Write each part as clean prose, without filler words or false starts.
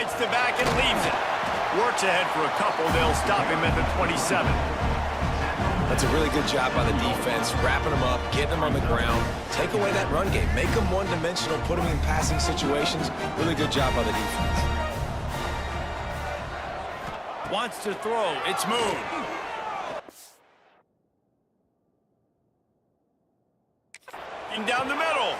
fights the back and leaves it. Works ahead for a couple. They'll stop him at the 27. That's a really good job by the defense, wrapping them up, getting them on the ground, take away that run game, make them one-dimensional, put them in passing situations. Really good job by the defense. Wants to throw. It's Moon. Down the middle.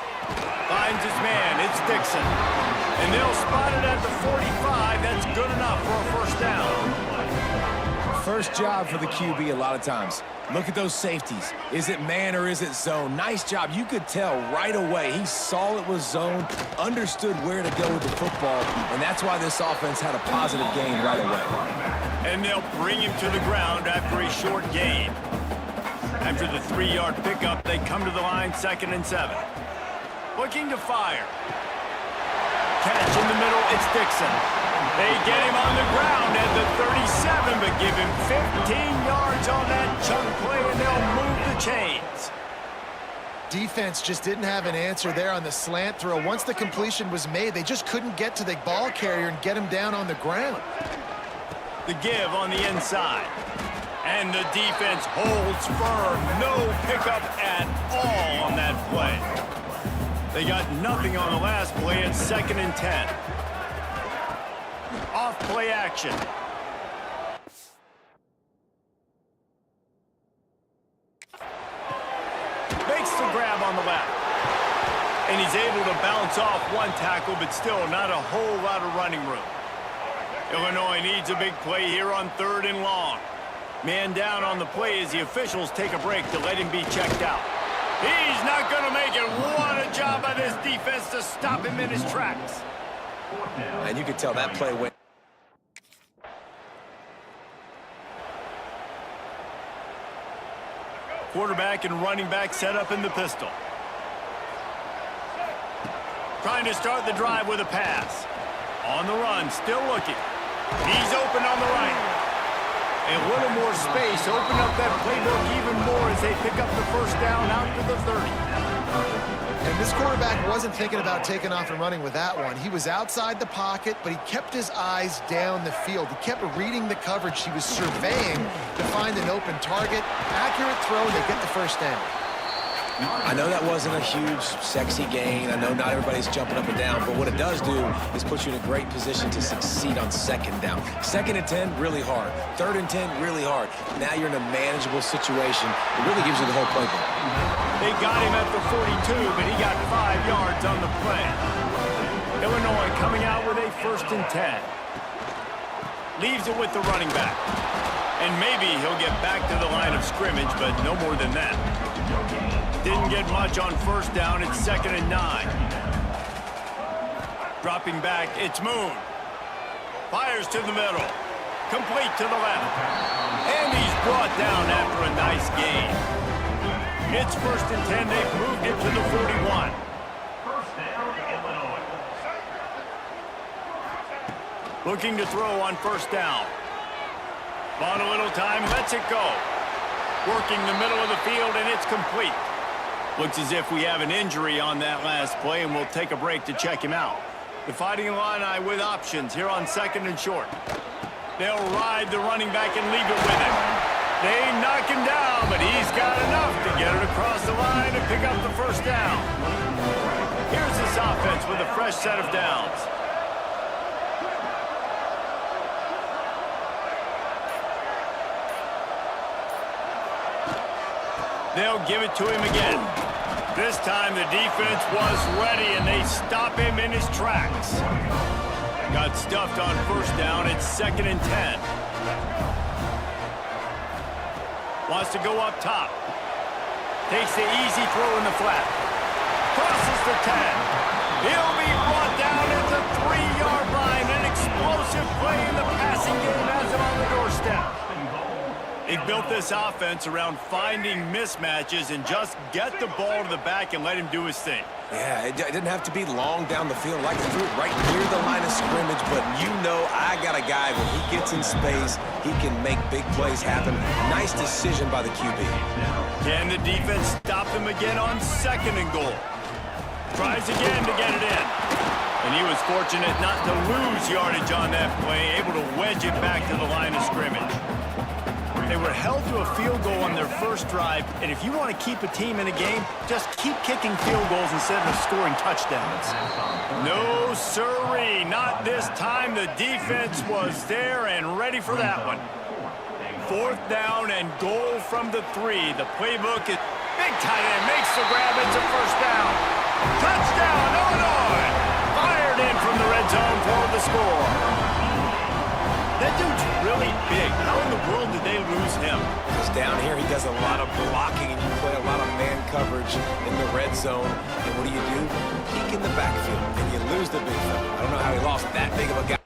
Finds his man. It's Dixon. And they'll spot it at the 45. That's good enough for a first down. First job for the QB a lot of times. Look at those safeties. Is it man or is it zone? Nice job. You could tell right away. He saw it was zone, understood where to go with the football, and that's why this offense had a positive gain right away. And they'll bring him to the ground after a short gain. After the 3-yard pickup, they come to the line, 2nd and 7. Looking to fire. Catch in the middle, it's Dixon. They get him on the ground at the 37, but give him 15 yards on that chunk play, and they'll move the chains. Defense just didn't have an answer there on the slant throw. Once the completion was made, they just couldn't get to the ball carrier and get him down on the ground. The give on the inside. And the defense holds firm. No pickup at all on that play. They got nothing on the last play. It's 2nd and 10. Off play action. Makes the grab on the left. And he's able to bounce off one tackle, but still not a whole lot of running room. Illinois needs a big play here on 3rd and long. Man down on the play as the officials take a break to let him be checked out. He's not going to make it. What a job by this defense to stop him in his tracks. And you could tell that play went. Quarterback and running back set up in the pistol. Trying to start the drive with a pass. On the run, still looking. He's open on the right. A little more space, open up that playbook even more as they pick up the first down out to the 30. And this quarterback wasn't thinking about taking off and running with that one. He was outside the pocket, but he kept his eyes down the field. He kept reading the coverage. He was surveying to find an open target. Accurate throw, they get the first down. I know that wasn't a huge, sexy gain. I know not everybody's jumping up and down, but what it does do is put you in a great position to succeed on 2nd down. 2nd and 10, really hard. 3rd and 10, really hard. Now you're in a manageable situation. It really gives you the whole playbook. They got him at the 42, but he got 5 yards on the play. Illinois coming out with a 1st and 10. Leaves it with the running back. And maybe he'll get back to the line of scrimmage, but no more than that. Didn't get much on 1st down. It's 2nd and 9. Dropping back, it's Moon. Fires to the middle. Complete to the left. And he's brought down after a nice gain. It's 1st and 10. They've moved it to the 41. First down, Illinois. Looking to throw on 1st down. On a little time, lets it go. Working the middle of the field, and it's complete. Looks as if we have an injury on that last play, and we'll take a break to check him out. The Fighting Illini with options here on 2nd and short. They'll ride the running back and leave it with him. They knock him down, but he's got enough to get it across the line and pick up the 1st down. Here's this offense with a fresh set of downs. They'll give it to him again. This time the defense was ready, and they stop him in his tracks. Got stuffed on 1st down. It's 2nd and 10. Wants to go up top. Takes the easy throw in the flat. Crosses the 10. He'll be brought down at the 3-yard line. An explosive play in the passing game has him on the doorstep. They built this offense around finding mismatches and just get the ball to the back and let him do his thing. Yeah, it didn't have to be long down the field. Like, threw it right near the line of scrimmage, but you know I got a guy, when he gets in space, he can make big plays happen. Nice decision by the QB. Can the defense stop them again on 2nd and goal? Tries again to get it in. And he was fortunate not to lose yardage on that play, able to wedge it back to the line of scrimmage. They were held to a field goal on their first drive, and if you want to keep a team in a game, just keep kicking field goals instead of scoring touchdowns. No sirree, not this time. The defense was there and ready for that one. 4th down and goal from the 3. The playbook is big tight end, makes the grab, it's a first down. Touchdown, Illinois! Fired in from the red zone for the score. That dude's really big. How in the world did they lose him? Because down here he does a lot of blocking and you play a lot of man coverage in the red zone. And what do? Peek in the backfield and you lose the big fella. I don't know how he lost that big of a guy.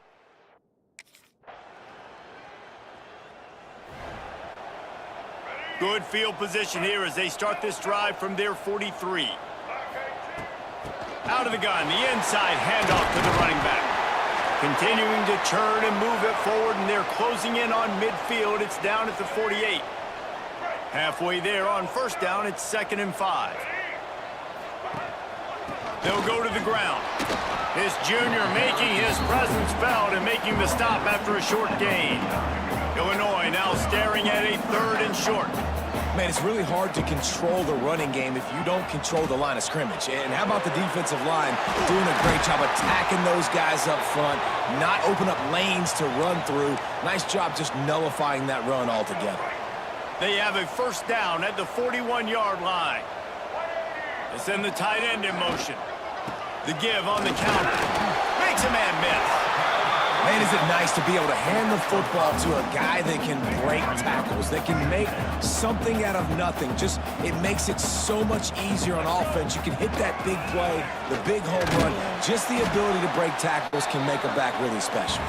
Good field position here as they start this drive from their 43. Out of the gun, the inside handoff to the running back. Continuing to turn and move it forward, and they're closing in on midfield. It's down at the 48. Halfway there on first down, it's 2nd and 5. They'll go to the ground. This junior making his presence felt and making the stop after a short gain. Illinois now staring at a 3rd and short. Man, it's really hard to control the running game if you don't control the line of scrimmage. And how about the defensive line doing a great job attacking those guys up front, not open up lanes to run through. Nice job just nullifying that run altogether. They have a first down at the 41-yard line. They send the tight end in motion. The give on the counter. Makes a man miss. Man, is it nice to be able to hand the football to a guy that can break tackles, that can make something out of nothing. Just, it makes it so much easier on offense. You can hit that big play, the big home run. Just the ability to break tackles can make a back really special.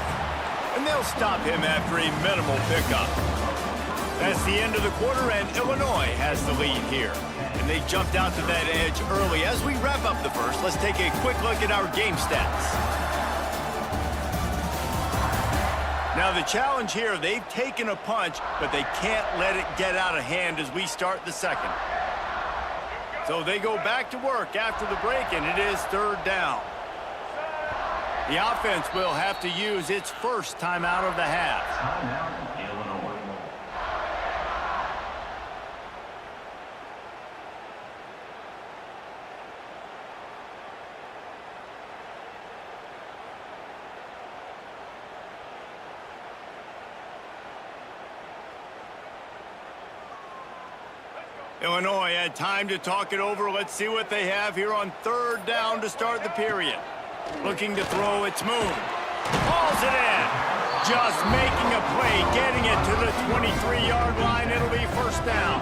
And they'll stop him after a minimal pickup. That's the end of the quarter, and Illinois has the lead here. And they jumped out to that edge early. As we wrap up the first, let's take a quick look at our game stats. Now the challenge here, they've taken a punch, but they can't let it get out of hand as we start the second. So they go back to work after the break, and it is 3rd down. The offense will have to use its first timeout of the half. Timeout, Illinois. Illinois had time to talk it over. Let's see what they have here on 3rd down to start the period. Looking to throw, it's Moon. Hauls it in. Just making a play, getting it to the 23-yard line. It'll be first down.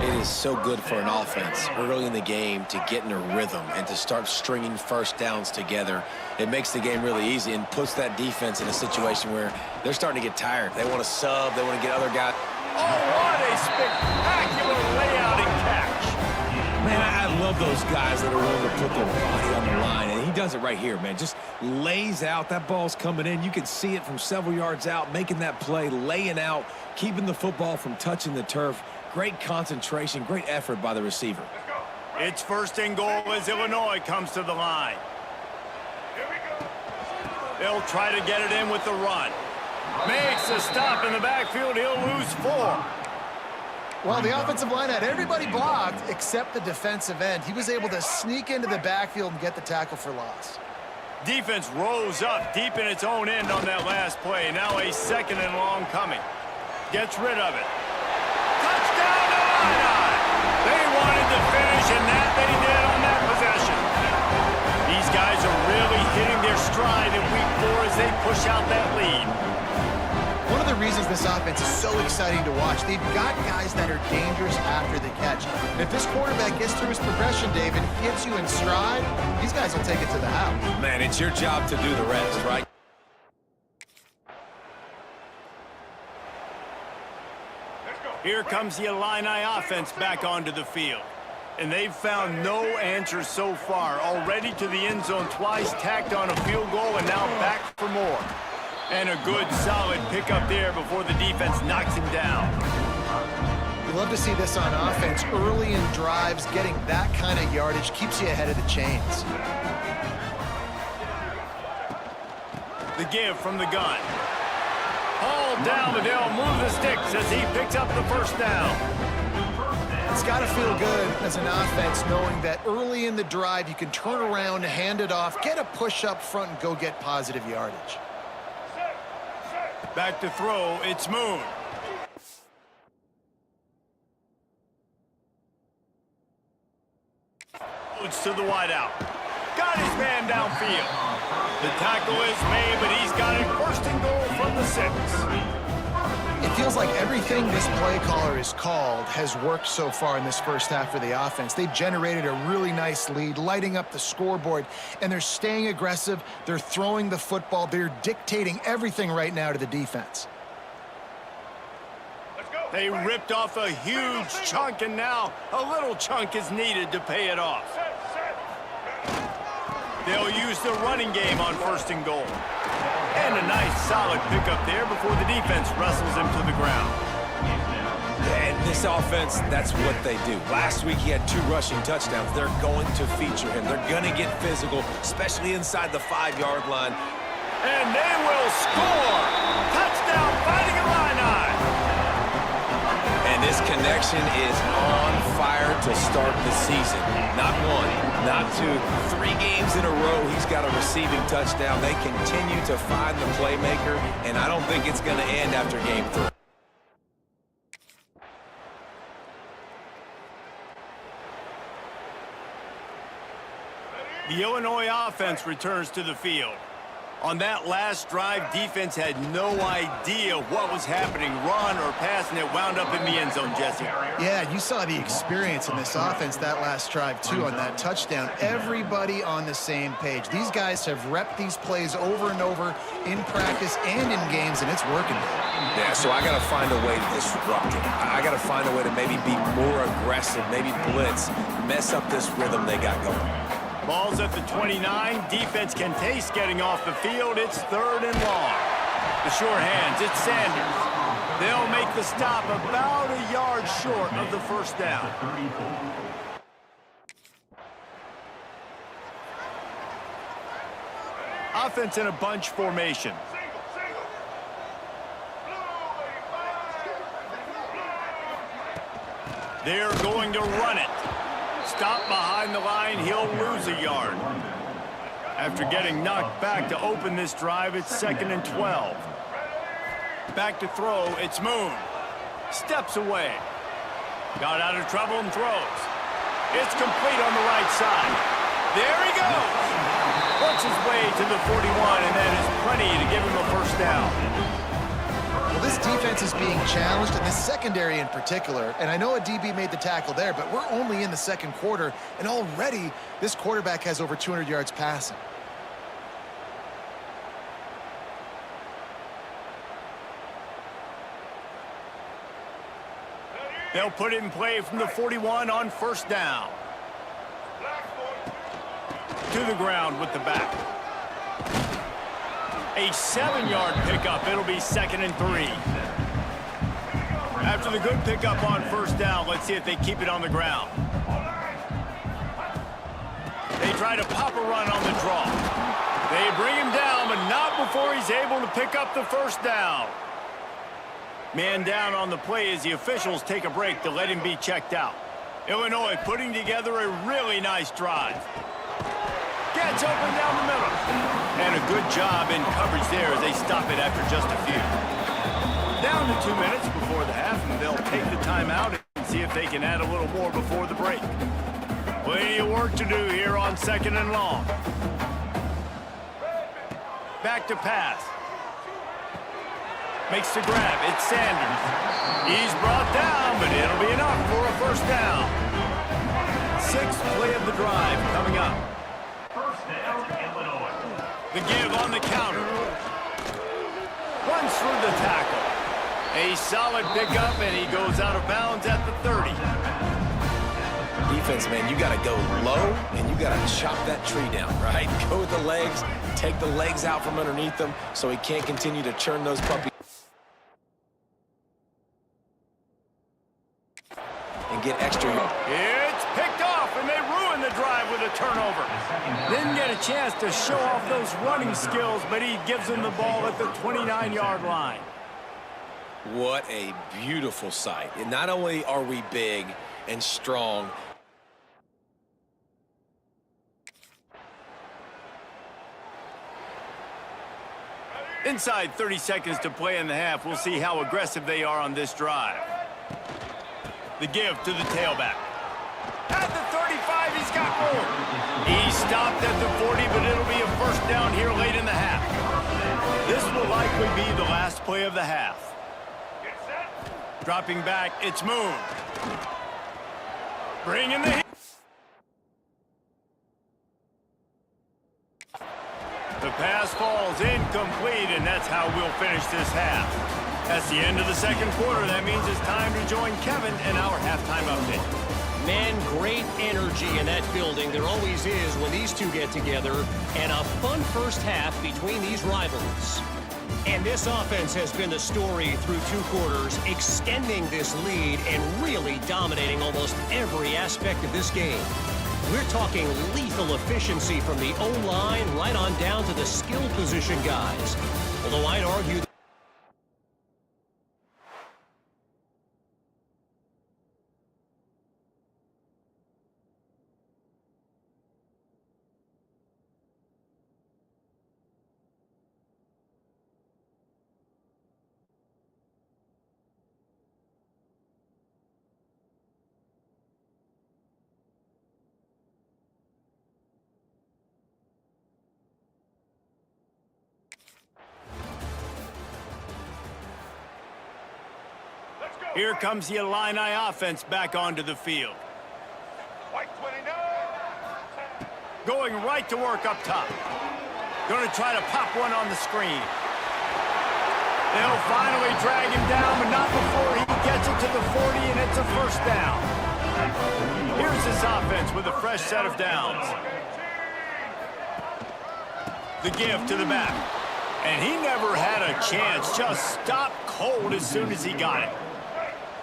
It is so good for an offense early in the game to get in a rhythm and to start stringing first downs together. It makes the game really easy and puts that defense in a situation where they're starting to get tired. They want to sub. They want to get other guys. Oh, what a spectacular layout and catch. Man, I love those guys that are willing to put their body on the line, and he does it right here, man. Just lays out. That ball's coming in. You can see it from several yards out, making that play, laying out, keeping the football from touching the turf. Great concentration, great effort by the receiver. It's 1st and goal as Illinois comes to the line. They'll try to get it in with the run. Makes a stop in the backfield. He'll lose 4. Well, the offensive line had everybody blocked except the defensive end. He was able to sneak into the backfield and get the tackle for loss. Defense rose up deep in its own end on that last play. Now a 2nd and long coming. Gets rid of it. Touchdown Illinois! They wanted to finish, and that they did on that possession. These guys are really hitting their stride in week 4 as they push out that lead. One of the reasons this offense is so exciting to watch, they've got guys that are dangerous after the catch. And if this quarterback gets through his progression, David, gets you in stride, these guys will take it to the house. Man, it's your job to do the rest, right? Here comes the Illini offense back onto the field. And they've found no answers so far. Already to the end zone twice, tacked on a field goal, and now back for more. And a good, solid pickup there before the defense knocks him down. You love to see this on offense. Early in drives, getting that kind of yardage keeps you ahead of the chains. The give from the gun. Hauled down, but they'll move the sticks as he picks up the first down. It's got to feel good as an offense knowing that early in the drive you can turn around, hand it off, get a push up front, and go get positive yardage. Back to throw, it's Moon. It's to the wideout. Got his man downfield. The tackle is made, but he's got it first and goal from the 6. It feels like everything this play caller has called has worked so far in this first half for the offense. They've generated a really nice lead, lighting up the scoreboard, and they're staying aggressive. They're throwing the football. They're dictating everything right now to the defense. They ripped off a huge chunk, and now a little chunk is needed to pay it off. They'll use the running game on first and goal. And a nice solid pickup there before the defense wrestles him to the ground. And this offense, that's what they do. Last week he had 2 rushing touchdowns. They're going to feature him. They're going to get physical, especially inside the 5-yard line. And they will score! Touchdown, Fighting Illini! And this connection is on fire to start the season. Not 1, not 2, 3 games in a row he's got a receiving touchdown. They continue to find the playmaker, and I don't think it's going to end after game 3. The Illinois offense returns to the field. On that last drive, defense had no idea what was happening, run or pass, and it wound up in the end zone, Jesse. Yeah, you saw the experience in this offense that last drive, too, on that touchdown. Everybody on the same page. These guys have repped these plays over and over in practice and in games, and it's working. Yeah, so I got to find a way to disrupt it. I got to find a way to maybe be more aggressive, maybe blitz, mess up this rhythm they got going. Ball's at the 29. Defense can taste getting off the field. It's 3rd and long. The sure hands, it's Sanders. They'll make the stop about a yard short of the first down. Offense in a bunch formation. They're going to run it. Stop behind the line, he'll lose a yard. After getting knocked back to open this drive, it's 2nd and 12. Back to throw, it's Moon. Steps away. Got out of trouble and throws. It's complete on the right side. There he goes. Works his way to the 41, and that is plenty to give him a first down. Well, this defense is being challenged, and this secondary in particular. And I know a DB made the tackle there, but we're only in the 2nd quarter, and already this quarterback has over 200 yards passing. They'll put it in play from the 41 on first down. To the ground with the back. A 7-yard pickup. It'll be 2nd and 3. After the good pickup on first down, let's see if they keep it on the ground. They try to pop a run on the draw. They bring him down, but not before he's able to pick up the first down. Man down on the play as the officials take a break to let him be checked out. Illinois putting together a really nice drive. Gets open down the middle. And a good job in coverage there as they stop it after just a few. Down to 2 minutes before the half, and they'll take the timeout and see if they can add a little more before the break. Plenty of work to do here on 2nd and long. Back to pass. Makes the grab. It's Sanders. He's brought down, but it'll be enough for a first down. 6th play of the drive coming up. First down, Illinois. The give on the counter. Runs through the tackle. A solid pickup, and he goes out of bounds at the 30. Defense, man, you got to go low, and you got to chop that tree down, right? Go with the legs, take the legs out from underneath them so he can't continue to churn those puppies. And get extra. It's picked off, and they ruin the drive with a turnover. Didn't get a chance to show off those running skills, but he gives them the ball at the 29-yard line. What a beautiful sight. And not only are we big and strong, inside 30 seconds to play in the half. We'll see how aggressive they are on this drive. The give to the tailback. At the 35, he's got more. He stopped at the 40, but it'll be a first down here late in the half. This will likely be the last play of the half. Dropping back, it's Moon. Bringing the hit. The pass falls incomplete, and that's how we'll finish this half. That's the end of the second quarter. That means it's time to join Kevin in our halftime update. Man, great energy in that building. There always is when these two get together. And a fun first half between these rivals. And this offense has been the story through 2 quarters, extending this lead and really dominating almost every aspect of this game. We're talking lethal efficiency from the O-line right on down to the skill position guys. Although I'd argue Here comes the Illini offense back onto the field. Going right to work up top. Going to try to pop one on the screen. They'll finally drag him down, but not before he gets it to the 40, and it's a first down. Here's this offense with a fresh set of downs. The give to the back. And he never had a chance. Just stopped cold as soon as he got it.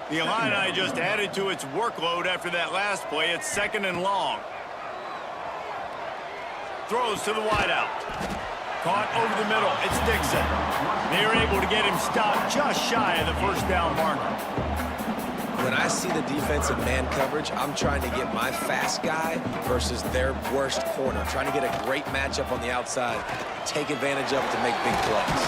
The Illini just added to its workload after that last play. It's 2nd and long. Throws to the wideout. Caught over the middle. It's Dixon. They're able to get him stopped just shy of the first down marker. when I see the defense in man coverage, I'm trying to get my fast guy versus their worst corner. Trying to get a great matchup on the outside, take advantage of it to make big plays.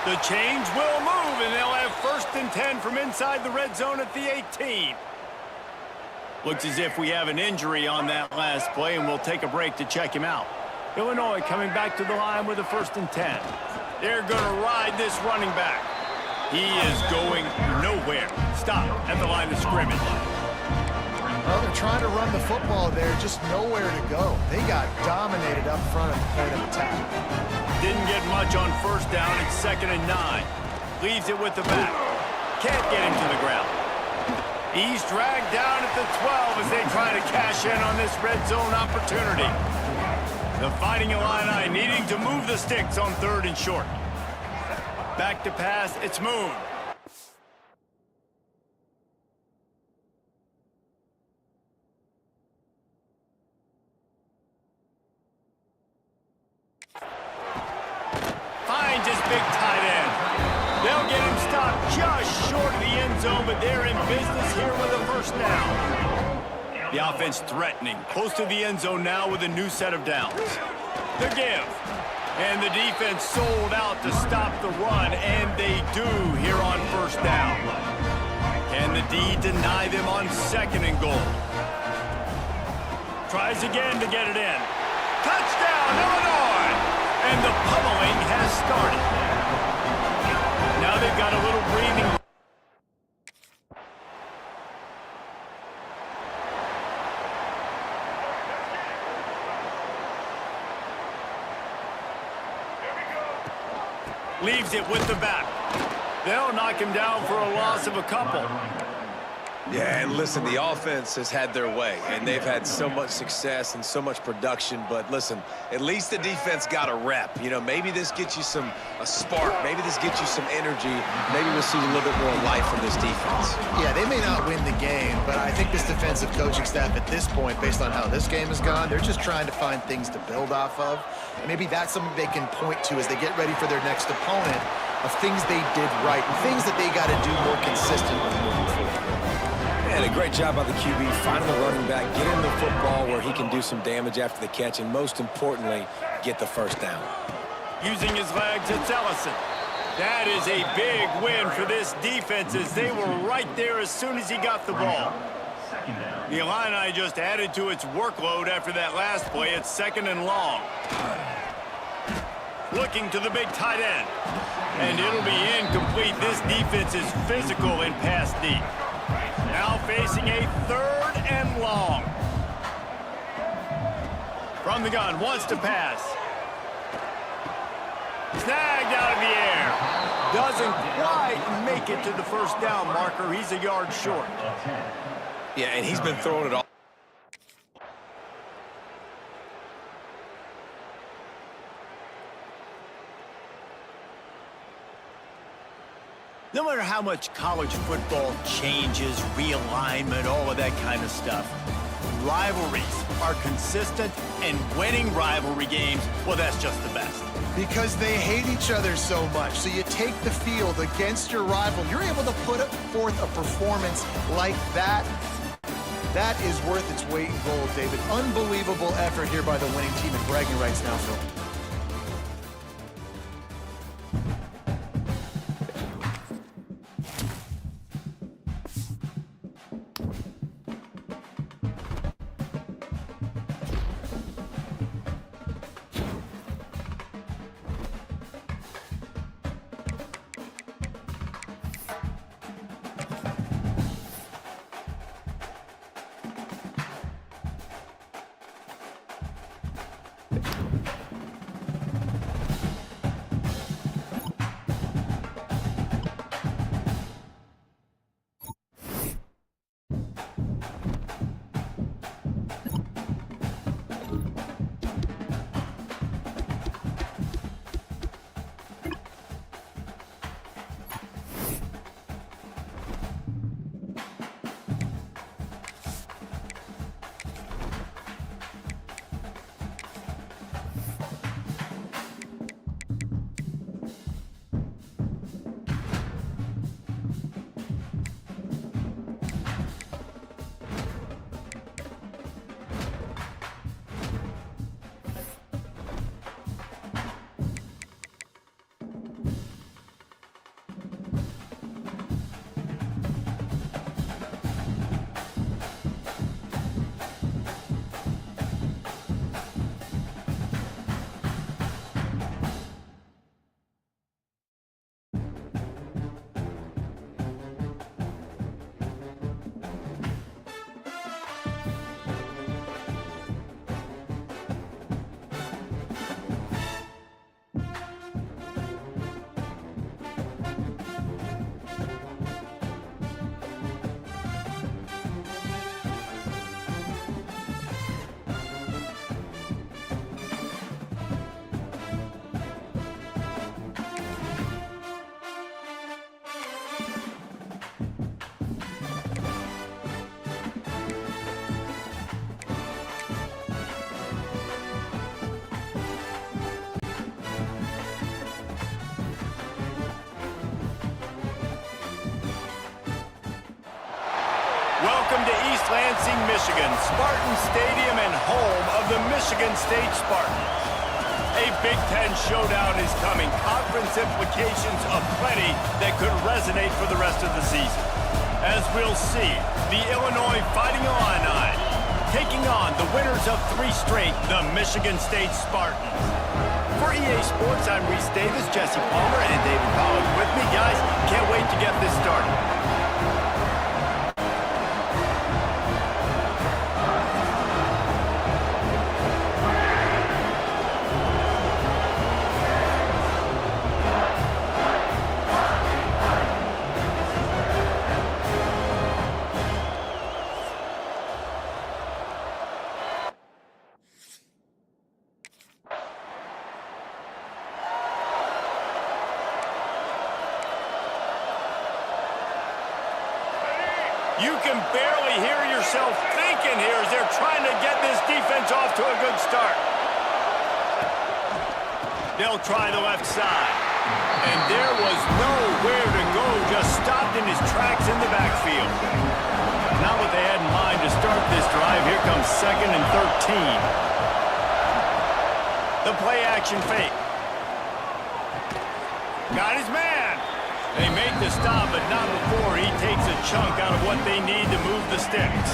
The change will move, and they'll have 1st and 10 from inside the red zone at the 18. Looks as if we have an injury on that last play, and we'll take a break to check him out. Illinois coming back to the line with a 1st and 10. They're going to ride this running back. He is going nowhere. Stop at the line of scrimmage. Well, they're trying to run the football there, just nowhere to go. They got dominated up front at the point of attack. Didn't get much on 1st down. It's 2nd and 9. Leaves it with the back. Can't get him to the ground. He's dragged down at the 12 as they try to cash in on this red zone opportunity. The Fighting Illini needing to move the sticks on 3rd and short. Back to pass, it's Moon. Finds his big tight end. They'll get him stopped just short of the end zone, but they're in business here with a 1st down. The offense threatening, close to the end zone now with a new set of downs. The give. And the defense sold out to stop the run, and they do here on 1st down. Can the D deny them on 2nd and goal? Tries again to get it in. Touchdown, Illinois! And the pummeling has started. Now they've got a little breathing. Leaves it with the back. They'll knock him down for a loss of a couple. Yeah, and listen, the offense has had their way, and they've had so much success and so much production. But listen, at least the defense got a rep. You know, maybe this gets you a spark. Maybe this gets you some energy. Maybe we'll see a little bit more life from this defense. Yeah, they may not win the game, but I think this defensive coaching staff at this point, based on how this game has gone, they're just trying to find things to build off of. And maybe that's something they can point to as they get ready for their next opponent of things they did right and things that they got to do more consistently moving forward. And a great job by the QB, finding the running back, getting the football where he can do some damage after the catch, and most importantly, get the first down. Using his legs, it's Ellison. That is a big win for this defense as they were right there as soon as he got the ball. The Illini just added to its workload after that last play. It's 2nd and long. Looking to the big tight end. And it'll be incomplete. This defense is physical in pass deep. Now facing a 3rd and long. From the gun, wants to pass. Snagged out of the air. Doesn't quite make it to the first down marker. He's a yard short. Yeah, and he's been throwing it all. No matter how much college football changes, realignment, all of that kind of stuff, rivalries are consistent, and winning rivalry games, well, that's just the best. Because they hate each other so much. So you take the field against your rival. You're able to put forth a performance like that. That is worth its weight in gold, David. Unbelievable effort here by the winning team, and bragging rights now for them. Welcome to East Lansing, Michigan, Spartan Stadium and home of the Michigan State Spartans. A Big Ten showdown is coming. Conference implications aplenty that could resonate for the rest of the season. As we'll see, the Illinois Fighting Illini taking on the winners of 3 straight, the Michigan State Spartans. For EA Sports, I'm Reese Davis, Jesse Palmer, and David Pollack with me. Guys, can't wait to get this started. You can barely hear yourself thinking here as they're trying to get this defense off to a good start. They'll try the left side. And there was nowhere to go, just stopped in his tracks in the backfield. Not what they had in mind to start this drive. Here comes 2nd and 13. The play action fake. Got his man. They make the stop, but not before he takes a chunk out of what they need to move the sticks.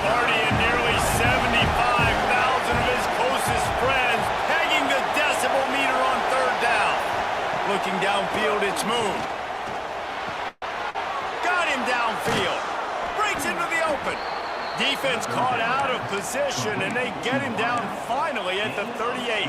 Sparty and nearly 75,000 of his closest friends pegging the decibel meter on 3rd down. Looking downfield, it's Moon. Got him downfield. Breaks into the open. Defense caught out of position, and they get him down finally at the 38.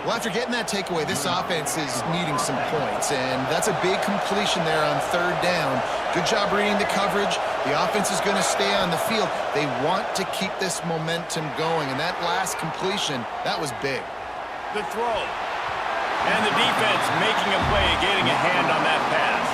Well, after getting that takeaway, this offense is needing some points, and that's a big completion there on 3rd down. Good job reading the coverage. The offense is going to stay on the field. They want to keep this momentum going, and that last completion, that was big. The throw. And the defense making a play, getting a hand on that pass.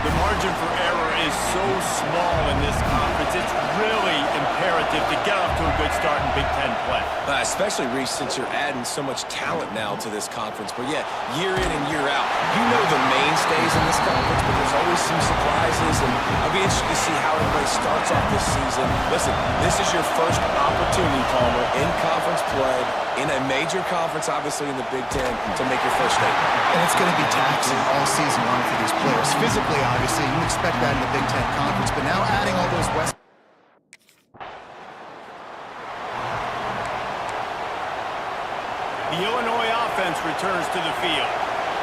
The margin for error is so small in this conference, it's really imperative to get off to a good start in Big Ten play. Especially, Reese, since you're adding so much talent now to this conference. But yeah, year in and year out, you know the mainstays in this conference, but there's always some surprises, and I'll be interested to see how everybody starts off this season. Listen, this is your first opportunity, Palmer, in conference play, in a major conference, obviously in the Big Ten, to make your first statement. And it's going to be taxing all season long for these players. Physically, obviously, you expect that in the Big Ten Conference, but now adding all those West... The Illinois offense returns to the field.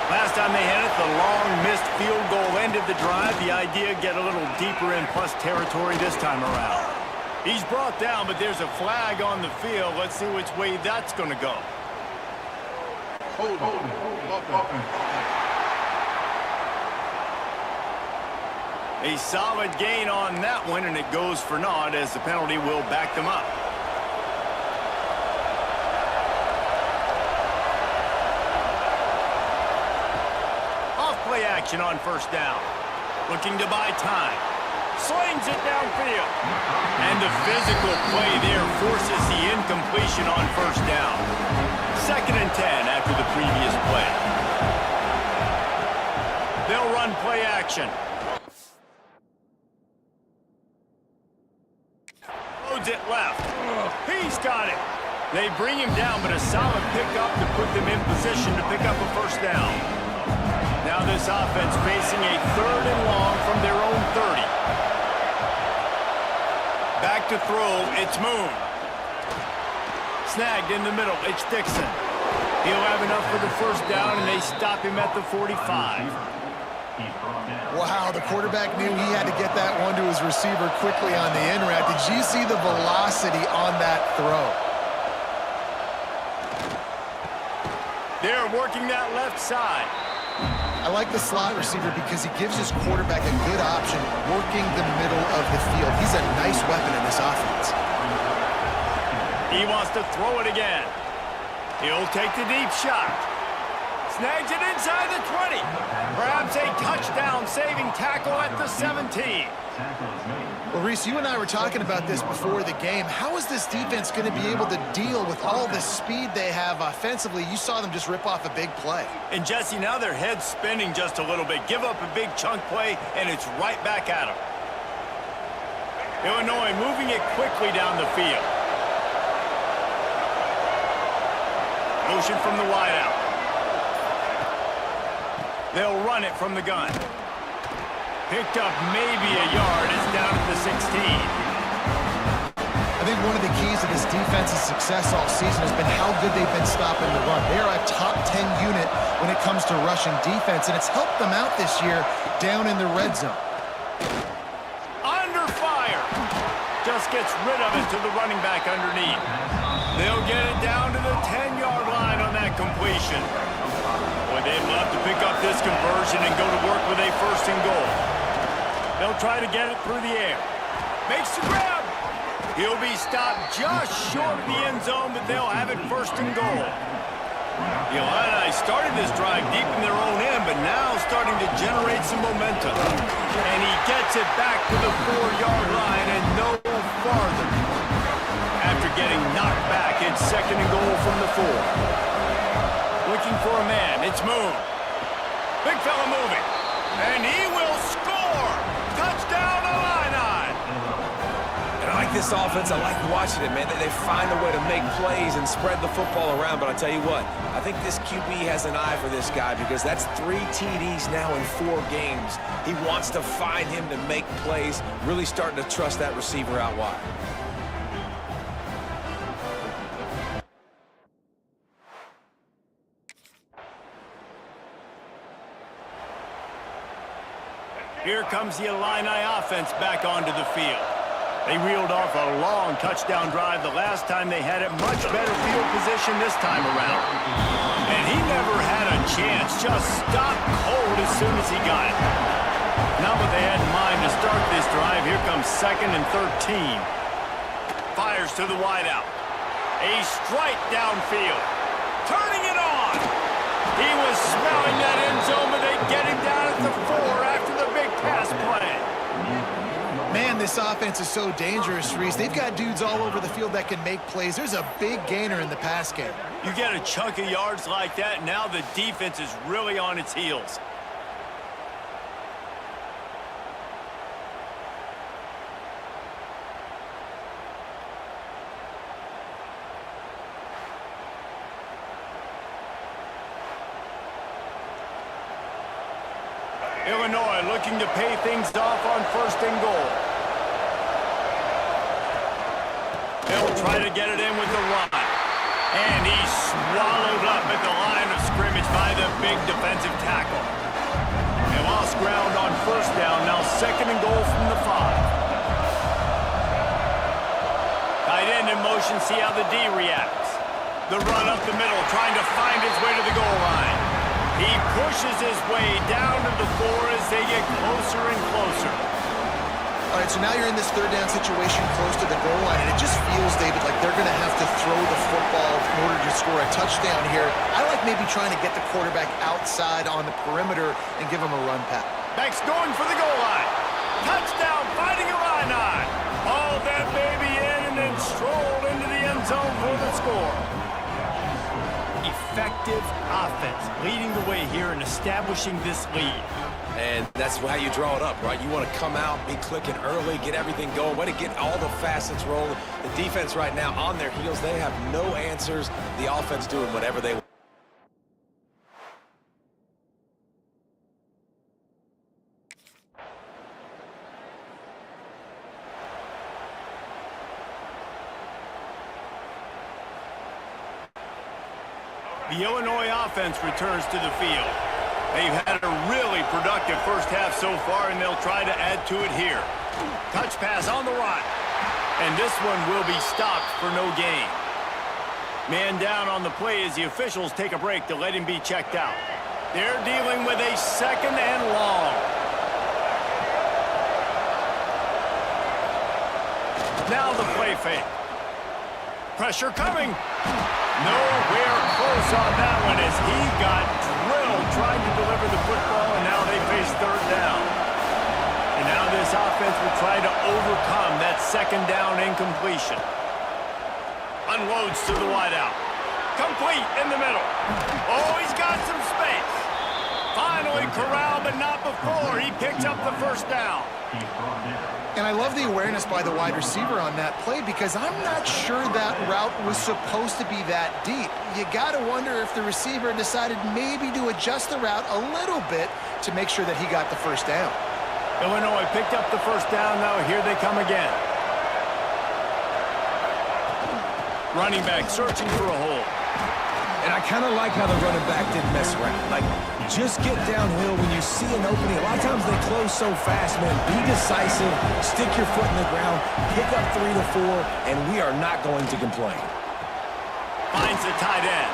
Last time they had it, the long missed field goal ended the drive. The idea, get a little deeper in plus territory this time around. He's brought down, but there's a flag on the field. Let's see which way that's going to go. Hold on. A solid gain on that one, and it goes for naught as the penalty will back them up. Off-play action on 1st down. Looking to buy time. Slings it downfield. And the physical play there forces the incompletion on 1st down. 2nd and 10 after the previous play. They'll run play action. Loads it left. He's got it. They bring him down, but a solid pickup to put them in position to pick up a 1st down. Now this offense facing a 3rd and long from their own 30. Back to throw, it's Moon. Snagged in the middle, it's Dixon. He'll have enough for the 1st down, and they stop him at the 45. Wow, the quarterback knew he had to get that one to his receiver quickly on the in route. Did you see the velocity on that throw? They're working that left side. I like the slot receiver because he gives his quarterback a good option working the middle of the field. He's a nice weapon in this offense. He wants to throw it again. He'll take the deep shot. Snags it inside the 20. Perhaps a touchdown-saving tackle at the 17. Well, Reese, you and I were talking about this before the game. How is this defense going to be able to deal with all the speed they have offensively? You saw them just rip off a big play. And, Jesse, now their head's spinning just a little bit. Give up a big chunk play, and it's right back at them. Illinois moving it quickly down the field. Motion from the wideout. They'll run it from the gun. Picked up maybe a yard. It's down at the 16. I think one of the keys to this defense's success all season has been how good they've been stopping the run. They are a top 10 unit when it comes to rushing defense, and it's helped them out this year down in the red zone. Under fire. Just gets rid of it to the running back underneath. They'll get it down to the 10-yard line on that completion. Boy, they'd love to pick up this conversion and go to work with a 1st and goal. They'll try to get it through the air. Makes the grab. He'll be stopped just short of the end zone, but they'll have it 1st and goal. The Illini started this drive deep in their own end, but now starting to generate some momentum. And he gets it back to the 4-yard line and no farther. After getting knocked back, it's 2nd and goal from the 4. Looking for a man. It's Moon. Big fella moving. And he will score. Touchdown, Illini. And I like this offense. I like watching it, man. They find a way to make plays and spread the football around. But I tell you what, I think this QB has an eye for this guy because that's 3 TDs now in 4 games. He wants to find him to make plays, really starting to trust that receiver out wide. Here comes the Illini offense back onto the field. They reeled off a long touchdown drive the last time they had it. Much better field position this time around. And he never had a chance. Just stopped cold as soon as he got it. Not what they had in mind to start this drive. Here comes 2nd and 13. Fires to the wideout. A strike downfield. Turning it on. He was smelling that end zone, but they get him down at the 4 after the big pass play. Man, this offense is so dangerous, Reese. They've got dudes all over the field that can make plays. There's a big gainer in the pass game. You get a chunk of yards like that, now the defense is really on its heels. Illinois looking to pay things off on 1st and goal. They'll try to get it in with the run. And he's swallowed up at the line of scrimmage by the big defensive tackle. They lost ground on 1st down, now 2nd and goal from the 5. Tight end in motion, see how the D reacts. The run up the middle, trying to find his way to the goal line. He pushes his way down to the 4 as they get closer and closer. All right, so now you're in this 3rd down situation close to the goal line, and it just feels, David, like they're going to have to throw the football in order to score a touchdown here. I like maybe trying to get the quarterback outside on the perimeter and give him a run pass. Back's going for the goal line. Touchdown, fighting Illini. Hauled that baby in and then strolled into the end zone for the score. Effective offense leading the way here and establishing this lead. And that's how you draw it up, right? You want to come out, be clicking early, get everything going, way to get all the facets rolling. The defense right now on their heels, they have no answers. The offense doing whatever they want. The Illinois offense returns to the field. They've had a really productive first half so far, and they'll try to add to it here. Touch pass on the right. And this one will be stopped for no gain. Man down on the play as the officials take a break to let him be checked out. They're dealing with a 2nd and long. Now the play fake. Pressure coming. Nowhere close on that one as he got drilled trying to deliver the football, and now they face 3rd down. And now this offense will try to overcome that 2nd down incompletion. Unloads to the wideout. Complete in the middle. Oh, he's got some space. Finally corralled, but not before. He picks up the 1st down. And I love the awareness by the wide receiver on that play because I'm not sure that route was supposed to be that deep. You got to wonder if the receiver decided maybe to adjust the route a little bit to make sure that he got the 1st down. Illinois picked up the 1st down. Now here they come again. Running back searching for a hole. And I kind of like how the running back didn't mess around. Like, just get downhill when you see an opening. A lot of times they close so fast, man. Be decisive, stick your foot in the ground, pick up 3 to 4, and we are not going to complain. Finds the tight end.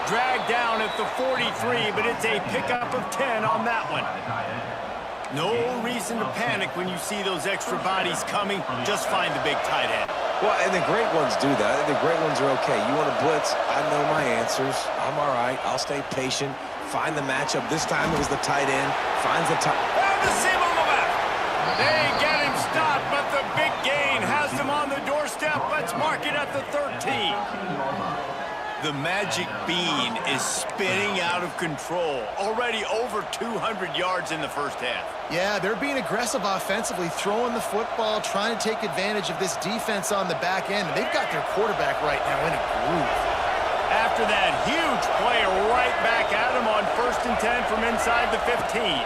Dragged down at the 43, but it's a pickup of 10 on that one. No reason to panic when you see those extra bodies coming. Just find the big tight end. Well, and the great ones do that. The great ones are okay. You want to blitz? I know my answers. I'm all right. I'll stay patient. Find the matchup. This time it was the tight end. Finds the tight. Found the seam on the left. They get him stopped, but the big gain has him on the doorstep. Let's mark it at the 13. The magic bean is spinning out of control. Already over 200 yards in the first half. Yeah, they're being aggressive offensively, throwing the football, trying to take advantage of this defense on the back end. And they've got their quarterback right now in a groove. After that huge play, right back at him on 1st and 10 from inside the 15.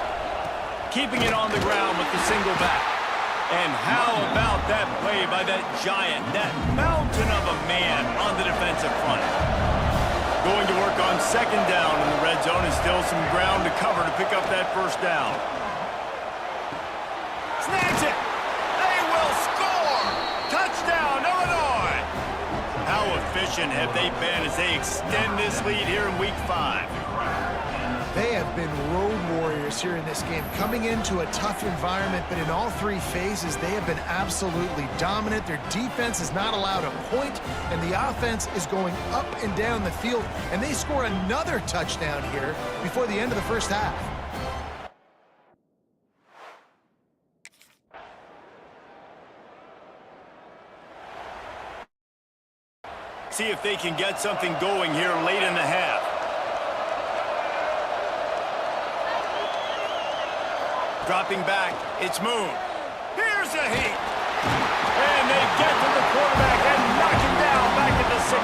Keeping it on the ground with the single back. And how about that play by that giant, that mountain of a man on the defensive front? Going to work on 2nd down in the red zone, and still some ground to cover to pick up that 1st down. Snags it! They will score! Touchdown, Illinois! How efficient have they been as they extend this lead here in Week 5? They have been road warriors here in this game, coming into a tough environment, but in all 3 phases, they have been absolutely dominant. Their defense is not allowed a point, and the offense is going up and down the field, and they score another touchdown here before the end of the first half. See if they can get something going here late in the half. Dropping back, it's Moon. Here's a Hight. And they get to the quarterback and knock him down back at the 16.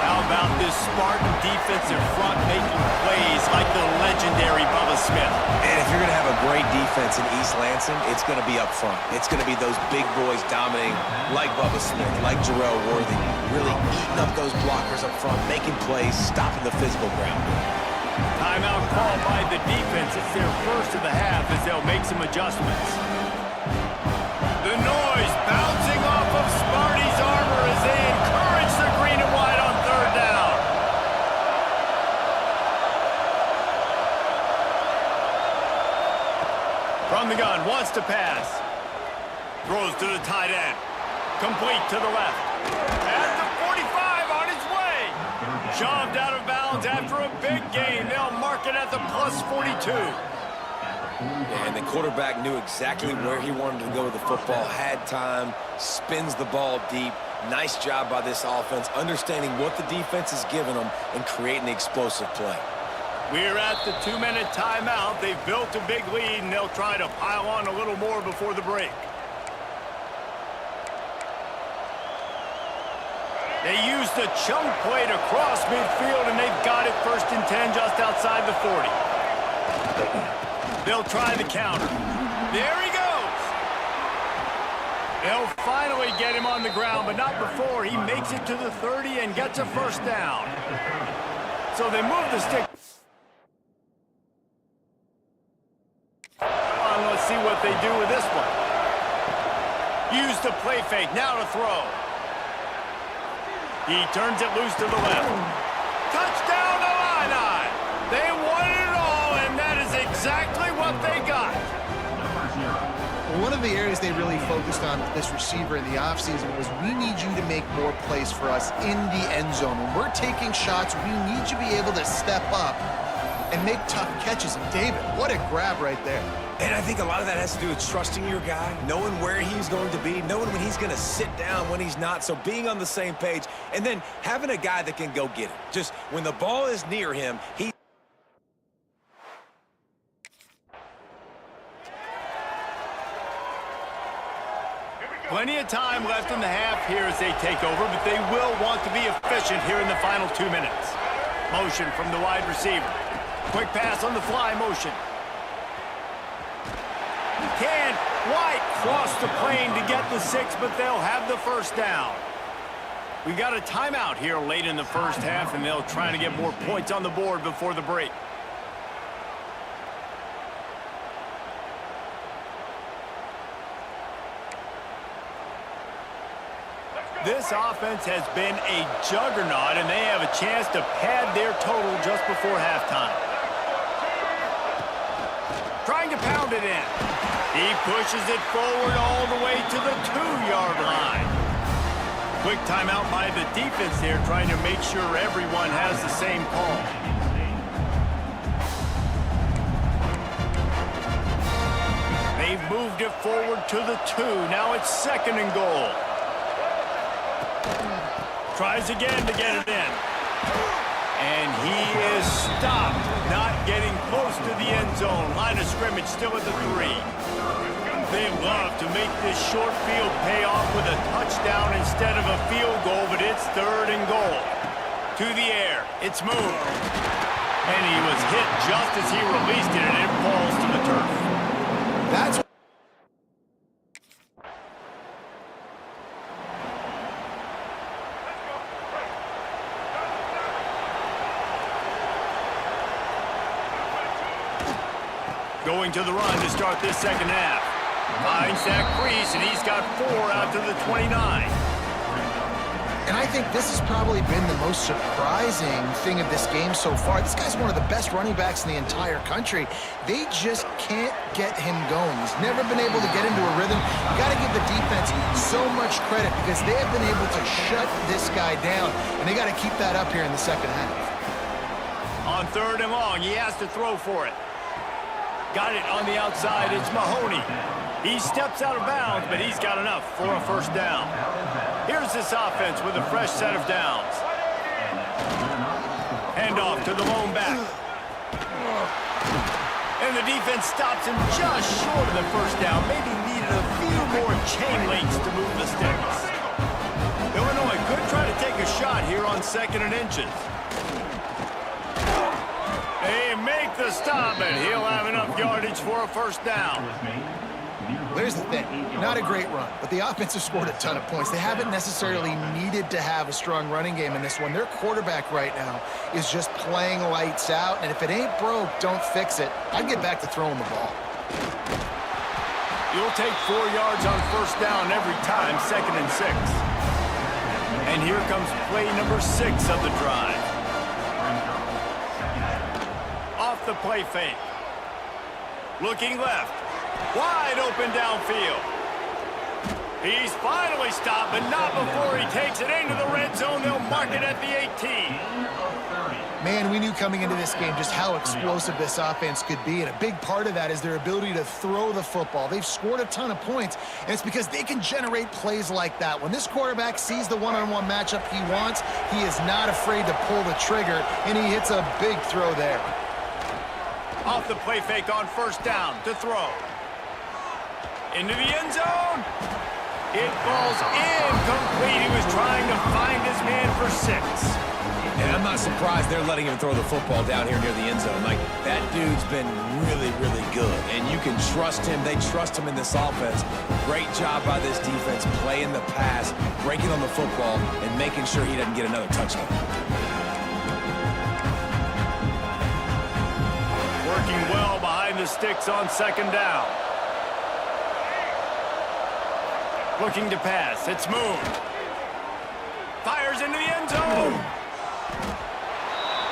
How about this Spartan defensive front making plays like the legendary Bubba Smith? And if you're going to have a great defense in East Lansing, it's going to be up front. It's going to be those big boys dominating like Bubba Smith, like Jarrell Worthy, really eating up those blockers up front, making plays, stopping the physical ground. Timeout called by the defense. It's their first of the half as they'll make some adjustments. The noise bouncing off of Sparty's armor as they encourage the green and white on 3rd down. From the gun, wants to pass. Throws to the tight end. Complete to the left. At the 45 on his way. Shoved out of bounds after a big gain. They'll mark it at the +42. And the quarterback knew exactly where he wanted to go with the football, had time, spins the ball deep. Nice job by this offense, understanding what the defense is giving them and creating the explosive play. We're at the 2-minute timeout. They've built a big lead, and they'll try to pile on a little more before the break. They used the chunk play to cross midfield, and they've got it 1st and 10 just outside the 40. They'll try the counter. There he goes. They'll finally get him on the ground, but not before he makes it to the 30 and gets a 1st down. So they move the stick. Let's see what they do with this one. Use the play fake, now to throw. He turns it loose to the left. Touchdown, Illini! They won it all, and that is exactly what they got. One of the areas they really focused on with this receiver in the offseason was, we need you to make more plays for us in the end zone. When we're taking shots, we need you to be able to step up and make tough catches. And David, what a grab right there. And I think a lot of that has to do with trusting your guy, knowing where he's going to be, knowing when he's going to sit down, when he's not, so being on the same page, and then having a guy that can go get it. Just when the ball is near him, he... Plenty of time left in the half here as they take over, but they will want to be efficient here in the final 2 minutes. Motion from the wide receiver. Quick pass on the fly motion. Can White cross the plane to get the 6, but they'll have the 1st down. We got a timeout here late in the first half, and they'll try to get more points on the board before the break. This offense has been a juggernaut, and they have a chance to pad their total just before halftime. Trying to pound it in. He pushes it forward all the way to the 2-yard line. Quick timeout by the defense there, trying to make sure everyone has the same call. They've moved it forward to the 2. Now it's 2nd and goal. Tries again to get it in. And he is stopped, not getting close to the end zone. Line of scrimmage still at the 3. They love to make this short field pay off with a touchdown instead of a field goal, but it's 3rd and goal. To the air. It's moved. And he was hit just as he released it, and it falls to the turf. That's going to the run to start this 2nd half. Finds that crease, and he's got 4 out to the 29. And I think this has probably been the most surprising thing of this game so far. This guy's one of the best running backs in the entire country. They just can't get him going. He's never been able to get into a rhythm. You got to give the defense so much credit because they have been able to shut this guy down, and they got to keep that up here in the 2nd half. On 3rd and long, he has to throw for it. Got it on the outside. It's Mahoney. He steps out of bounds, but he's got enough for a 1st down. Here's this offense with a fresh set of downs. Handoff to the lone back. And the defense stops him just short of the 1st down. Maybe needed a few more chain links to move the sticks. Illinois could try to take a shot here on 2nd and inches. They make the stop, and he'll have enough yardage for a 1st down. Here's the thing, not a great run, but the offense has scored a ton of points. They haven't necessarily needed to have a strong running game in this one. Their quarterback right now is just playing lights out, and if it ain't broke, don't fix it. I'd get back to throwing the ball. You'll take 4 yards on 1st down every time, 2nd and 6. And here comes play number 6 of the drive. Off the play fake. Looking left. Wide open downfield. He's finally stopped, but not before he takes it into the red zone. They'll mark it at the 18. Man, we knew coming into this game just how explosive this offense could be, and a big part of that is their ability to throw the football. They've scored a ton of points, and it's because they can generate plays like that. When this quarterback sees the one-on-one matchup he wants, he is not afraid to pull the trigger, and he hits a big throw there. Off the play fake on 1st down to throw. Into the end zone. It falls incomplete. He was trying to find his man for 6. And I'm not surprised they're letting him throw the football down here near the end zone. Like, that dude's been really, really good. And you can trust him. They trust him in this offense. Great job by this defense playing the pass, breaking on the football, and making sure he doesn't get another touchdown. Working well behind the sticks on 2nd down. Looking to pass. It's moved. Fires into the end zone.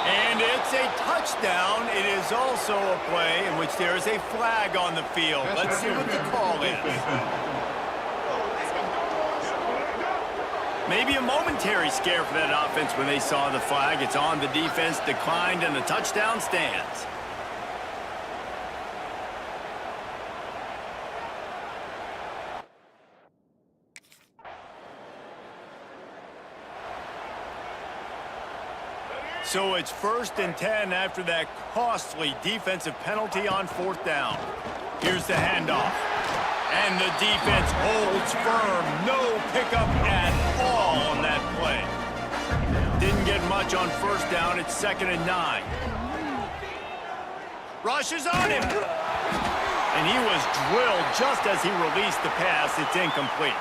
And it's a touchdown. It is also a play in which there is a flag on the field. Let's see what the call is. Maybe a momentary scare for that offense when they saw the flag. It's on the defense, declined, and the touchdown stands. So it's 1st and 10 after that costly defensive penalty on 4th down. Here's the handoff. And the defense holds firm. No pickup at all on that play. Didn't get much on 1st down. It's 2nd and 9. Rushes on him. And he was drilled just as he released the pass. It's incomplete.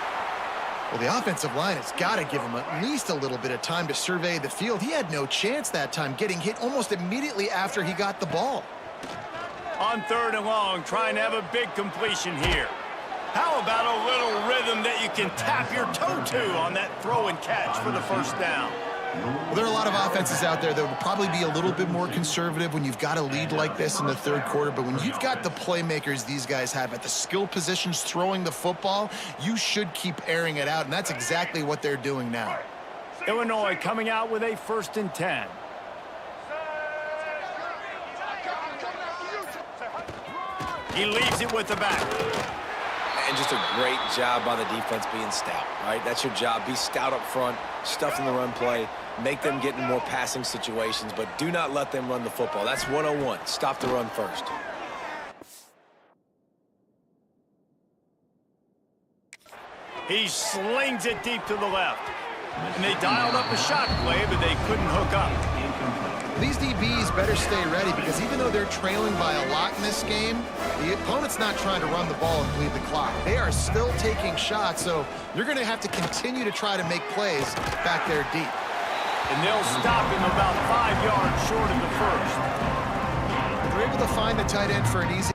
Well, the offensive line has got to give him at least a little bit of time to survey the field. He had no chance that time, getting hit almost immediately after he got the ball. On 3rd and long, trying to have a big completion here. How about a little rhythm that you can tap your toe to on that throw and catch for the 1st down? Well, there are a lot of offenses out there that will probably be a little bit more conservative when you've got a lead like this in the third quarter. But when you've got the playmakers these guys have at the skill positions throwing the football, you should keep airing it out, and that's exactly what they're doing now. Illinois coming out with a 1st and 10. He leaves it with the back. And just a great job by the defense being stout, right? That's your job. Be stout up front, stuff in the run play, make them get in more passing situations, but do not let them run the football. That's 101. Stop the run first. He slings it deep to the left. And they dialed up a shot play, but they couldn't hook up. These DBs better stay ready because even though they're trailing by a lot in this game, the opponent's not trying to run the ball and bleed the clock. They are still taking shots, so you're going to have to continue to try to make plays back there deep. And they'll stop him about 5 yards short of the first. They're able to find the tight end for an easy...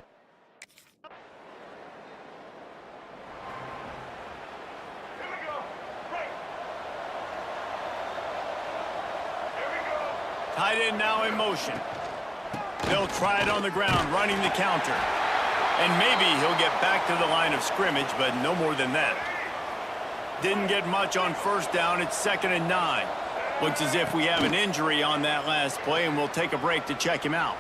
Tight end now in motion. They'll try it on the ground, running the counter. And maybe he'll get back to the line of scrimmage, but no more than that. Didn't get much on 1st down. It's 2nd and 9. Looks as if we have an injury on that last play, and we'll take a break to check him out.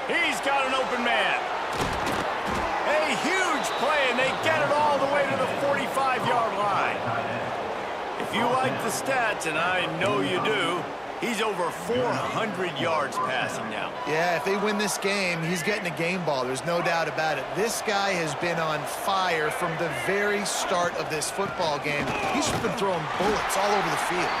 He's got an open man. A huge play, and they get it all the way to the 45-yard line. If you like the stats, and I know you do, he's over 400 yards passing now. Yeah, if they win this game, he's getting a game ball. There's no doubt about it. This guy has been on fire from the very start of this football game. He's just been throwing bullets all over the field.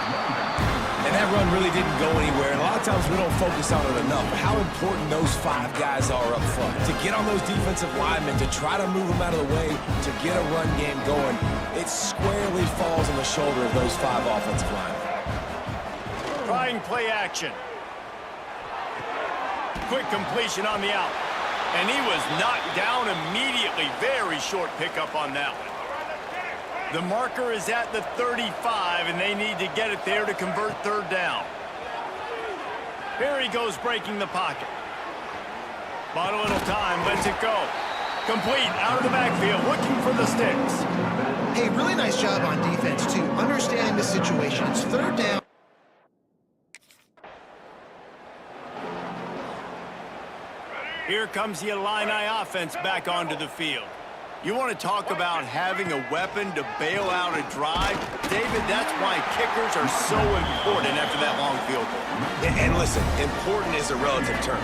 And that run really didn't go anywhere. And a lot of times we don't focus on it enough. But how important those 5 guys are up front. To get on those defensive linemen, to try to move them out of the way, to get a run game going, it squarely falls on the shoulder of those 5 offensive linemen. Trying play action. Quick completion on the out. And he was knocked down immediately. Very short pickup on that one. The marker is at the 35, and they need to get it there to convert 3rd down. Here he goes breaking the pocket. Bought a little time, lets it go. Complete, out of the backfield, looking for the sticks. Hey, really nice job on defense, too. Understanding the situation. It's 3rd down. Here comes the Illini offense back onto the field. You want to talk about having a weapon to bail out a drive? David, that's why kickers are so important after that long field goal. And listen, important is a relative term.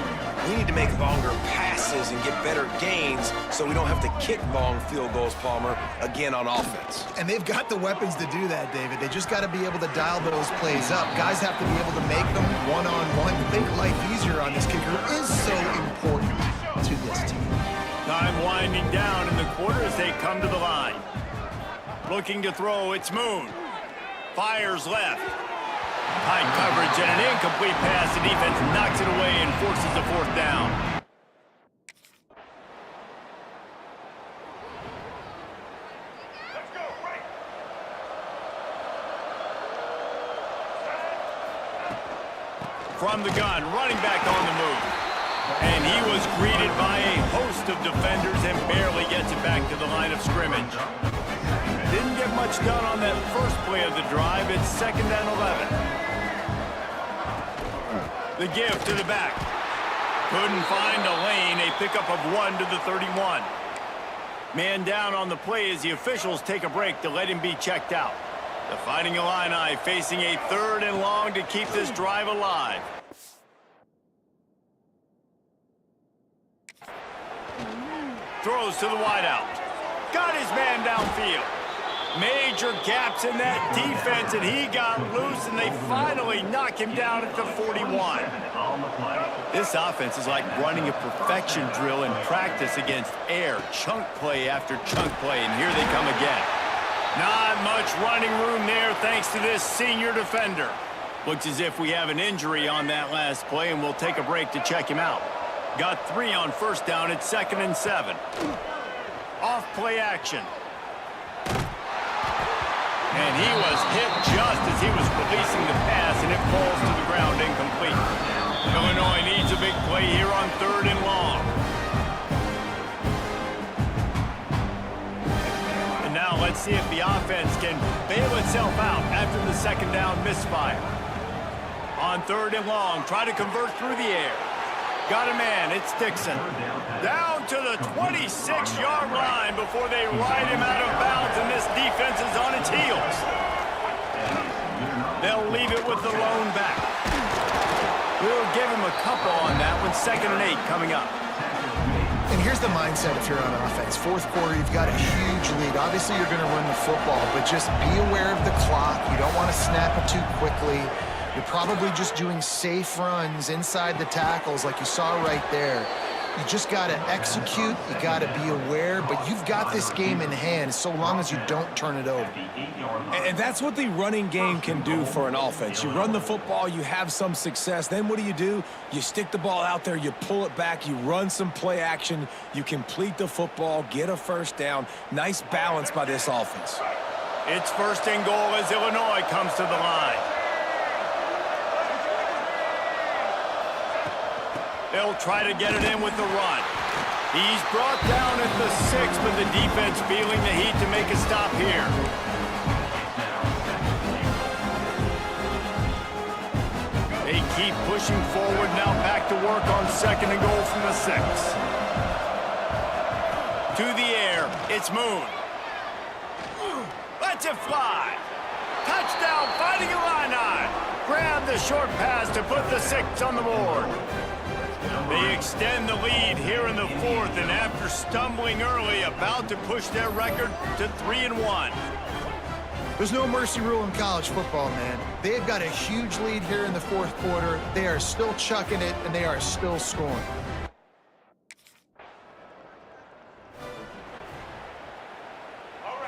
We need to make longer passes and get better gains so we don't have to kick long field goals, Palmer, again on offense. And they've got the weapons to do that, David. They just got to be able to dial those plays up. Guys have to be able to make them one-on-one. Make life easier on this kicker is so important to this team. Time winding down in the quarter as they come to the line. Looking to throw, it's Moon. Fires left. High coverage and an incomplete pass. The defense knocks it away and forces the 4th down. Let's go, right. From the gun, running back on the move. And he was greeted by a host of defenders and barely gets it back to the line of scrimmage. Didn't get much done on that first play of the drive. It's 2nd and 11. The give to the back. Couldn't find a lane. A pickup of 1 to the 31. Man down on the play as the officials take a break to let him be checked out. The Fighting Illini facing a 3rd and long to keep this drive alive. Throws to the wideout. Got his man downfield. Major gaps in that defense, and he got loose, and they finally knock him down at the 41. This offense is like running a perfection drill in practice against air. Chunk play after chunk play, and here they come again. Not much running room there thanks to this senior defender. Looks as if we have an injury on that last play, and we'll take a break to check him out. Got 3 on 1st down. It's 2nd and 7. Off play action. And he was hit just as he was releasing the pass, and it falls to the ground incomplete. Illinois needs a big play here on 3rd and long. And now let's see if the offense can bail itself out after the 2nd down misfire. On 3rd and long, try to convert through the air. Got a man, it's Dixon. Down to the 26-yard line before they ride him out of bounds, and this defense is on its heels. They'll leave it with the lone back. We'll give him a couple on that one. 2nd and 8 coming up. And here's the mindset if you're on offense. 4th quarter, you've got a huge lead. Obviously, you're going to run the football, but just be aware of the clock. You don't want to snap it too quickly. You're probably just doing safe runs inside the tackles like you saw right there. You just got to execute. You got to be aware, but you've got this game in hand so long as you don't turn it over. And that's what the running game can do for an offense. You run the football, you have some success. Then what do? You stick the ball out there, you pull it back, you run some play action, you complete the football, get a 1st down. Nice balance by this offense. It's 1st and goal as Illinois comes to the line. They'll try to get it in with the run. He's brought down at the 6, but the defense feeling the heat to make a stop here. They keep pushing forward, now back to work on 2nd and goal from the 6. To the air, it's Moon. Lets it fly. Touchdown, Fighting Illini. Grab the short pass to put the 6 on the board. They extend the lead here in the 4th, and after stumbling early, about to push their record to 3-1. There's no mercy rule in college football, man. They've got a huge lead here in the 4th quarter. They are still chucking it, and they are still scoring.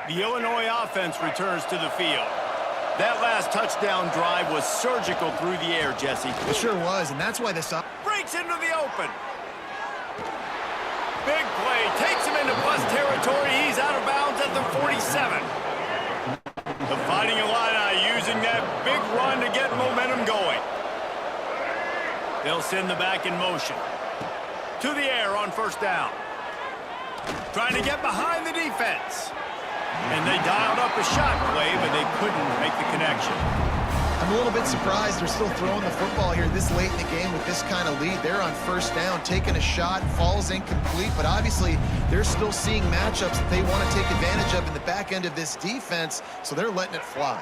The Illinois offense returns to the field. That last touchdown drive was surgical through the air, Jesse. It sure was, and that's why this Breaks into the open. Big play, takes him into plus territory. He's out of bounds at the 47. The Fighting Illini using that big run to get momentum going. They'll send the back in motion. To the air on 1st down. Trying to get behind the defense. And they dialed up a shot play, but they couldn't make the connection. I'm a little bit surprised they're still throwing the football here this late in the game with this kind of lead. They're on 1st down, taking a shot, falls incomplete, but obviously they're still seeing matchups that they want to take advantage of in the back end of this defense, so they're letting it fly.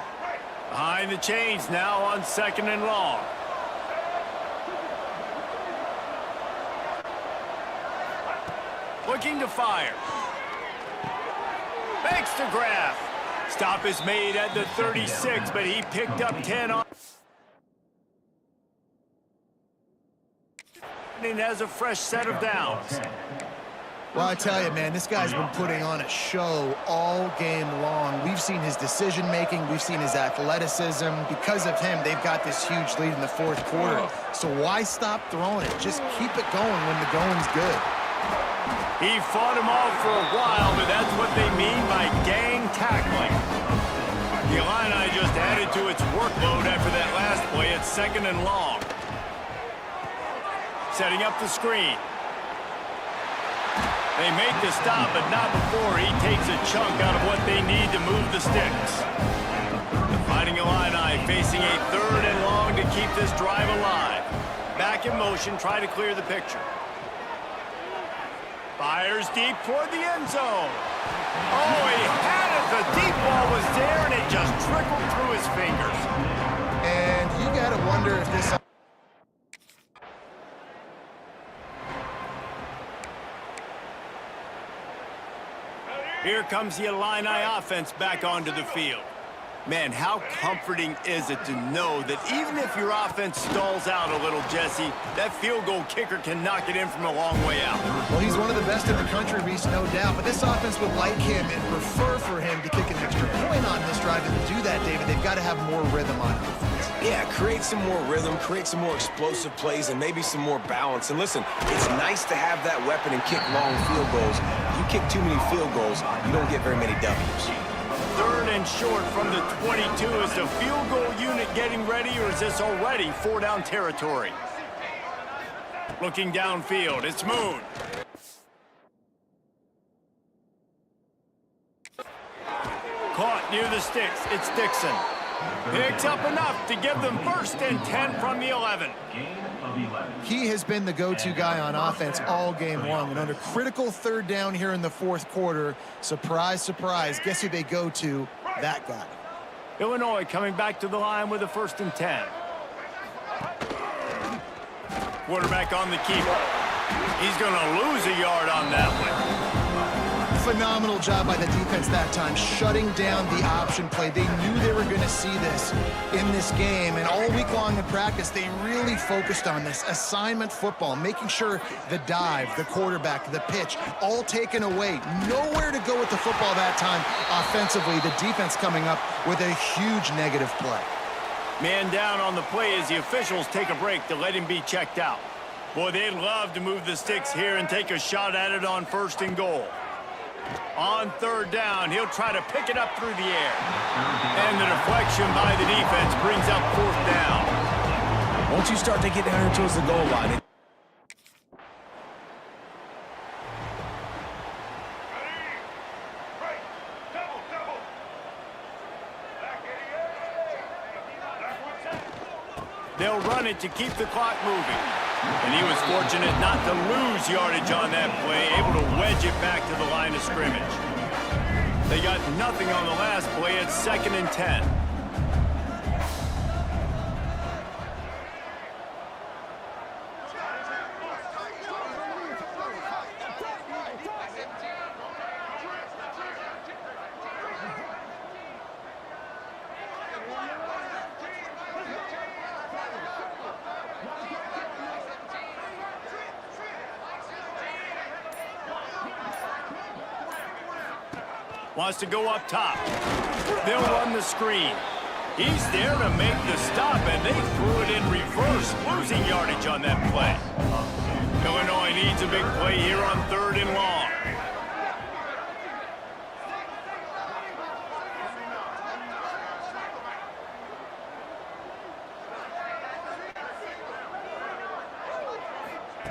Behind the chains now on 2nd and long. Looking to fire. Makes the grab. Stop is made at the 36, but he picked up 10 on. And has a fresh set of downs. Well, I tell you, man, this guy's been putting on a show all game long. We've seen his decision-making. We've seen his athleticism. Because of him, they've got this huge lead in the 4th quarter. So why stop throwing it? Just keep it going when the going's good. He fought him off for a while, but that's what they mean by gang tackling. The Illini just added to its workload after that last play at 2nd and long. Setting up the screen. They make the stop, but not before he takes a chunk out of what they need to move the sticks. The Fighting Illini facing a 3rd and long to keep this drive alive. Back in motion, try to clear the picture. Fires deep toward the end zone. Oh, he had it. The deep ball was there, and it just trickled through his fingers. And you got to wonder if this... Here comes the Illini offense back onto the field. Man, how comforting is it to know that even if your offense stalls out a little, Jesse, that field goal kicker can knock it in from a long way out. Well, he's one of the best in the country, Reese, no doubt. But this offense would like him and prefer for him to kick an extra point on this drive. And to do that, David, they've got to have more rhythm on offense. Yeah, create some more rhythm, create some more explosive plays, and maybe some more balance. And listen, it's nice to have that weapon and kick long field goals. You kick too many field goals, you don't get very many W's. 3rd and short from the 22. Is the field goal unit getting ready, or is this already 4-down territory? Looking downfield, it's Moon. Caught near the sticks, it's Dixon. Picks up enough to give them 1st and 10 from the 11. He has been the go-to guy on offense all game long. And under critical 3rd down here in the 4th quarter, surprise, surprise, guess who they go to? That guy. Illinois coming back to the line with a 1st and 10. Quarterback on the keeper. He's going to lose a yard on that one. Phenomenal job by the defense that time, shutting down the option play. They knew they were going to see this in this game, and all week long in practice, they really focused on this assignment football, making sure the dive, the quarterback, the pitch, all taken away. Nowhere to go with the football that time offensively. The defense coming up with a huge negative play. Man down on the play as the officials take a break to let him be checked out. Boy, they'd love to move the sticks here and take a shot at it on 1st and goal. On 3rd down, he'll try to pick it up through the air. And the deflection by the defense brings up 4th down. Once you start to get down here towards the goal line, they'll run it to keep the clock moving. And he was fortunate not to lose yardage on that play, able to wedge it back to the line of scrimmage. They got nothing on the last play. It's 2nd and 10. Wants to go up top. They'll run the screen. He's there to make the stop, and they threw it in reverse, losing yardage on that play. Illinois needs a big play here on 3rd and long.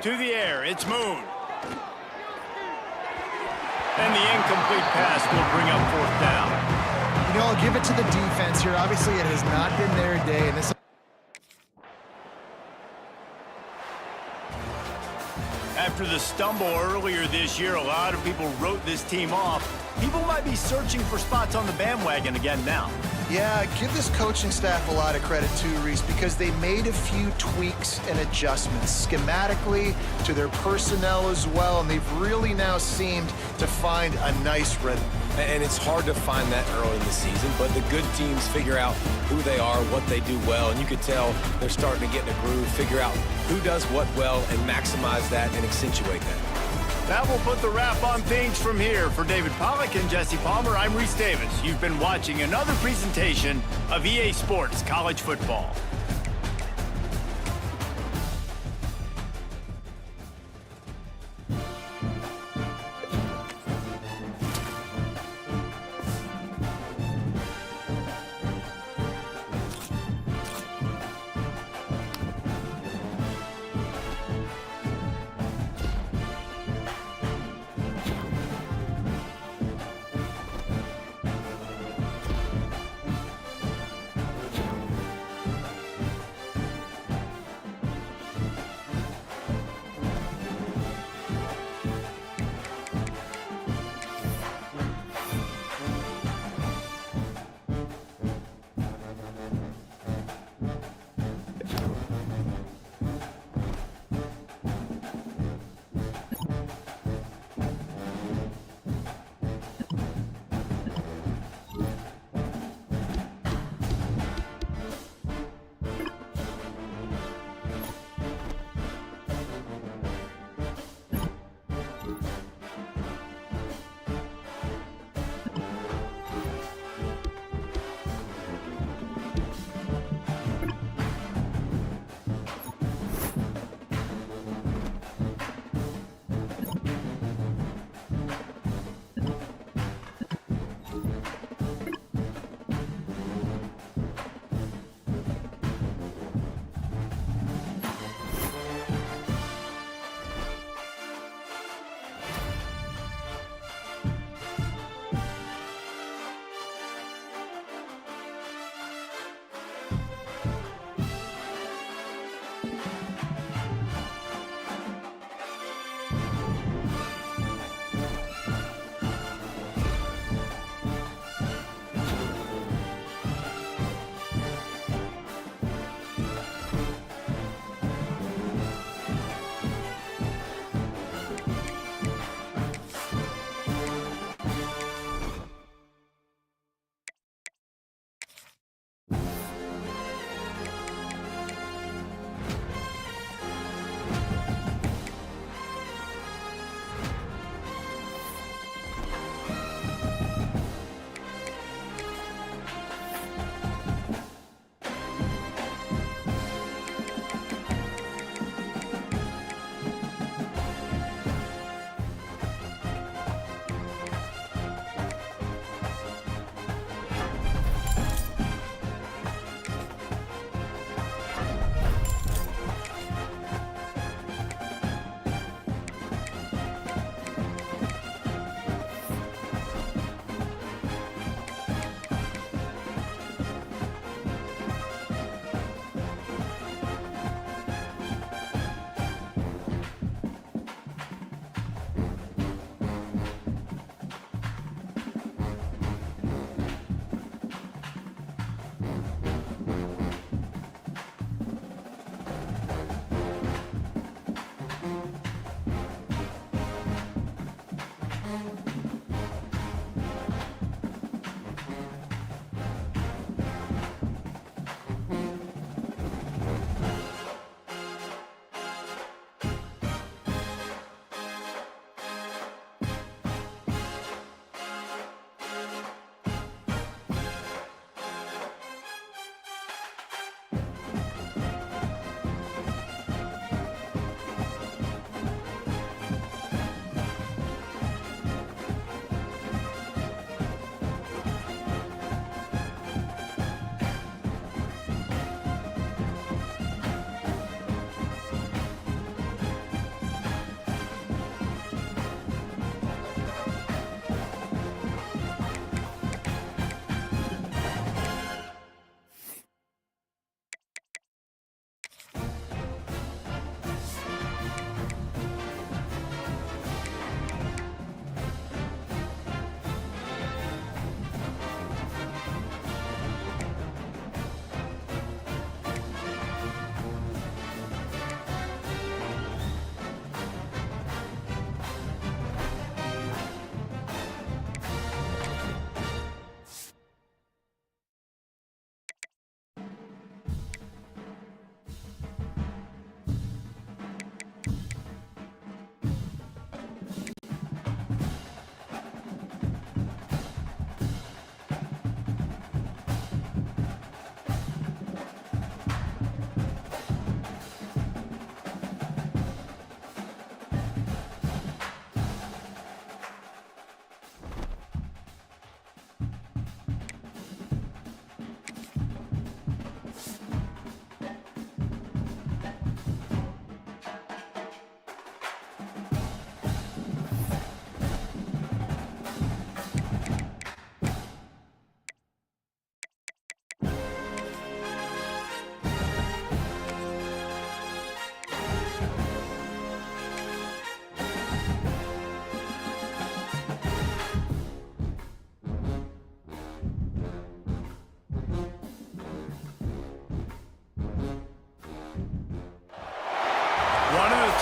To the air, it's Moon. And the incomplete pass will bring up 4th down. You know, I'll give it to the defense here. Obviously, it has not been their day, and this. After the stumble earlier this year, a lot of people wrote this team off. People might be searching for spots on the bandwagon again now. Yeah, give this coaching staff a lot of credit too, Reese, because they made a few tweaks and adjustments schematically to their personnel as well, and they've really now seemed to find a nice rhythm. and it's hard to find that early in the season, but the good teams figure out who they are, what they do well, and you can tell they're starting to get in a groove, figure out who does what well, and maximize that and accentuate that. That will put the wrap on things from here. For David Pollack and Jesse Palmer, I'm Reese Davis. You've been watching another presentation of EA Sports College Football.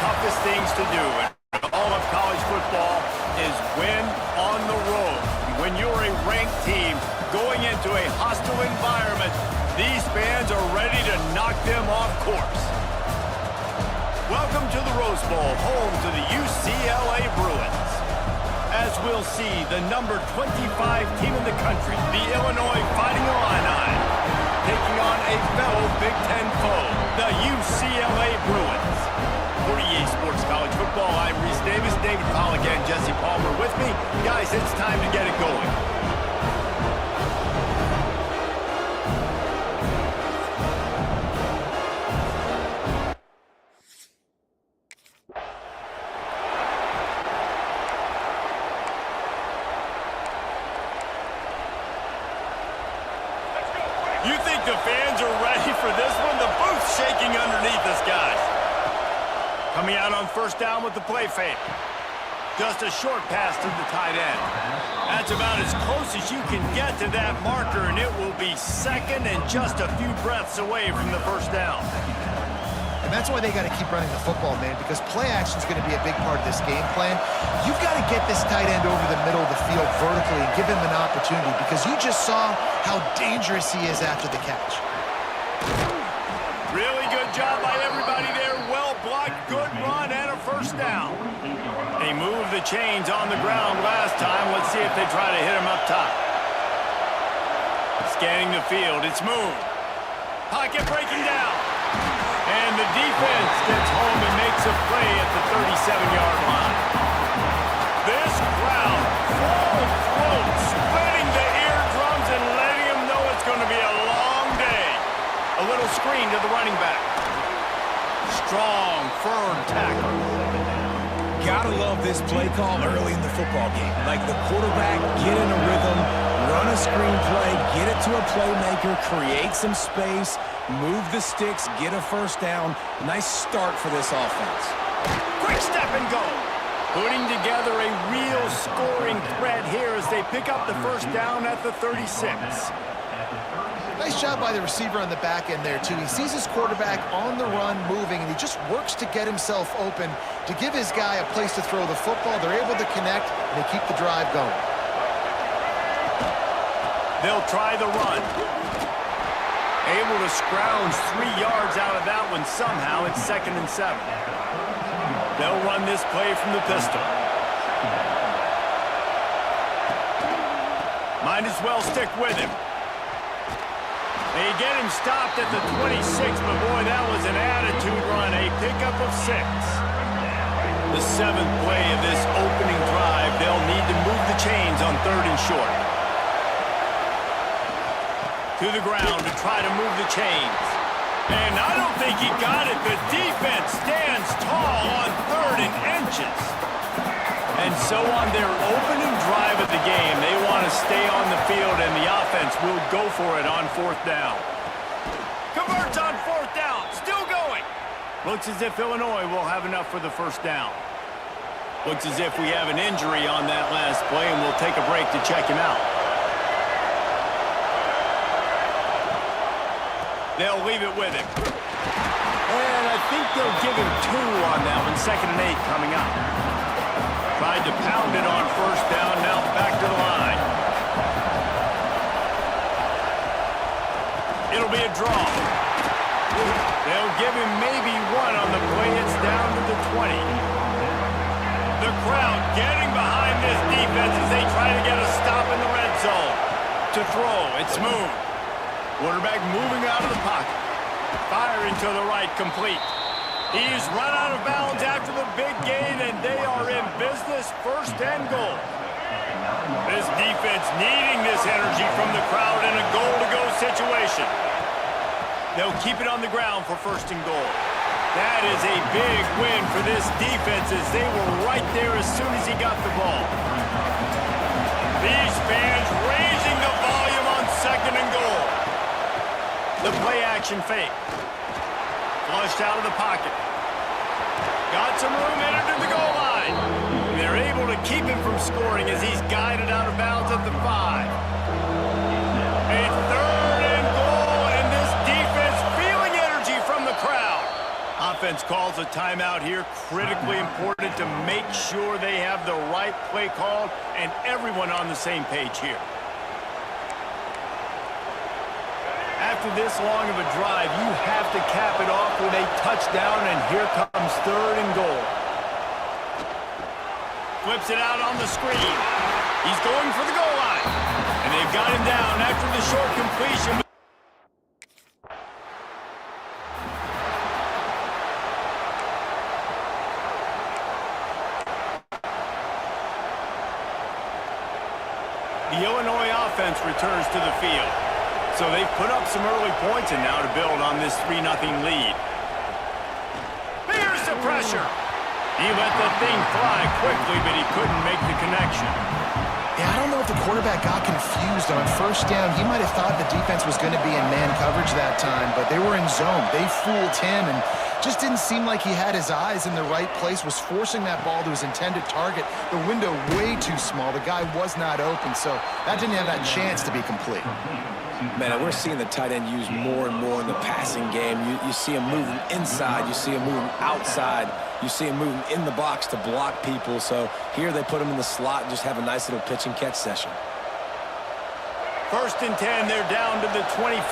toughest things to do in all of college football is win on the road. When you're a ranked team going into a hostile environment, these fans are ready to knock them off course. Welcome to the Rose Bowl, home to the UCLA Bruins. As we'll see, the number 25 team in the country, the Illinois Fighting Illini, taking on a fellow Big Ten foe, the UCLA Bruins. For EA Sports College Football, I'm Reese Davis, David Pollack, and Jesse Palmer with me. Guys, it's time to get it going. You think the fans are ready for this one? The booth's shaking underneath us, guys. Coming out on first down with the play fake. Just a short pass to the tight end. That's about as close as you can get to that marker, and it will be second and just a few breaths away from the first down. And that's why they got to keep running the football, man, because play action is going to be a big part of this game plan. You've got to get this tight end over the middle of the field vertically and give him an opportunity, because you just saw how dangerous he is after the catch. Really good job by everybody there. Well blocked, good run, and a first down. They moved the chains on the ground last time. Let's see if they try to hit him up top. Scanning the field, it's moved. Pocket breaking down. And the defense gets home and makes a play at the 37-yard line. This crowd, full throat, splitting the eardrums and letting them know it's going to be a long day. A little screen to the running back. Strong, firm tackle. Gotta love this play call early in the football game. Like the quarterback, get in a rhythm, run a screen play, get it to a playmaker, create some space, move the sticks, get a first down. Nice start for this offense. Quick step and go. Putting together a real scoring threat here as they pick up the first down at the 36. Nice job by the receiver on the back end there, too. He sees his quarterback on the run moving, and he just works to get himself open to give his guy a place to throw the football. They're able to connect, and they keep the drive going. They'll try the run. Able to scrounge 3 yards out of that one somehow. It's 2nd and 7. They'll run this play from the pistol. Might as well stick with him. They get him stopped at the 26, but boy, that was an attitude run. A pickup of 6. The 7th play of this opening drive. They'll need to move the chains on 3rd and short. To the ground to try to move the chains. And I don't think he got it. The defense stands tall on 3rd and inches. And so on their opening drive of the game, they want to stay on the field, and the offense will go for it on 4th down. Converts on 4th down. Still going. Looks as if Illinois will have enough for the first down. Looks as if we have an injury on that last play, and we'll take a break to check him out. They'll leave it with him. And I think they'll give him 2 on that one. 2nd and 8 coming up. Tried to pound it on first down. Now back to the line. It'll be a draw. They'll give him maybe 1 on the play. It's down to the 20. The crowd getting behind this defense as they try to get a stop in the red zone. To throw, it's moved. Quarterback moving out of the pocket. Firing to the right, complete. He's run out of bounds after the big gain, and they are in business, 1st and goal. This defense needing this energy from the crowd in a goal-to-go situation. They'll keep it on the ground for 1st and goal. That is a big win for this defense as they were right there as soon as he got the ball. These fans raising the volume on 2nd and goal. The play-action fake. Flushed out of the pocket. Got some room entered to the goal line. They're able to keep him from scoring as he's guided out of bounds at the 5. A 3rd and goal, and this defense feeling energy from the crowd. offense calls a timeout here. Critically important to make sure they have the right play called and everyone on the same page here. After this long of a drive, you have to cap it off with a touchdown, and here comes 3rd and goal. Flips it out on the screen. He's going for the goal line. And they've got him down after the short completion. The Illinois offense returns to the field. So they've put up some early points and now to build on this 3-0 lead. Here's the pressure. He let the thing fly quickly, but he couldn't make the connection. Yeah, I don't know if the quarterback got confused on 1st down. He might have thought the defense was going to be in man coverage that time, but they were in zone. They fooled him and just didn't seem like he had his eyes in the right place, was forcing that ball to his intended target. The window way too small. The guy was not open, so that didn't have that chance to be complete. Man, we're seeing the tight end used more and more in the passing game. You see him moving inside. You see him moving outside. You see him moving in the box to block people. So here they put him in the slot and just have a nice little pitch and catch session. 1st and 10, they're down to the 25.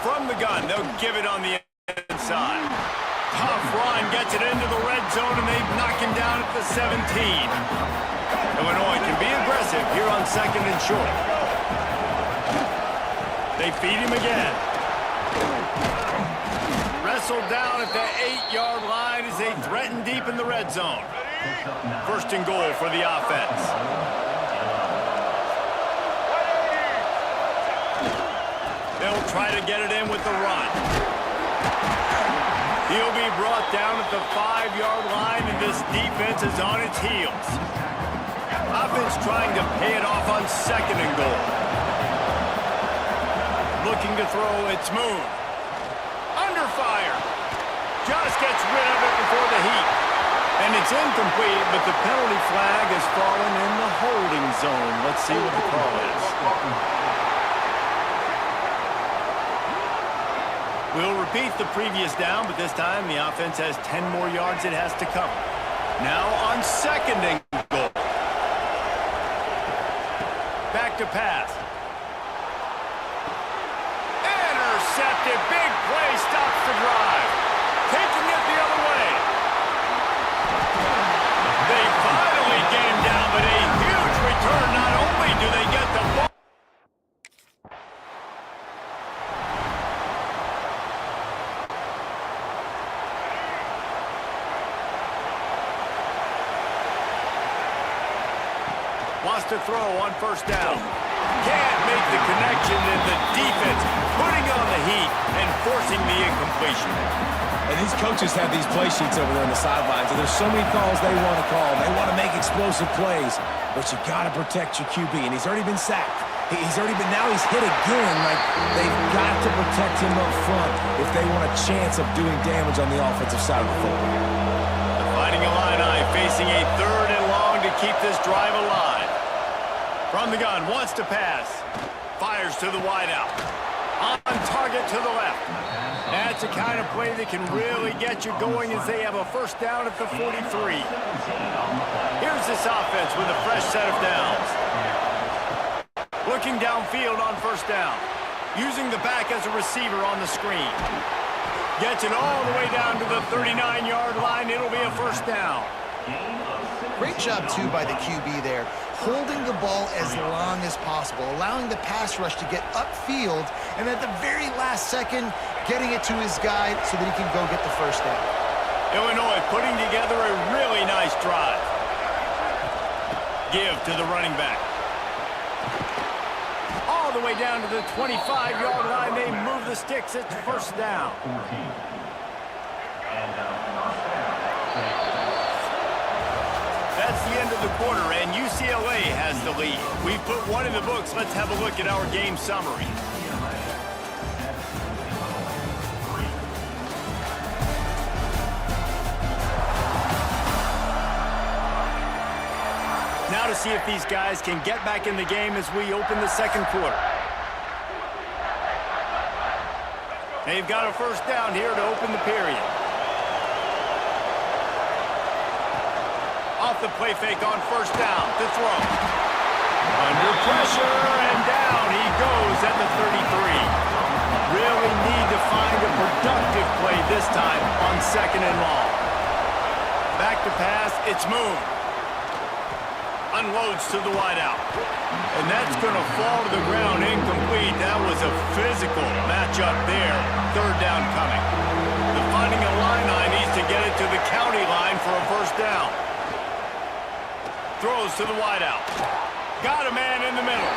From the gun, they'll give it on the inside. Tough run, gets it into the red zone, and they knock him down at the 17. Illinois can be aggressive here on 2nd and short. They feed him again. Wrestled down at the 8-yard line as they threaten deep in the red zone. 1st and goal for the offense. They'll try to get it in with the run. He'll be brought down at the 5-yard line, and this defense is on its heels. Offense trying to pay it off on 2nd and goal. Looking to throw, it's Moon. Under fire. Just gets rid of it before the heat. And it's incomplete, but the penalty flag has fallen in the holding zone. Let's see what the call is. We'll repeat the previous down, but this time the offense has 10 more yards it has to cover. Now on 2nd and goal. Back to pass. Intercepted. Big play. Stops the drive. Taking it the other way. They finally get him down, but a huge return. Not only do they get the ball. Wants to throw on 1st down. Can't make the connection, and the defense putting on the heat and forcing the incompletion. And these coaches have these play sheets over there on the sidelines, and there's so many calls they want to call. They want to make explosive plays, but you got to protect your QB, and he's already been sacked. Now he's hit again. Like, they've got to protect him up front if they want a chance of doing damage on the offensive side of the football. The Fighting Illini facing a 3rd and long to keep this drive alive. From the gun, wants to pass. Fires to the wideout. On target to the left. That's a kind of play that can really get you going as they have a 1st down at the 43. Here's this offense with a fresh set of downs. Looking downfield on 1st down. Using the back as a receiver on the screen. Gets it all the way down to the 39-yard line. It'll be a 1st down. Great job, too, by the QB there. Holding the ball as long as possible, allowing the pass rush to get upfield, and at the very last second, getting it to his guy so that he can go get the 1st down. Illinois putting together a really nice drive. Give to the running back. All the way down to the 25-yard line. They move the sticks. It's 1st down. That's the end of the quarter, and UCLA has the lead. We put one in the books. Let's have a look at our game summary. Now to see if these guys can get back in the game as we open the 2nd quarter. They've got a first down here to open the period. Off the play fake on first down to throw. Under pressure, and down he goes at the 33. Really need to find a productive play this time on second and long. Back to pass, it's Moon. Unloads to the wideout. And that's going to fall to the ground incomplete. That was a physical matchup there. Third down coming. The finding Illini needs to get it to the county line for a first down. Throws to the wideout. Got a man in the middle.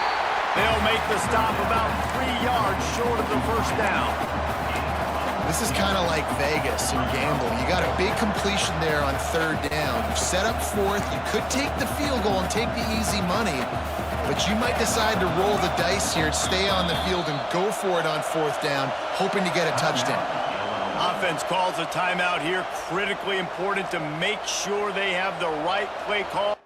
They'll make the stop about 3 yards short of the first down. This is kind of like Vegas and gambling. You got a big completion there on third down. You've set up fourth. You could take the field goal and take the easy money, but you might decide to roll the dice here, stay on the field, and go for it on fourth down, hoping to get a touchdown. Offense calls a timeout here. Critically important to make sure they have the right play call.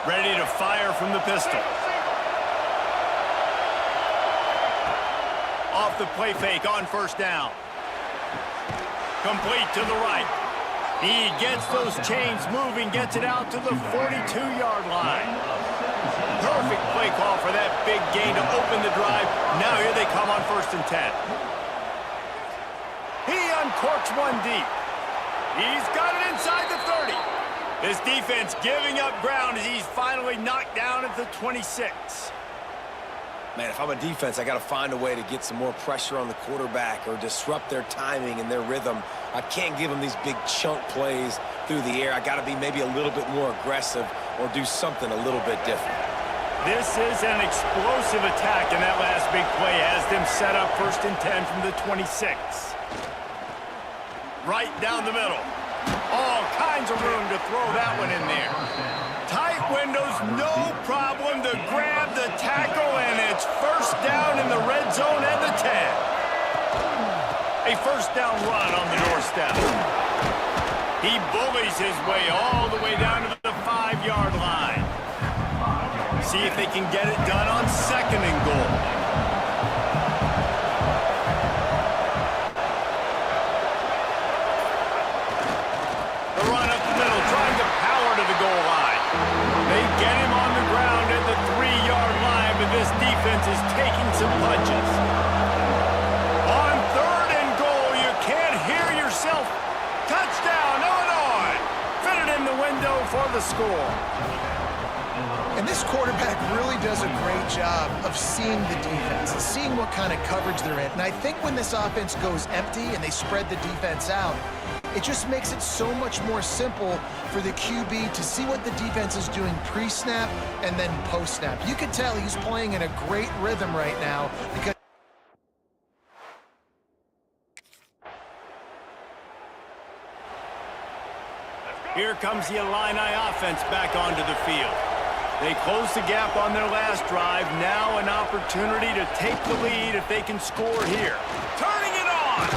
Ready to fire from the pistol. Off the play fake on first down. Complete to the right. He gets those chains moving, gets it out to the 42-yard line. Perfect play call for that big gain to open the drive. Now here they come on 1st and 10. He uncorks one deep. He's got it inside the 30. This defense giving up ground as he's finally knocked down at the 26. Man, if I'm a defense, I got to find a way to get some more pressure on the quarterback or disrupt their timing and their rhythm. I can't give them these big chunk plays through the air. I got to be maybe a little bit more aggressive or do something a little bit different. This is an explosive attack, and that last big play has them set up 1st and 10 from the 26. Right down the middle. All kinds of room to throw that one in there. Tight windows, no problem to grab the tackle, and it's first down in the red zone at the 10. A first down run on the doorstep. He bullies his way all the way down to the 5-yard line. See if they can get it done on 2nd and goal. Get him on the ground at the 3-yard line, but this defense is taking some punches. On 3rd and goal, you can't hear yourself. Touchdown, Illinois! Fitted in the window for the score. And this quarterback really does a great job of seeing the defense, seeing what kind of coverage they're in. And I think when this offense goes empty and they spread the defense out, it just makes it so much more simple for the QB to see what the defense is doing pre-snap and then post-snap. You can tell he's playing in a great rhythm right now because here comes the Illini offense back onto the field. They closed the gap on their last drive. Now an opportunity to take the lead if they can score here. Turning it on!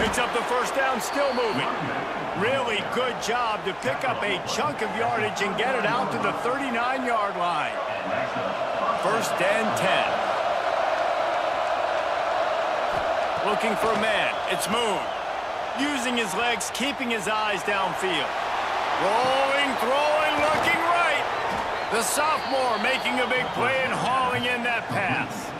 Picks up the first down, still moving. Really good job to pick up a chunk of yardage and get it out to the 39-yard line. 1st and 10. Looking for a man. It's Moon. Using his legs, keeping his eyes downfield. Rolling, throwing, looking right. The sophomore making a big play and hauling in that pass.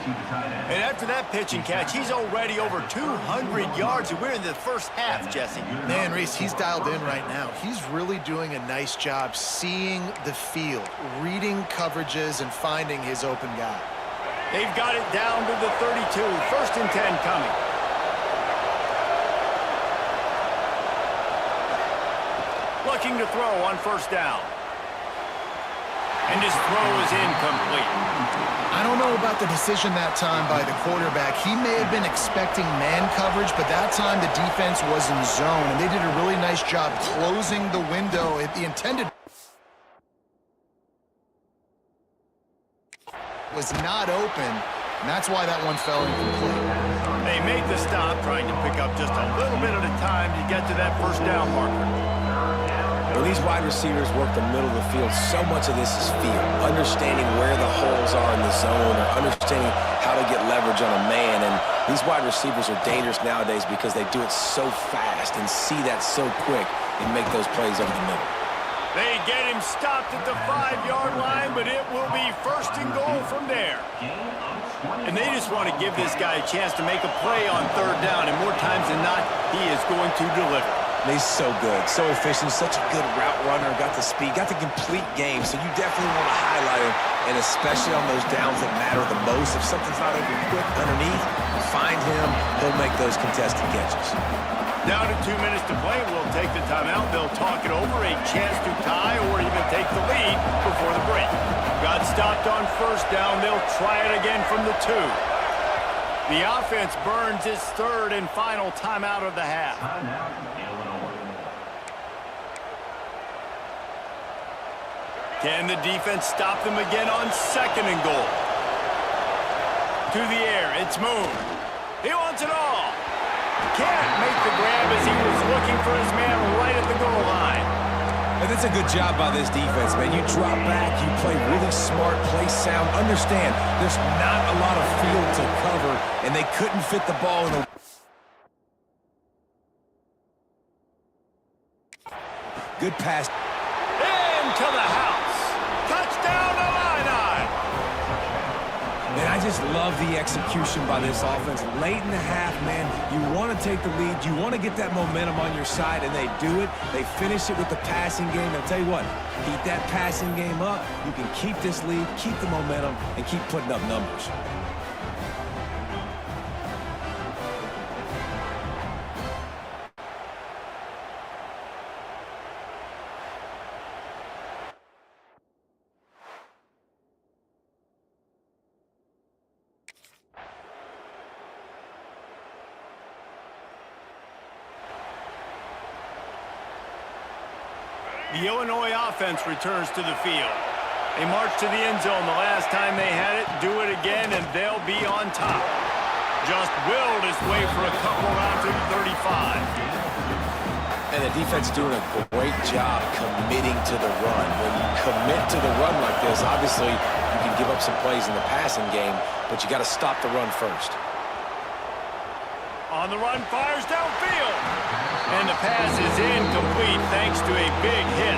And after that pitch and catch, he's already over 200 yards, and we're in the first half, Jesse. Man, Reese, he's dialed in right now. He's really doing a nice job seeing the field, reading coverages, and finding his open guy. They've got it down to the 32. 1st and 10 coming. Looking to throw on first down. And his throw is incomplete. I don't know about the decision that time by the quarterback. He may have been expecting man coverage, but that time the defense was in zone, and they did a really nice job closing the window. The intended was not open, and that's why that one fell incomplete. They made the stop, trying to pick up just a little bit at a time to get to that first down marker. When these wide receivers work the middle of the field, so much of this is feel. Understanding where the holes are in the zone or understanding how to get leverage on a man. And these wide receivers are dangerous nowadays because they do it so fast and see that so quick and make those plays over the middle. They get him stopped at the 5-yard line, but it will be first and goal from there. And they just want to give this guy a chance to make a play on third down, and more times than not, he is going to deliver. He's so good, so efficient, such a good route runner, got the speed, got the complete game, so you definitely want to highlight him, and especially on those downs that matter the most. If something's not open quick underneath, find him, he'll make those contested catches. Down to 2 minutes to play, we'll take the timeout. They'll talk it over, a chance to tie or even take the lead before the break. Got stopped on first down. They'll try it again from the 2. The offense burns its third and final timeout of the half. Can the defense stop them again on second and goal? To the air, it's Moon. He wants it all. Can't make the grab as he was looking for his man right at the goal line. And that's a good job by this defense, man. You drop back, you play really smart, play sound. Understand, there's not a lot of field to cover, and they couldn't fit the ball in the... Good pass. Into the house. Touchdown, Illini. Man, I just love the execution by this offense. Late in the half, man, you want to take the lead. You want to get that momentum on your side, and they do it. They finish it with the passing game. I'll tell you what, keep that passing game up. You can keep this lead, keep the momentum, and keep putting up numbers. The Illinois offense returns to the field. They march to the end zone the last time they had it, do it again, and they'll be on top. Just willed his way for a couple around to the 35. And the defense doing a great job committing to the run. When you commit to the run like this, obviously you can give up some plays in the passing game, but you got to stop the run first. On the run, fires downfield. And the pass is incomplete thanks to a big hit.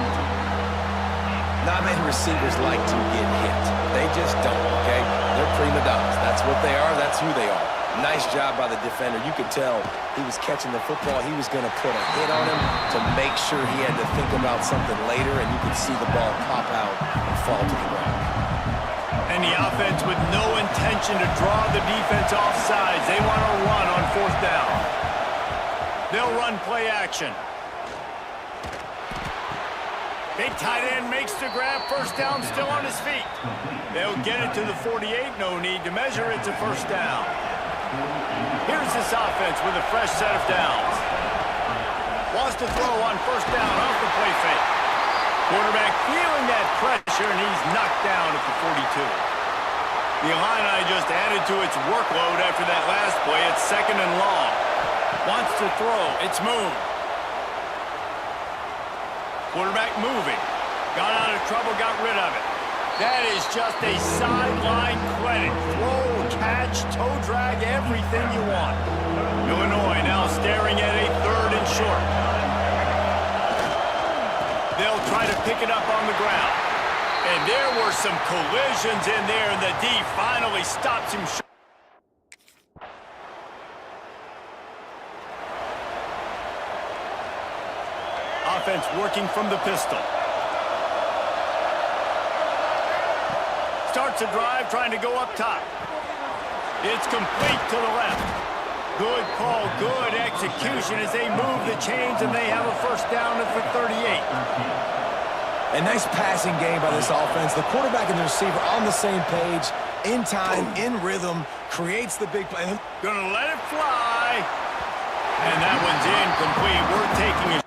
Not many receivers like to get hit. They just don't, okay? They're prima donnas. That's what they are. That's who they are. Nice job by the defender. You could tell he was catching the football. He was going to put a hit on him to make sure he had to think about something later, and you could see the ball pop out and fall to the ground. And the offense with no intention to draw the defense off sides. They want to run on fourth down. They'll run play action. Big tight end makes the grab. First down, still on his feet. They'll get it to the 48. No need to measure. It's a first down. Here's this offense with a fresh set of downs. Wants to throw on first down off the play fake. Quarterback feeling that pressure, and he's knocked down at the 42. The Illini just added to its workload after that last play. It's second and long. Wants to throw. It's Moon. Quarterback moving. Got out of trouble, got rid of it. That is just a sideline credit. Throw, catch, toe drag, everything you want. Illinois now staring at a third and short. They'll try to pick it up on the ground. And there were some collisions in there, and the D finally stops him short. Offense working from the pistol. Starts a drive, trying to go up top. It's complete to the left. Good call, good execution as they move the chains, and they have a first down at the 38. A nice passing game by this offense. The quarterback and the receiver on the same page, in time, in rhythm, creates the big play. Gonna let it fly. And that one's incomplete. We're taking a...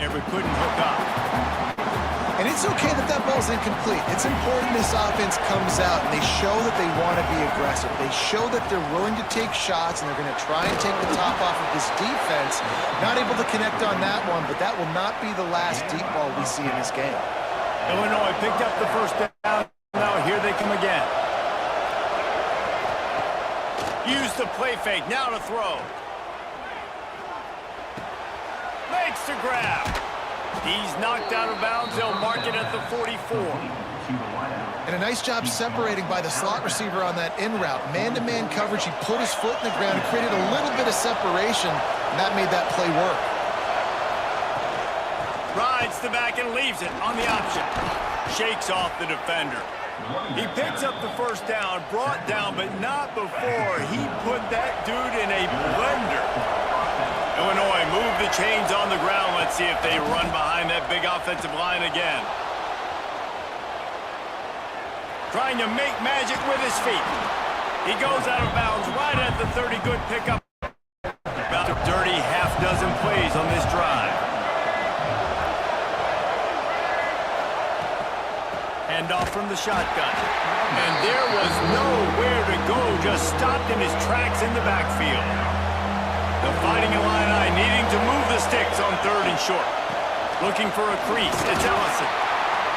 Never couldn't hook up. And it's okay that that ball's incomplete. It's important this offense comes out and they show that they want to be aggressive. They show that they're willing to take shots and they're going to try and take the top off of this defense. Not able to connect on that one, but that will not be the last deep ball we see in this game. Illinois picked up the first down. Now here they come again. Use the play fake. Now to throw. Makes the grab. He's knocked out of bounds. They'll mark it at the 44. And a nice job separating by the slot receiver on that in route. Man-to-man coverage. He put his foot in the ground, created a little bit of separation, and that made that play work. Rides the back and leaves it on the option. Shakes off the defender. He picks up the first down, brought down, but not before he put that dude in a blender. Illinois move the chains on the ground. Let's see if they run behind that big offensive line again. Trying to make magic with his feet. He goes out of bounds right at the 30. Good pickup. About a dirty half dozen plays on this drive. Hand off from the shotgun. And there was nowhere to go. Just stopped in his tracks in the backfield. The Fighting Illini needing to move the sticks on 3rd and short. Looking for a crease. It's Ellison.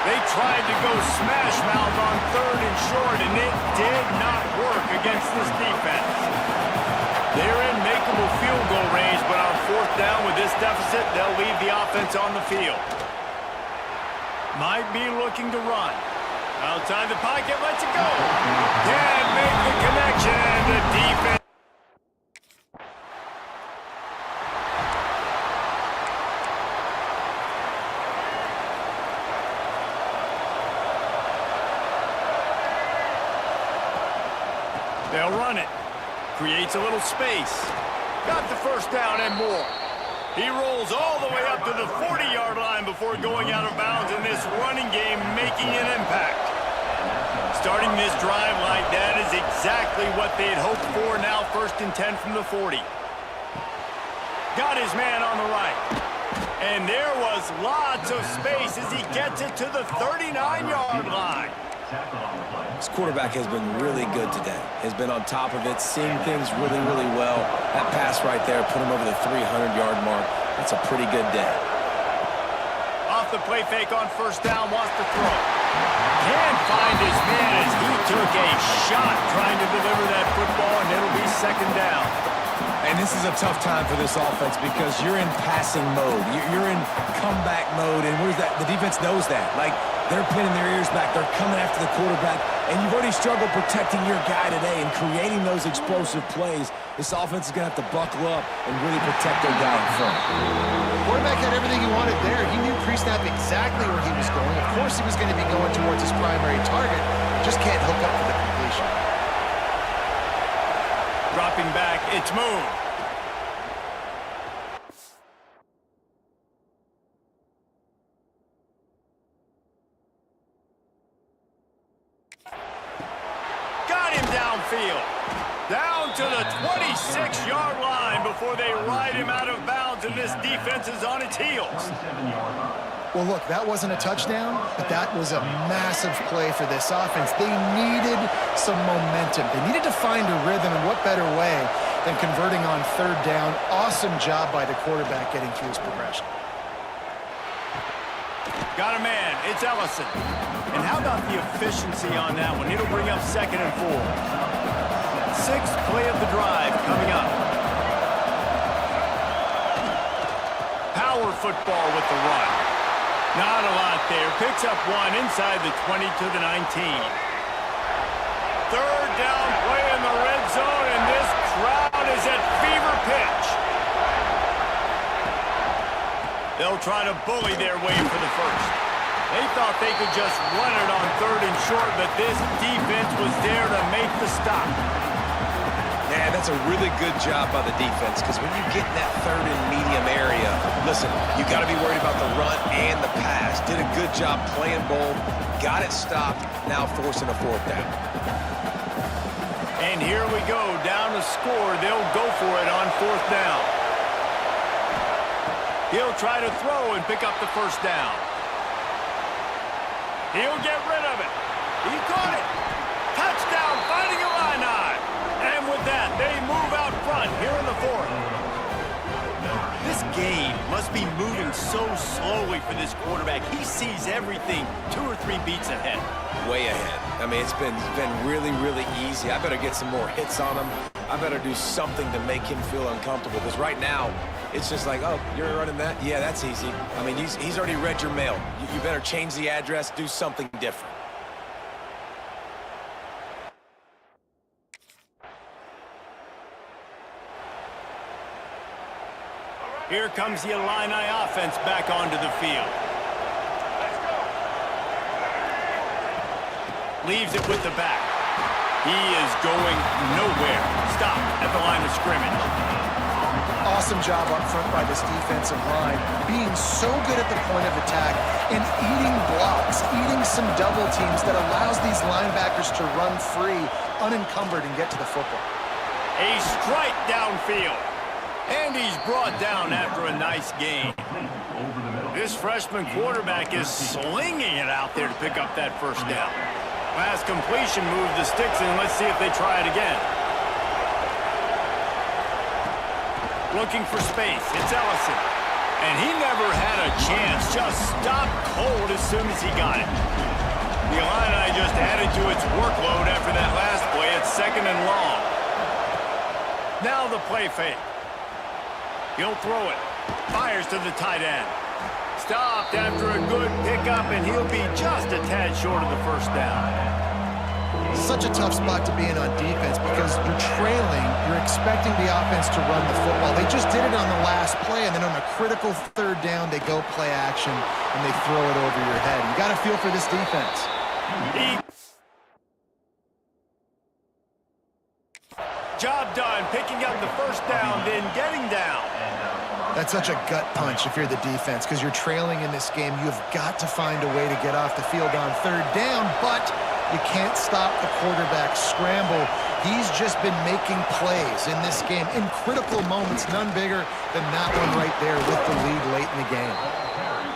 They tried to go smash mouth on 3rd and short, and it did not work against this defense. They're in makeable field goal range, but on 4th down with this deficit, they'll leave the offense on the field. Might be looking to run. Outside the pocket, lets it go. Can't make the connection, and the defense. They'll run it. Creates a little space. Got the first down and more. He rolls all the way up to the 40-yard line before going out of bounds in this running game, making an impact. Starting this drive like that is exactly what they had hoped for. Now 1st and 10 from the 40. Got his man on the right. And there was lots of space as he gets it to the 39-yard line. This quarterback has been really good today. Has been on top of it, seeing things really, really well. That pass right there put him over the 300-yard mark. That's a pretty good day. Off the play fake on 1st down, wants to throw. Can't find his man as he took a shot trying to deliver that football, and it'll be 2nd down. And this is a tough time for this offense because you're in passing mode. You're in comeback mode, and what is that? The defense knows that. Like, they're pinning their ears back. They're coming after the quarterback, and you've already struggled protecting your guy today and creating those explosive plays. This offense is going to have to buckle up and really protect their guy in front. The quarterback had everything he wanted there. He knew pre-snap exactly where he was going. Of course he was going to be going towards his primary target. Just can't hook up for the completion. Dropping back, it's Moon. Got him downfield. Down to the 26-yard line before they ride him out of bounds, and this defense is on its heels. Well, look, that wasn't a touchdown, but that was a massive play for this offense. They needed some momentum. They needed to find a rhythm, and what better way than converting on 3rd down. Awesome job by the quarterback getting through his progression. Got a man. It's Ellison. And how about the efficiency on that one? It'll bring up 2nd and 4. 6th play of the drive coming up. Power football with the run. Not a lot there. Picks up 1 inside the 20 to the 19. 3rd down play in the red zone, and this crowd is at fever pitch. They'll try to bully their way for the first. They thought they could just run it on 3rd and short, but this defense was there to make the stop. Yeah, that's a really good job by the defense because when you get in that 3rd and medium area, listen, you got to be worried about the run and the pass. Did a good job playing both, got it stopped, now forcing a 4th down. And here we go, down to score. They'll go for it on 4th down. He'll try to throw and pick up the first down. He'll get rid of it. He caught it. Touchdown, fighting Illini. And with that, they move out front here in the fourth. This game must be moving so slowly for this quarterback. He sees everything 2 or 3 beats ahead. Way ahead. I mean, it's been really, really easy. I better get some more hits on him. I better do something to make him feel uncomfortable, because right now, it's just like, oh, you're running that? Yeah, that's easy. I mean, he's already read your mail. You better change the address, do something different. Here comes the Illini offense back onto the field. Leaves it with the back. He is going nowhere. Stop at the line of scrimmage. Awesome job up front by this defensive line, being so good at the point of attack and eating blocks, eating some double teams that allows these linebackers to run free, unencumbered, and get to the football. A strike downfield. And he's brought down after a nice gain. This freshman quarterback is slinging it out there to pick up that first down. Last completion moved the sticks in. Let's see if they try it again. Looking for space. It's Ellison. And he never had a chance. Just stopped cold as soon as he got it. The Illini just added to its workload after that last play. It's 2nd and long. Now the play fake. He'll throw it. Fires to the tight end. Stopped after a good pickup, and he'll be just a tad short of the first down. Such a tough spot to be in on defense because you're trailing, you're expecting the offense to run the football. They just did it on the last play, and then on a critical 3rd down, they go play action, and they throw it over your head. You got to feel for this defense. Job done, picking up the first down, then getting down. That's such a gut punch if you're the defense because you're trailing in this game. You've got to find a way to get off the field on 3rd down, but you can't stop the quarterback scramble. He's just been making plays in this game in critical moments, none bigger than that one right there with the lead late in the game.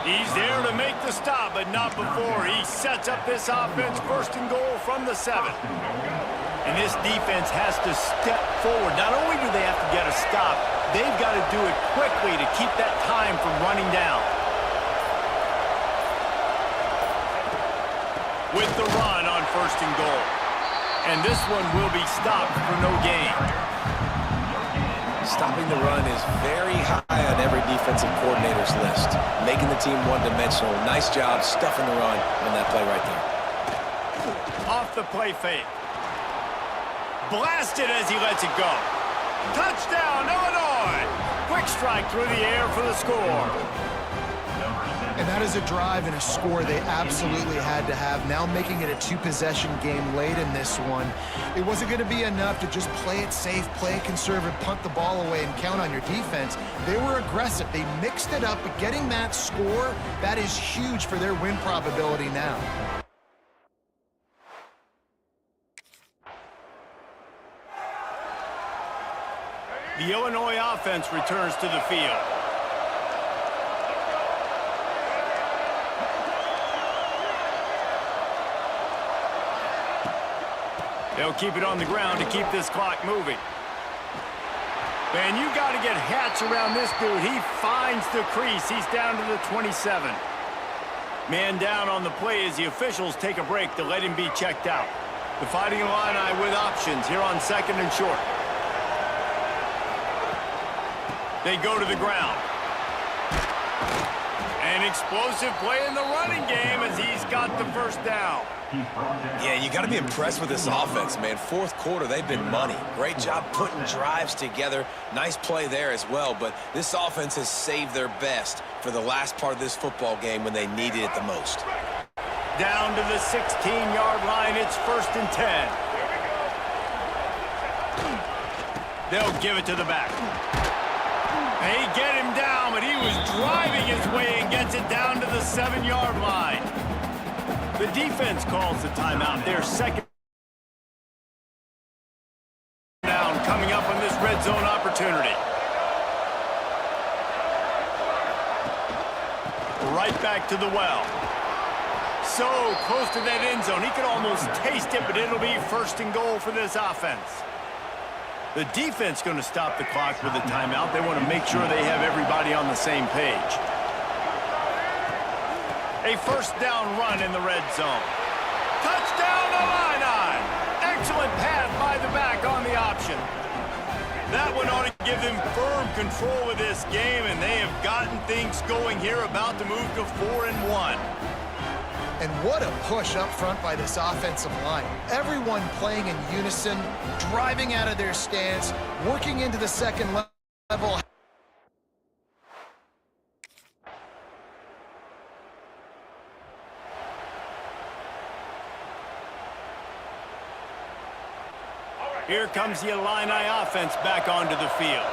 He's there to make the stop, but not before. He sets up this offense 1st and goal from the 7. And this defense has to step forward. Not only do they have to get a stop, they've got to do it quickly to keep that time from running down. With the run on 1st and goal. And this one will be stopped for no gain. Stopping the run is very high on every defensive coordinator's list. Making the team one-dimensional. Nice job stuffing the run on that play right there. Off the play fake. Blasted as he lets it go. Touchdown, Illinois! Quick strike through the air for the score. And that is a drive and a score they absolutely had to have. Now making it a 2-possession game late in this one. It wasn't going to be enough to just play it safe, play it conservative, punt the ball away, and count on your defense. They were aggressive. They mixed it up, but getting that score, that is huge for their win probability now. The Illinois offense returns to the field. They'll keep it on the ground to keep this clock moving. Man, you got to get hats around this dude. He finds the crease. He's down to the 27. Man down on the play as the officials take a break to let him be checked out. The Fighting Illini with options here on 2nd and short. They go to the ground. An explosive play in the running game as he's got the first down. Yeah, you got to be impressed with this offense, man. 4th quarter, they've been money. Great job putting drives together. Nice play there as well, but this offense has saved their best for the last part of this football game when they needed it the most. Down to the 16-yard line, it's 1st and 10. They'll give it to the back. They get him down, but he was driving his way and gets it down to the 7-yard line. The defense calls the timeout. Their 2nd down coming up on this red zone opportunity. Right back to the well. So close to that end zone. He could almost taste it, but it'll be first and goal for this offense. The defense going to stop the clock with a timeout. They want to make sure they have everybody on the same page. A first down run in the red zone. Touchdown Illini! Excellent pass by the back on the option. That one ought to give them firm control of this game, and they have gotten things going here, about to move to 4-1. And what a push up front by this offensive line. Everyone playing in unison, driving out of their stance, working into the second level. Here comes the Illini offense back onto the field.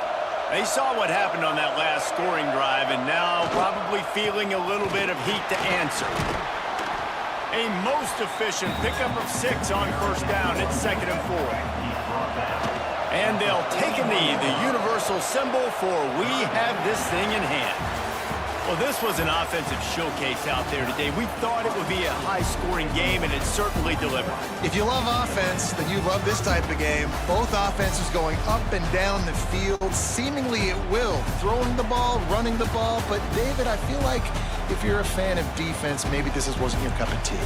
They saw what happened on that last scoring drive, and now probably feeling a little bit of heat to answer. A most efficient pickup of 6 on first down. It's 2nd and 4. And they'll take a knee, the universal symbol for we have this thing in hand. Well, this was an offensive showcase out there today. We thought it would be a high-scoring game, and it certainly delivered. If you love offense, then you love this type of game. Both offenses going up and down the field, seemingly at will. Throwing the ball, running the ball. But, David, I feel like if you're a fan of defense, maybe this wasn't your cup of tea.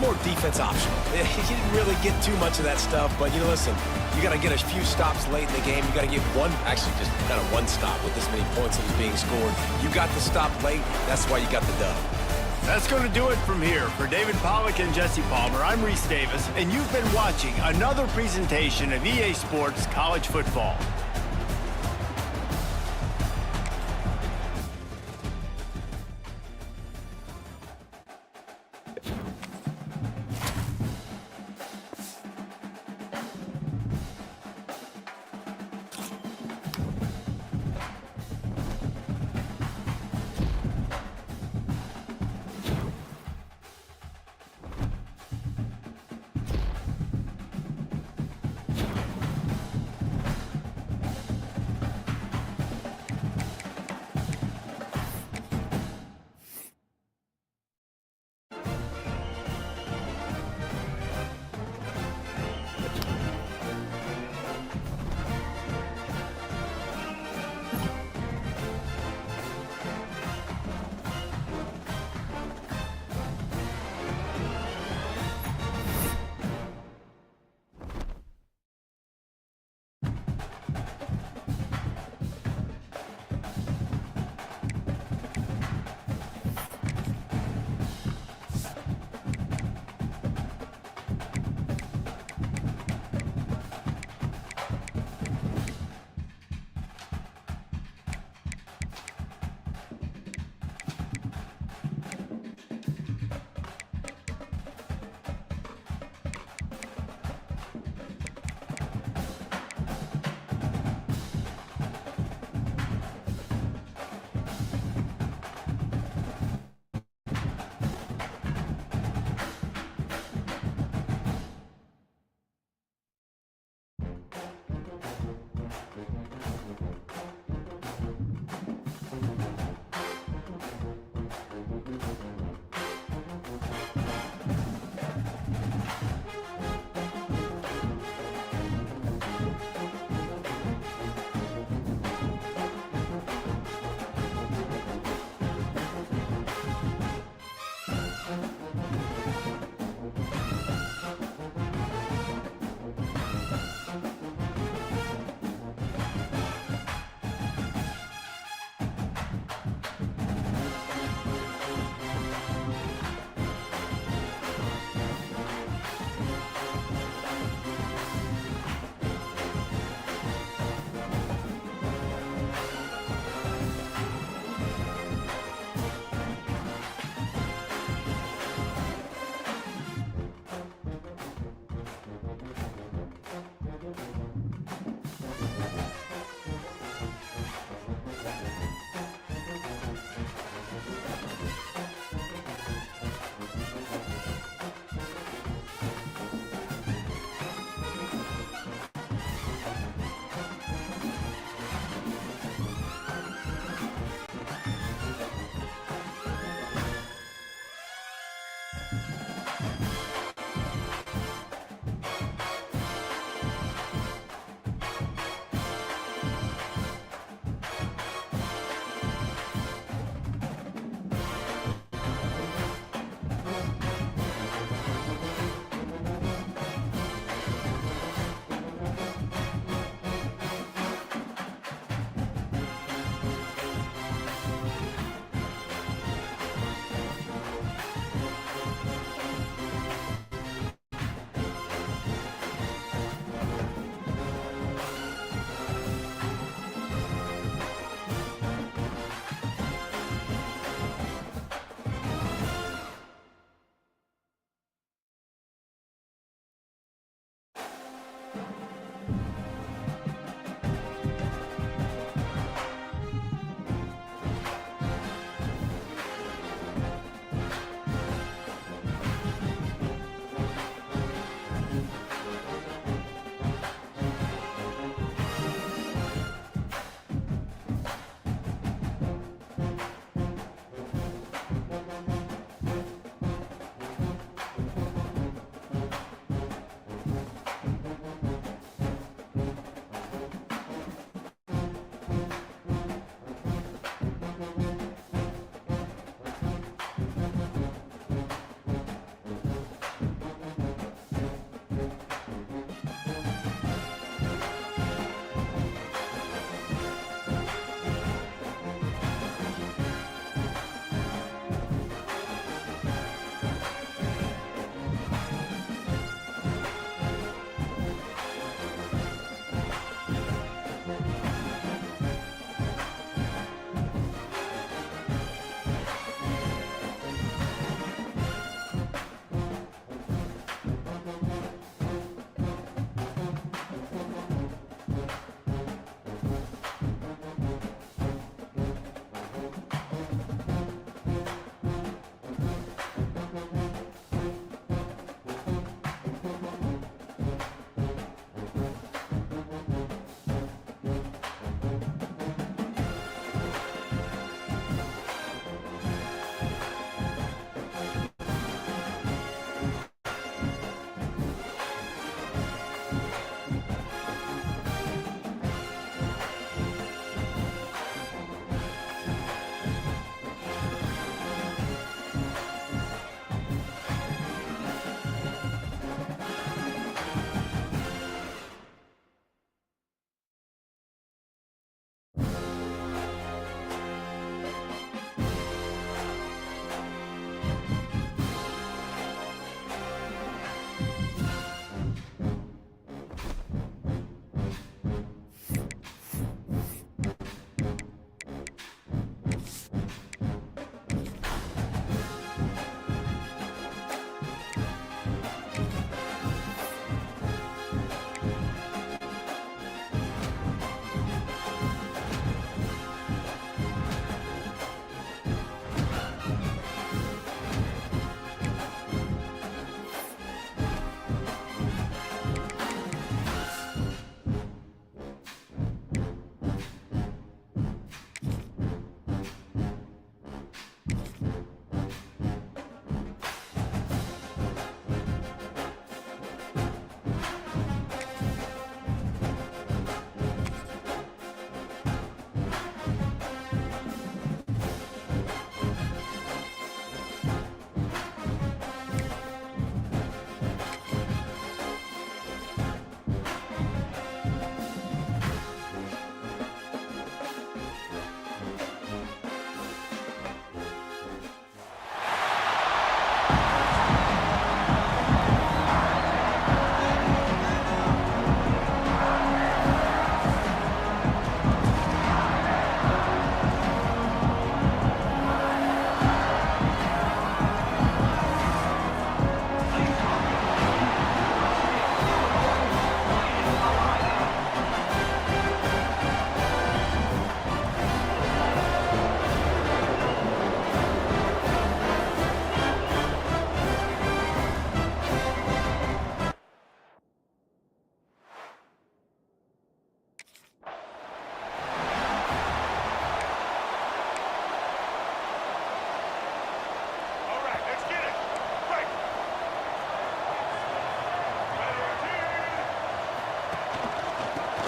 More defense optional. You didn't really get too much of that stuff, but, listen, you got to get a few stops late in the game. You got to get one stop with this many points that was being scored. You got the stop late. That's why you got the dub. That's going to do it from here. For David Pollack and Jesse Palmer, I'm Reese Davis, and you've been watching another presentation of EA Sports College Football.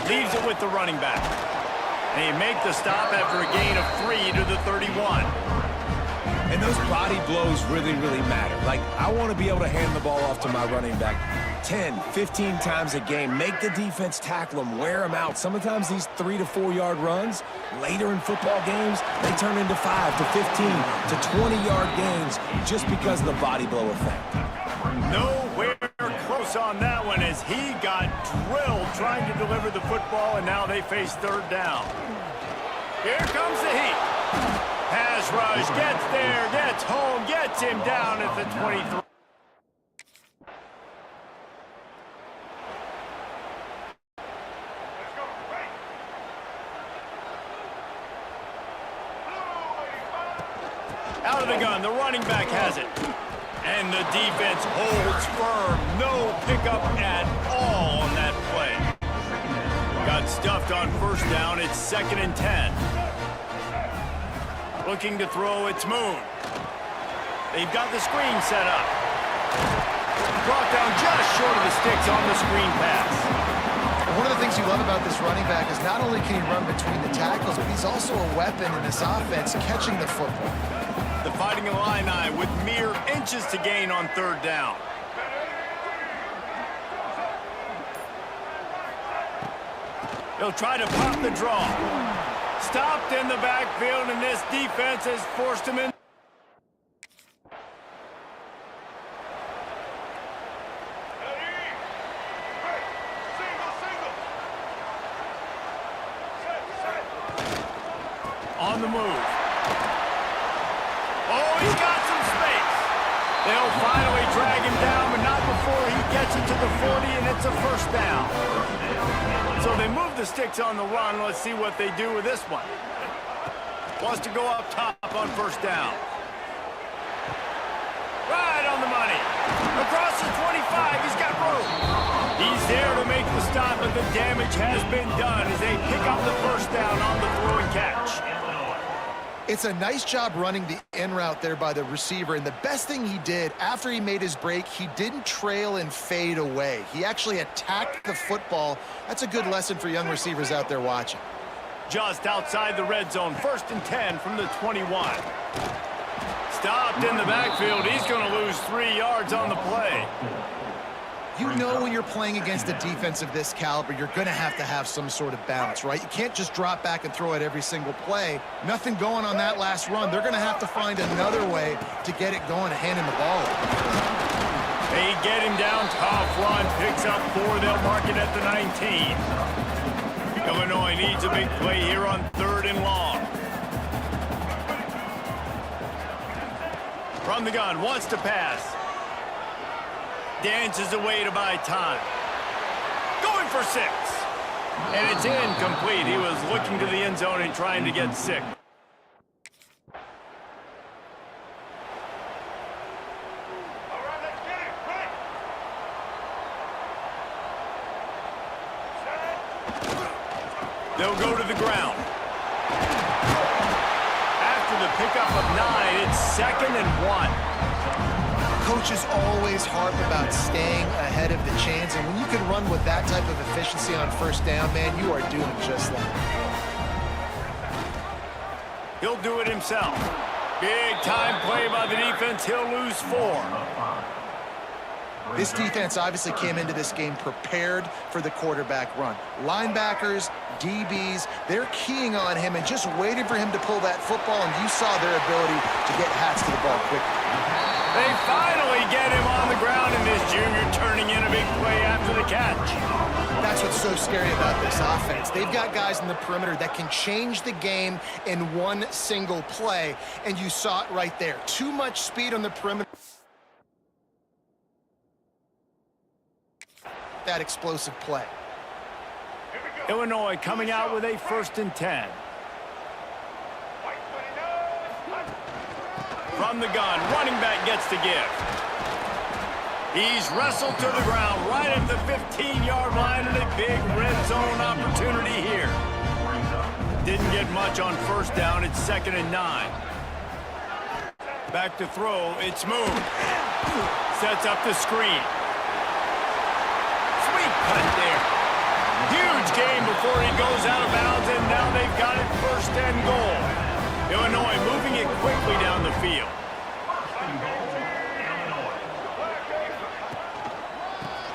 Leaves it with the running back. And he make the stop after a gain of 3 to the 31. And those body blows really, really matter. Like, I want to be able to hand the ball off to my running back 10, 15 times a game. Make the defense tackle them, wear them out. Sometimes these 3 to 4 yard runs, later in football games, they turn into 5 to 15 to 20-yard gains just because of the body blow effect. Nowhere close on that one as he got drilled trying to deliver the football, and now they face third down. Here comes the Heat. Pass rush, gets there, gets home, gets him down at the 23. Out of the gun, the running back has it. And the defense holds firm. No pickup at all on that play. Got stuffed on first down. It's 2nd and 10. Looking to throw, it's Moon. They've got the screen set up. Brought down just short of the sticks on the screen pass. One of the things you love about this running back is not only can he run between the tackles, but he's also a weapon in this offense catching the football. The Fighting Illini with mere inches to gain on third down. They'll try to pop the draw. Stopped in the backfield, and this defense has forced him in. On the move. Oh, he's got some space. They'll finally drag him down, but not before he gets it to the 40, and it's a first down. So they move the sticks on the run. Let's see what they do with this one. Wants to go up top on first down. Right on the money. Across the 25, he's got room. He's there to make the stop, but the damage has been done as they pick up the first down on the throw and catch. It's a nice job running the in route there by the receiver, and the best thing he did after he made his break, he didn't trail and fade away. He actually attacked the football. That's a good lesson for young receivers out there watching. Just outside the red zone, 1st and 10 from the 21. Stopped in the backfield. He's going to lose 3 yards on the play. You know when you're playing against a defense of this caliber, you're going to have some sort of balance, right? You can't just drop back and throw it every single play. Nothing going on that last run. They're going to have to find another way to get it going and hand him the ball. They get him down. Tough run. Picks up 4. They'll mark it at the 19. Illinois needs a big play here on 3rd and long. From the gun. Wants to pass. Dances away to buy time. Going for 6. And it's incomplete. He was looking to the end zone and trying to get 6. They'll go to the ground. After the pickup of 9, it's 2nd and 1. Coaches always harp about staying ahead of the chains, and when you can run with that type of efficiency on first down, man, you are doing just that. He'll do it himself. Big time play by the defense. He'll lose 4. This defense obviously came into this game prepared for the quarterback run. Linebackers, DBs, they're keying on him and just waiting for him to pull that football, and you saw their ability to get hats to the ball quickly. They finally get him on the ground, and this junior turning in a big play after the catch. That's what's so scary about this offense. They've got guys in the perimeter that can change the game in one single play, and you saw it right there. Too much speed on the perimeter. That explosive play. Illinois coming out with a 1st and 10. From the gun, running back gets to give. He's wrestled to the ground right at the 15-yard line, and a big red zone opportunity here. Didn't get much on first down. It's 2nd and 9. Back to throw. It's Moon. Sets up the screen. Sweet cut there. Huge gain before he goes out of bounds, and now they've got it 1st and goal. Illinois moving it quickly down the field.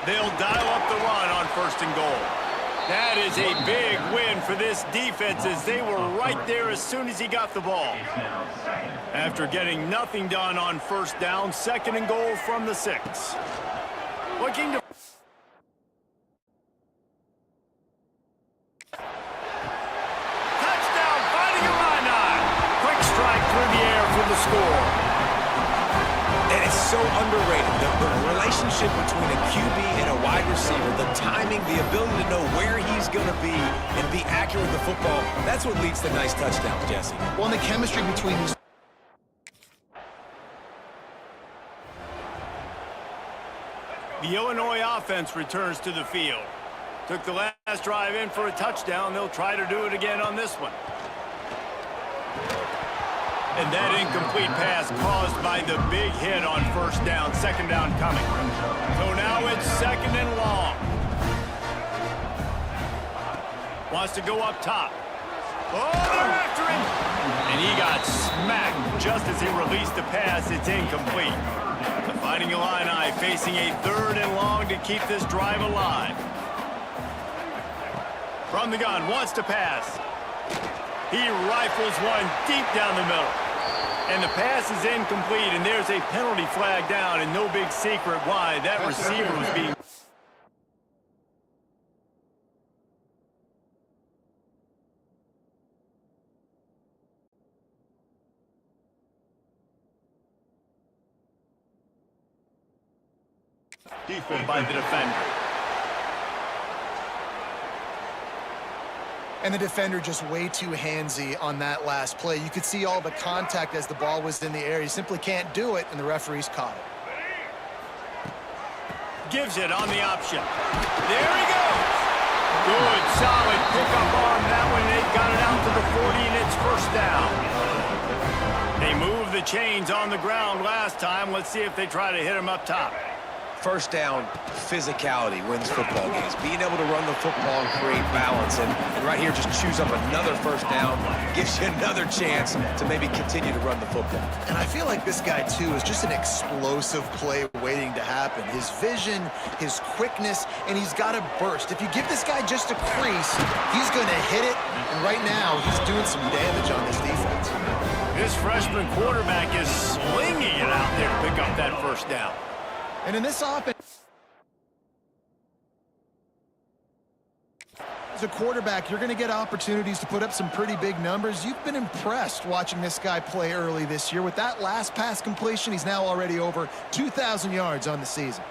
They'll dial up the run on 1st and goal. That is a big win for this defense as they were right there as soon as he got the ball. After getting nothing done on 1st down, 2nd and goal from the 6. Looking to... Touchdown, fighting Illini. Quick strike through the air for the score. And it's so underrated. The relationship between a QB and a wide receiver, the timing, the ability to know where he's going to be and be accurate with the football, that's what leads to nice touchdowns, Jesse. Well, and the chemistry between these... The Illinois offense returns to the field. Took the last drive in for a touchdown. They'll try to do it again on this one. And that incomplete pass caused by the big hit on 1st down, 2nd down coming. So now it's 2nd and long. Wants to go up top. Oh, they're after him! And he got smacked just as he released the pass. It's incomplete. The Fighting Illini facing a 3rd and long to keep this drive alive. From the gun, wants to pass. He rifles one deep down the middle. And the pass is incomplete, and there's a penalty flag down, and no big secret why that receiver was being... defended by the defender. And the defender just way too handsy on that last play. You could see all the contact as the ball was in the air. He simply can't do it, and the referees caught it. Gives it on the option. There he goes. Good, solid pickup on that one. They got it out to the 40, and it's 1st down. They moved the chains on the ground last time. Let's see if they try to hit him up top. 1st down, physicality wins football games. Being able to run the football and create balance. And right here, just choose up another 1st down. Gives you another chance to maybe continue to run the football. And I feel like this guy, too, is just an explosive play waiting to happen. His vision, his quickness, and he's got a burst. If you give this guy just a crease, he's going to hit it. And right now, he's doing some damage on this defense. This freshman quarterback is slinging it out there to pick up that 1st down. And in this offense, as a quarterback, you're going to get opportunities to put up some pretty big numbers. You've been impressed watching this guy play early this year. With that last pass completion, he's now already over 2,000 yards on the season.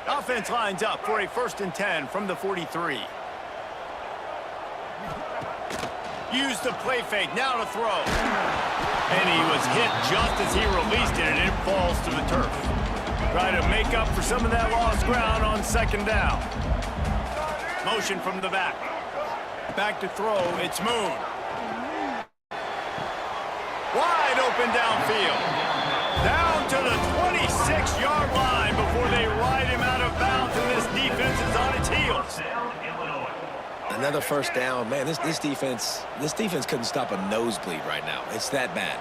Offense lines up for a 1st and 10 from the 43. Use the play fake, now to throw. And he was hit just as he released it, and it falls to the turf. Try to make up for some of that lost ground on 2nd down. Motion from the back. Back to throw, it's Moon. Wide open downfield. Down to the 26-yard line before they ride him out of bounds, and this defense is on its heels. Another 1st down. Man, this defense couldn't stop a nosebleed right now. It's that bad.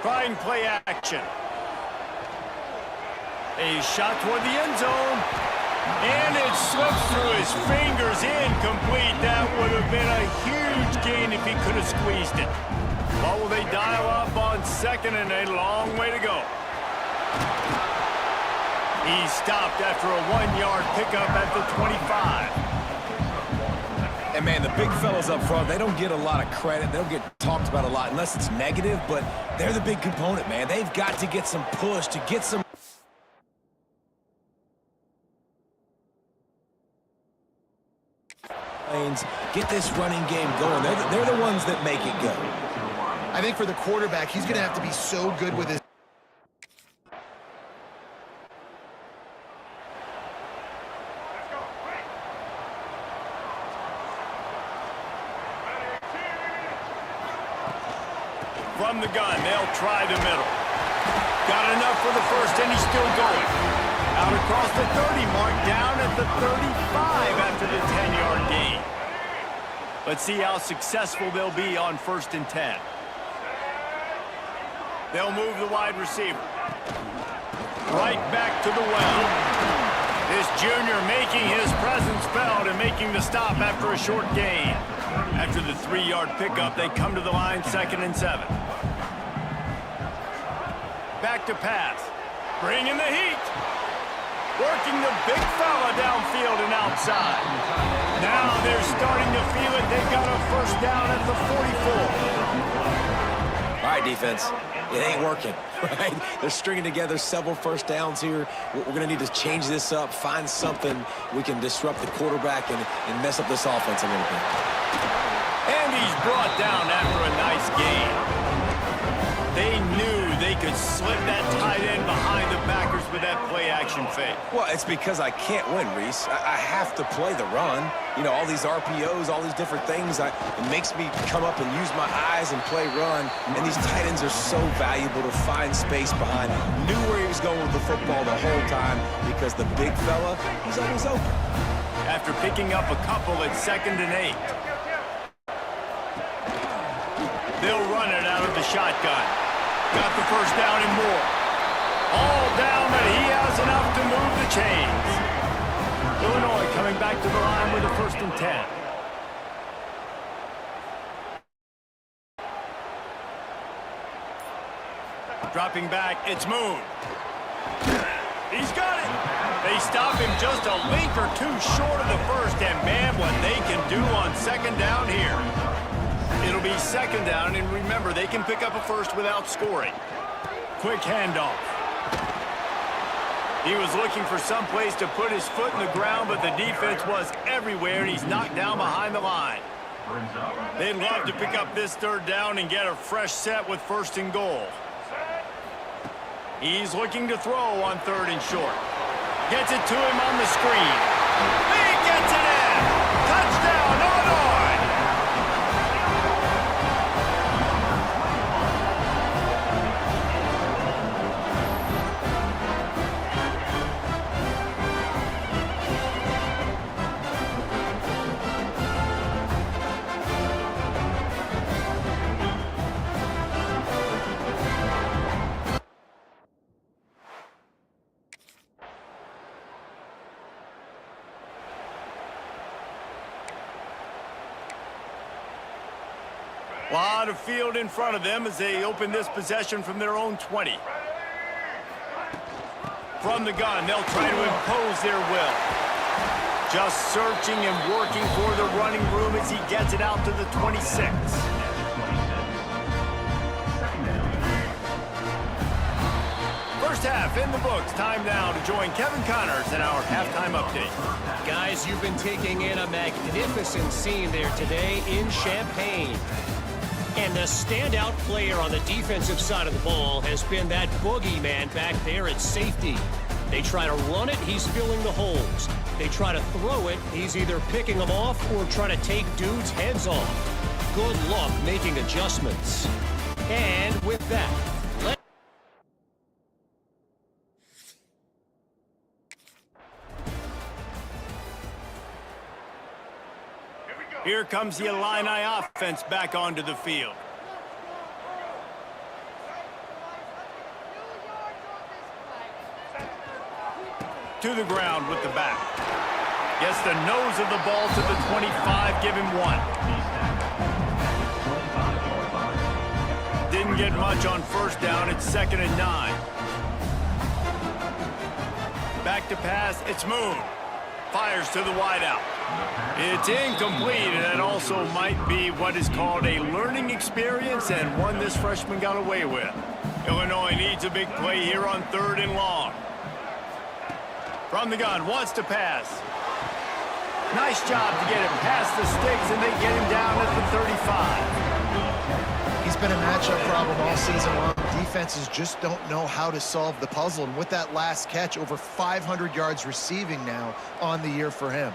Trying play action. A shot toward the end zone. And it slips through his fingers, incomplete. That would have been a huge gain if he could have squeezed it. What will they dial up on 2nd and a long way to go? He stopped after a 1-yard pickup at the 25. And, man, the big fellas up front, they don't get a lot of credit. They don't get talked about a lot unless it's negative, but they're the big component, man. They've got to get some push, to get some... Get this running game going. They're the ones that make it go. I think for the quarterback, he's going to have to be so good with his... From the gun, they'll try the middle. Got enough for the first, and he's still going. Out across the 30 mark, down at the 35 after the 10-yard gain. Let's see how successful they'll be on 1st and 10. They'll move the wide receiver. Right back to the well. This junior making his presence felt and making the stop after a short gain. After the 3-yard pickup, they come to the line 2nd and 7. Back to pass. Bringing the heat. Working the big fella downfield and outside. Now they're starting to feel it. They've got a first down at the 44. All right, defense. It ain't working, right? They're stringing together several first downs here. We're going to need to change this up, find something we can disrupt the quarterback and mess up this offense a little bit. And he's brought down after a nice gain. They knew they could slip that tight end behind the backers with that play-action fake. Well, it's because I can't win, Reese. I have to play the run. You know, all these RPOs, all these different things, it makes me come up and use my eyes and play run. And these tight ends are so valuable to find space behind. Knew where he was going with the football the whole time because the big fella, he's always open. After picking up a couple at 2nd and 8. They'll run it out of the shotgun. Got the first down and more. All down, but he has enough to move the chains. Illinois coming back to the line with a 1st and 10. Dropping back, it's Moon. He's got it. They stop him just a link or two short of the first, and man, what they can do on 2nd down here. It'll be 2nd down, and remember, they can pick up a first without scoring. Quick handoff. He was looking for some place to put his foot in the ground, but the defense was everywhere, and he's knocked down behind the line. They'd love to pick up this 3rd down and get a fresh set with 1st and goal. He's looking to throw on 3rd and short. Gets it to him on the screen. He gets it in! Touchdown, Illinois! A lot of field in front of them as they open this possession from their own 20. From the gun, they'll try to impose their will. Just searching and working for the running room as he gets it out to the 26. First half in the books. Time now to join Kevin Connors in our halftime update. Guys, you've been taking in a magnificent scene there today in Champaign. And the standout player on the defensive side of the ball has been that boogeyman back there at safety. They try to run it, he's filling the holes. They try to throw it, he's either picking them off or trying to take dudes' heads off. Good luck making adjustments. And with that, here comes the Illini offense back onto the field. To the ground with the back. Gets the nose of the ball to the 25, give him 1. Didn't get much on 1st down, it's 2nd and 9. Back to pass, it's Moon. Fires to the wideout. It's incomplete, and that also might be what is called a learning experience and one this freshman got away with. Illinois needs a big play here on 3rd and long. From the gun, wants to pass. Nice job to get him past the sticks, and they get him down at the 35. He's been a matchup problem all season long. Defenses just don't know how to solve the puzzle, and with that last catch, over 500 yards receiving now on the year for him.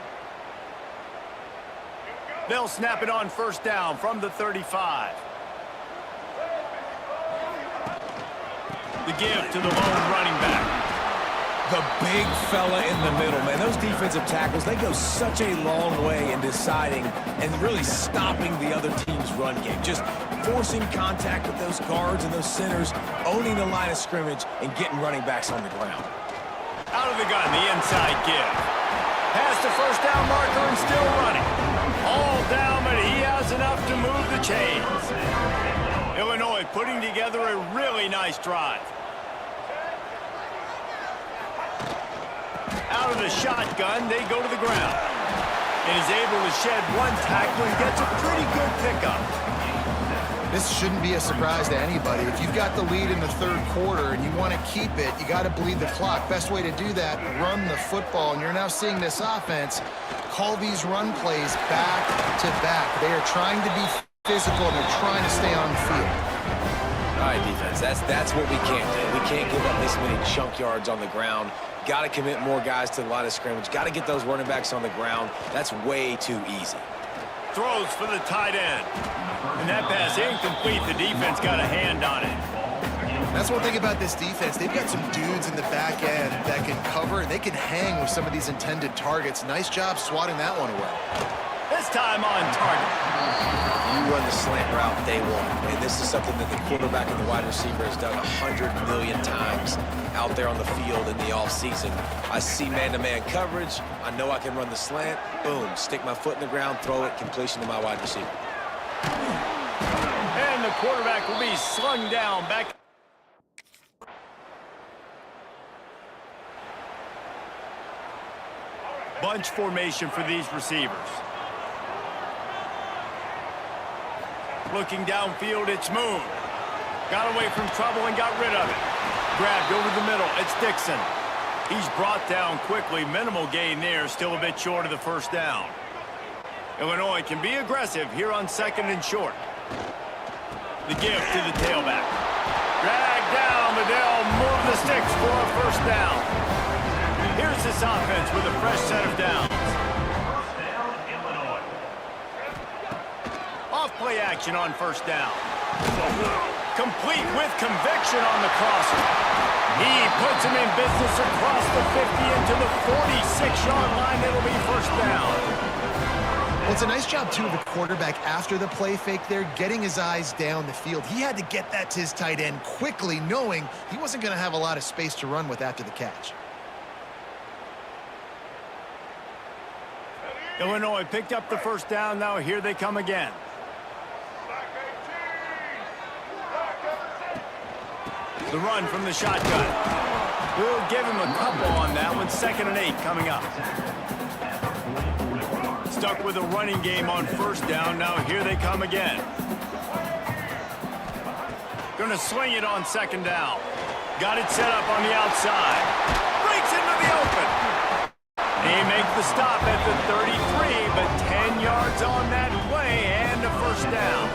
They'll snap it on 1st down from the 35. The give to the lone running back. The big fella in the middle, man. Those defensive tackles, they go such a long way in deciding and really stopping the other team's run game. Just forcing contact with those guards and those centers, owning the line of scrimmage, and getting running backs on the ground. Out of the gun, the inside give. Past the first down marker and still running. All down, but he has enough to move the chains. Illinois putting together a really nice drive. Out of the shotgun, they go to the ground. And he's able to shed one tackle and gets a pretty good pickup. This shouldn't be a surprise to anybody. If you've got the lead in the third quarter and you want to keep it, you got to bleed the clock. Best way to do that, run the football. And you're now seeing this offense call these run plays back to back. They are trying to be physical and they're trying to stay on the field. All right, defense, that's what we can't do. We can't give up this many chunk yards on the ground. Got to commit more guys to the line of scrimmage. Got to get those running backs on the ground. That's way too easy. Throws for the tight end. And that pass incomplete. The defense got a hand on it. That's one thing about this defense. They've got some dudes in the back end that can cover, and they can hang with some of these intended targets. Nice job swatting that one away. This time on target. You run the slant route day one. And this is something that the quarterback and the wide receiver has done 100 million times out there on the field in the offseason. I see man-to-man coverage. I know I can run the slant. Boom, stick my foot in the ground, throw it, completion to my wide receiver. And the quarterback will be slung down back. Bunch formation for these receivers. Looking downfield, it's Moon. Got away from trouble and got rid of it. Grabbed over the middle, it's Dixon. He's brought down quickly. Minimal gain there, still a bit short of the first down. Illinois can be aggressive here on second and short. The give to the tailback. Dragged down, but they'll move the sticks for a first down. Here's this offense with a fresh set of downs. First down, Illinois. Off-play action on first down. Complete with conviction on the crosser. He puts him in business across the 50 into the 46-yard line. It'll be first down. Well, it's a nice job, too, of the quarterback after the play fake there, getting his eyes down the field. He had to get that to his tight end quickly, knowing he wasn't going to have a lot of space to run with after the catch. Illinois picked up the first down. Now here they come again. The run from the shotgun. We'll give him a couple on that one. 2nd and 8 coming up. Stuck with a running game on first down. Now here they come again. Gonna swing it on 2nd down. Got it set up on the outside. Breaks into the open. They make the stop at the 33, but 10 yards on that play and a first down.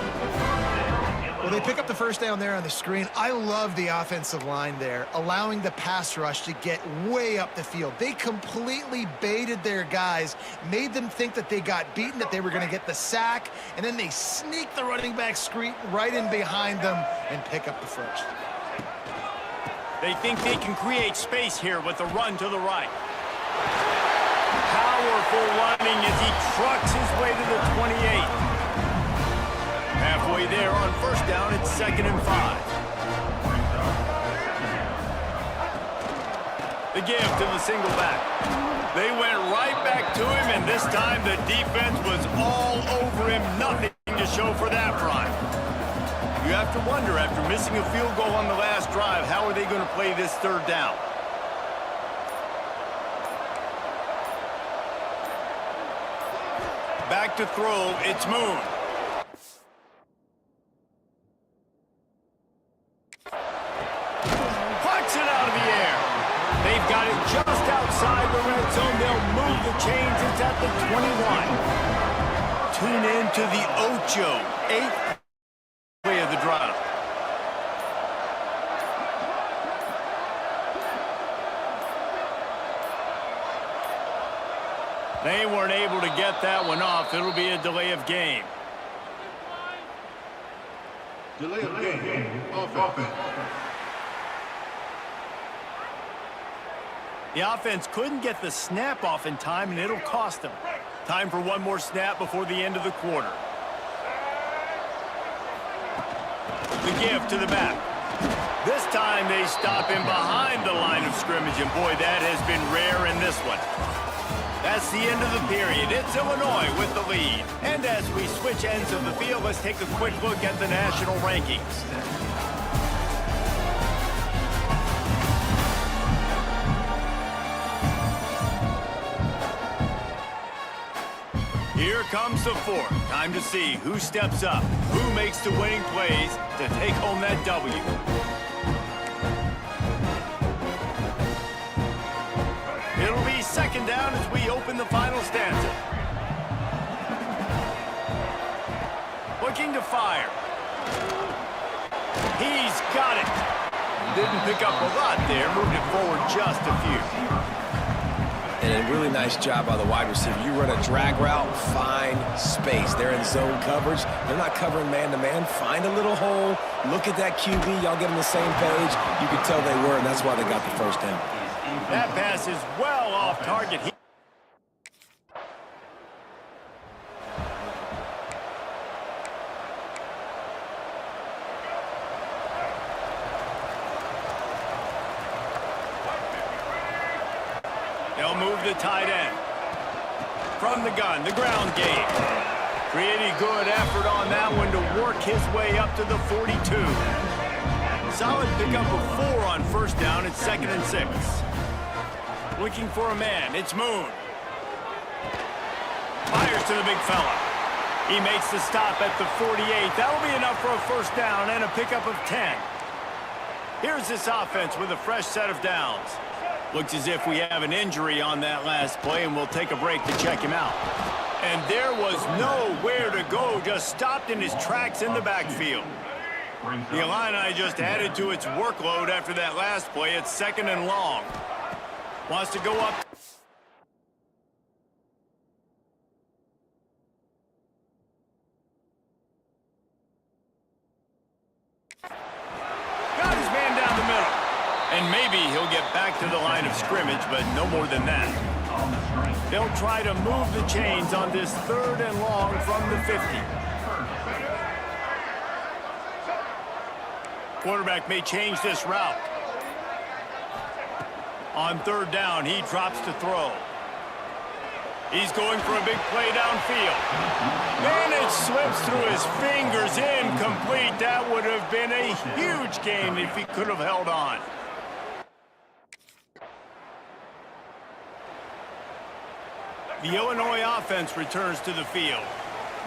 Well, they pick up the first down there on the screen. I love the offensive line there, allowing the pass rush to get way up the field. They completely baited their guys, made them think that they got beaten, that they were going to get the sack, and then they sneak the running back screen right in behind them and pick up the first. They think they can create space here with the run to the right. Powerful running as he trucks his way to the 28. Halfway there on first down, it's 2nd and 5. The give to the single back. They went right back to him, and this time the defense was all over him. Nothing to show for that run. You have to wonder, after missing a field goal on the last drive, how are they going to play this third down? Back to throw, it's Moon. Pucks it out of the air. They've got it just outside the red zone. They'll move the chains. It's at the 21. Tune in to the Ocho, 8th play of the drive. They weren't able to get that one off. It'll be a delay of game. Delay of game. Offense. The offense couldn't get the snap off in time, and it'll cost them. Time for one more snap before the end of the quarter. The give to the back. This time they stop him behind the line of scrimmage, and boy, that has been rare in this one. That's the end of the period. It's Illinois with the lead. And as we switch ends of the field, let's take a quick look at the national rankings. Here comes the fourth. Time to see who steps up, who makes the winning plays to take home that W. It'll be second down as we open the final stanza. Looking to fire. He's got it. Didn't pick up a lot there, moved it forward just a few. And a really nice job by the wide receiver. You run a drag route, find space. They're in zone coverage. They're not covering man-to-man. Find a little hole. Look at that QB. Y'all get on the same page. You can tell they were, and that's why they got the first down. That pass is well off target. They'll move the tight end. From the gun, the ground game. Pretty good effort on that one to work his way up to the 42. Solid pickup of 4 on first down. It's 2nd and 6. Looking for a man. It's Moon. Fires to the big fella. He makes the stop at the 48. That'll be enough for a first down and a pickup of 10. Here's this offense with a fresh set of downs. Looks as if we have an injury on that last play, and we'll take a break to check him out. And there was nowhere to go, just stopped in his tracks in the backfield. The Illini just added to its workload after that last play. It's 2nd and long. Wants to go up. Got his man down the middle. And maybe he'll get back to the line of scrimmage, but no more than that. They'll try to move the chains on this 3rd and long from the 50. Quarterback may change this route. On 3rd down, he drops to throw. He's going for a big play downfield. And it slips through his fingers, incomplete. That would have been a huge gain if he could have held on. The Illinois offense returns to the field.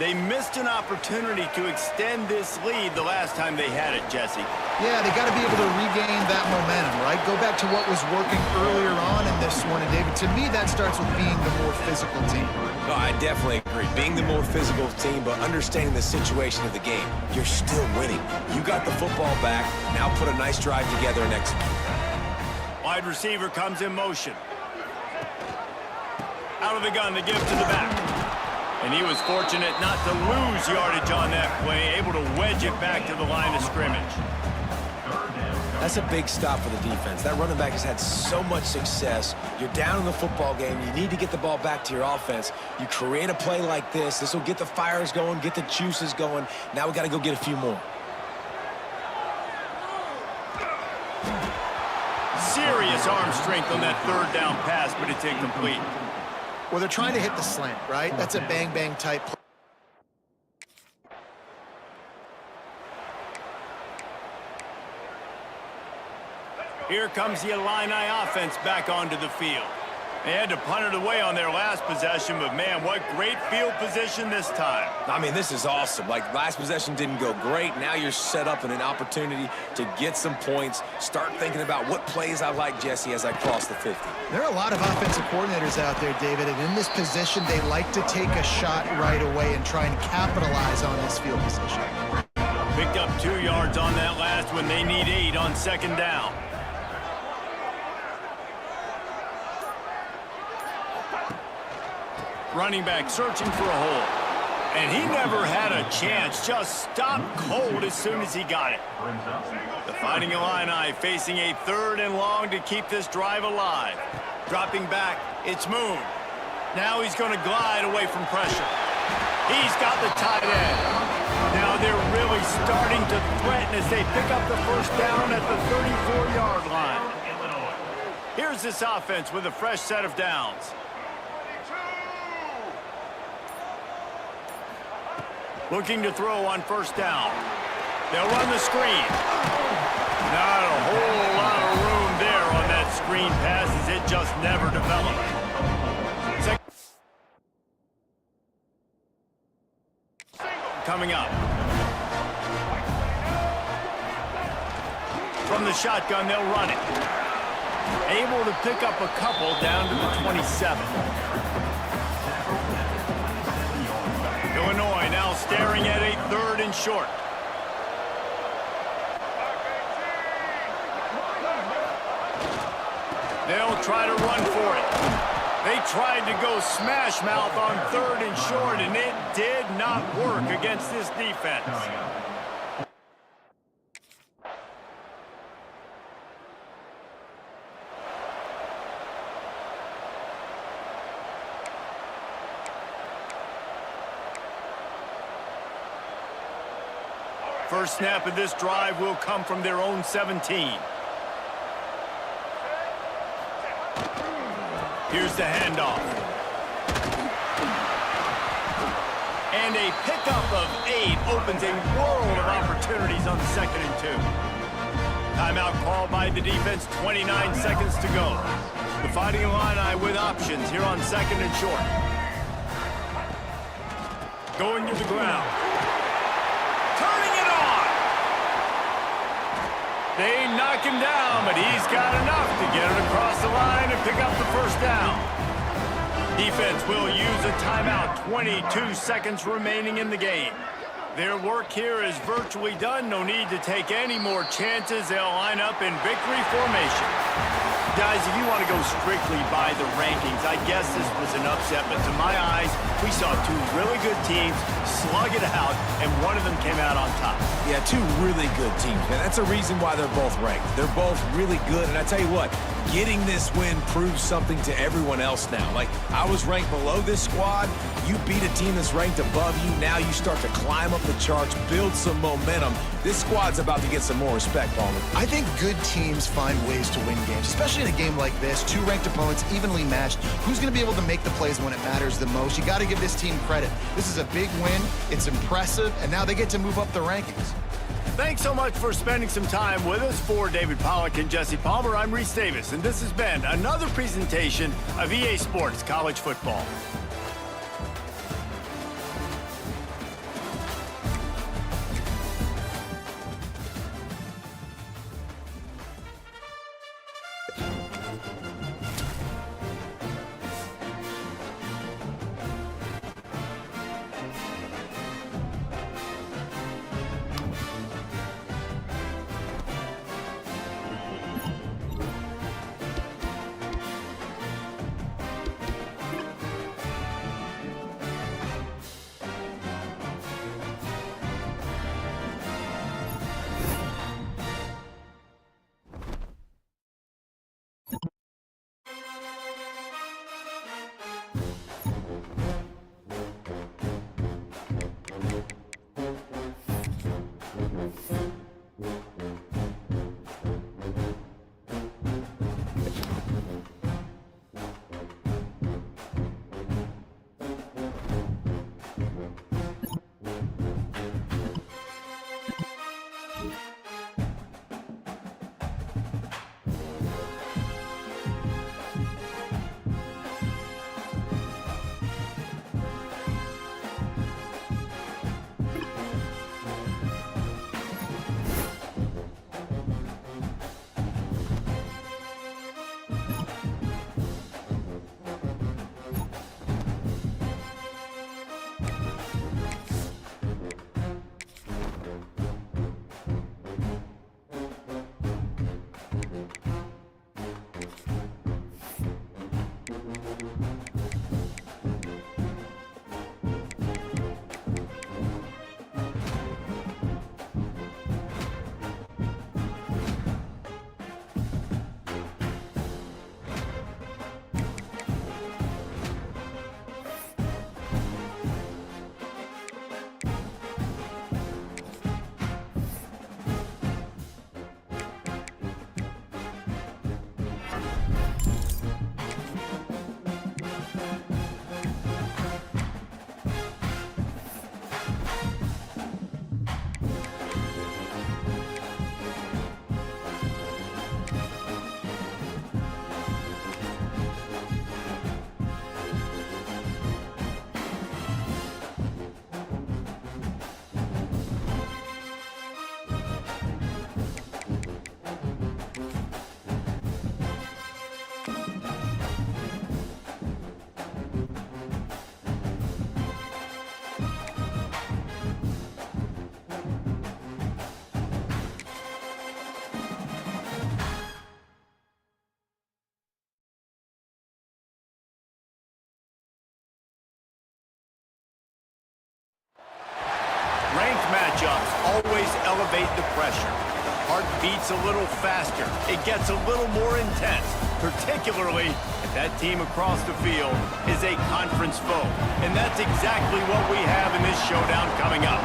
They missed an opportunity to extend this lead the last time they had it, Jesse. Yeah, they got to be able to regain that momentum, right? Go back to what was working earlier on in this one. And, David, to me, that starts with being the more physical team. No, I definitely agree. Being the more physical team, but understanding the situation of the game. You're still winning. You got the football back. Now put a nice drive together and execute. Wide receiver comes in motion. Out of the gun, the give to the back. And he was fortunate not to lose yardage on that play, able to wedge it back to the line of scrimmage. That's a big stop for the defense. That running back has had so much success. You're down in the football game. You need to get the ball back to your offense. You create a play like this. This will get the fires going, get the juices going. Now we got to go get a few more. Serious arm strength on that 3rd down pass, but it's incomplete. Well, they're trying to hit the slant, right? That's a bang-bang type play. Here comes the Illini offense back onto the field. They had to punt it away on their last possession, but man, what great field position this time. I mean, this is awesome. Like, last possession didn't go great. Now you're set up in an opportunity to get some points. Start thinking about what plays I like, Jesse, as I cross the 50. There are a lot of offensive coordinators out there, David, and in this position, they like to take a shot right away and try and capitalize on this field position. Picked up 2 yards on that last one. They need 8 on 2nd down. Running back searching for a hole. And he never had a chance. Just stopped cold as soon as he got it. The Fighting Illini facing a 3rd and long to keep this drive alive. Dropping back, it's Moon. Now he's going to glide away from pressure. He's got the tight end. Now they're really starting to threaten as they pick up the first down at the 34-yard line. Here's this offense with a fresh set of downs. Looking to throw on first down. They'll run the screen. Not a whole lot of room there on that screen pass as it just never developed. Coming up. From the shotgun, they'll run it. Able to pick up a couple down to the 27. Illinois now staring at a 3rd and short. They'll try to run for it. They tried to go smash mouth on 3rd and short, and it did not work against this defense. First snap of this drive will come from their own 17. Here's the handoff. And a pickup of 8 opens a world of opportunities on 2nd and 2. Timeout called by the defense, 29 seconds to go. The Fighting Illini with options here on 2nd and short. Going to the ground. Turning it on! They knock him down, but he's got enough to get it across the line and pick up the first down. Defense will use a timeout, 22 seconds remaining in the game. Their work here is virtually done. No need to take any more chances. They'll line up in victory formation. Guys, if you want to go strictly by the rankings, I guess this was an upset, but to my eyes, we saw 2 really good teams slug it out, and one of them came out on top. Yeah, 2 really good teams, man. That's a reason why they're both ranked. They're both really good, and I tell you what, getting this win proves something to everyone else now. Like, I was ranked below this squad. You beat a team that's ranked above you. Now you start to climb up the charts, build some momentum. This squad's about to get some more respect, Palmer. I think good teams find ways to win games, especially in a game like this. 2 ranked opponents, evenly matched. Who's going to be able to make the plays when it matters the most? You got to give this team credit. This is a big win. It's impressive, and now they get to move up the rankings. Thanks so much for spending some time with us. For David Pollack and Jesse Palmer, I'm Reese Davis, and this has been another presentation of EA Sports College Football. elevate the pressure. Heart beats a little faster. It gets a little more intense, particularly if that team across the field is a conference foe. And that's exactly what we have in this showdown coming up.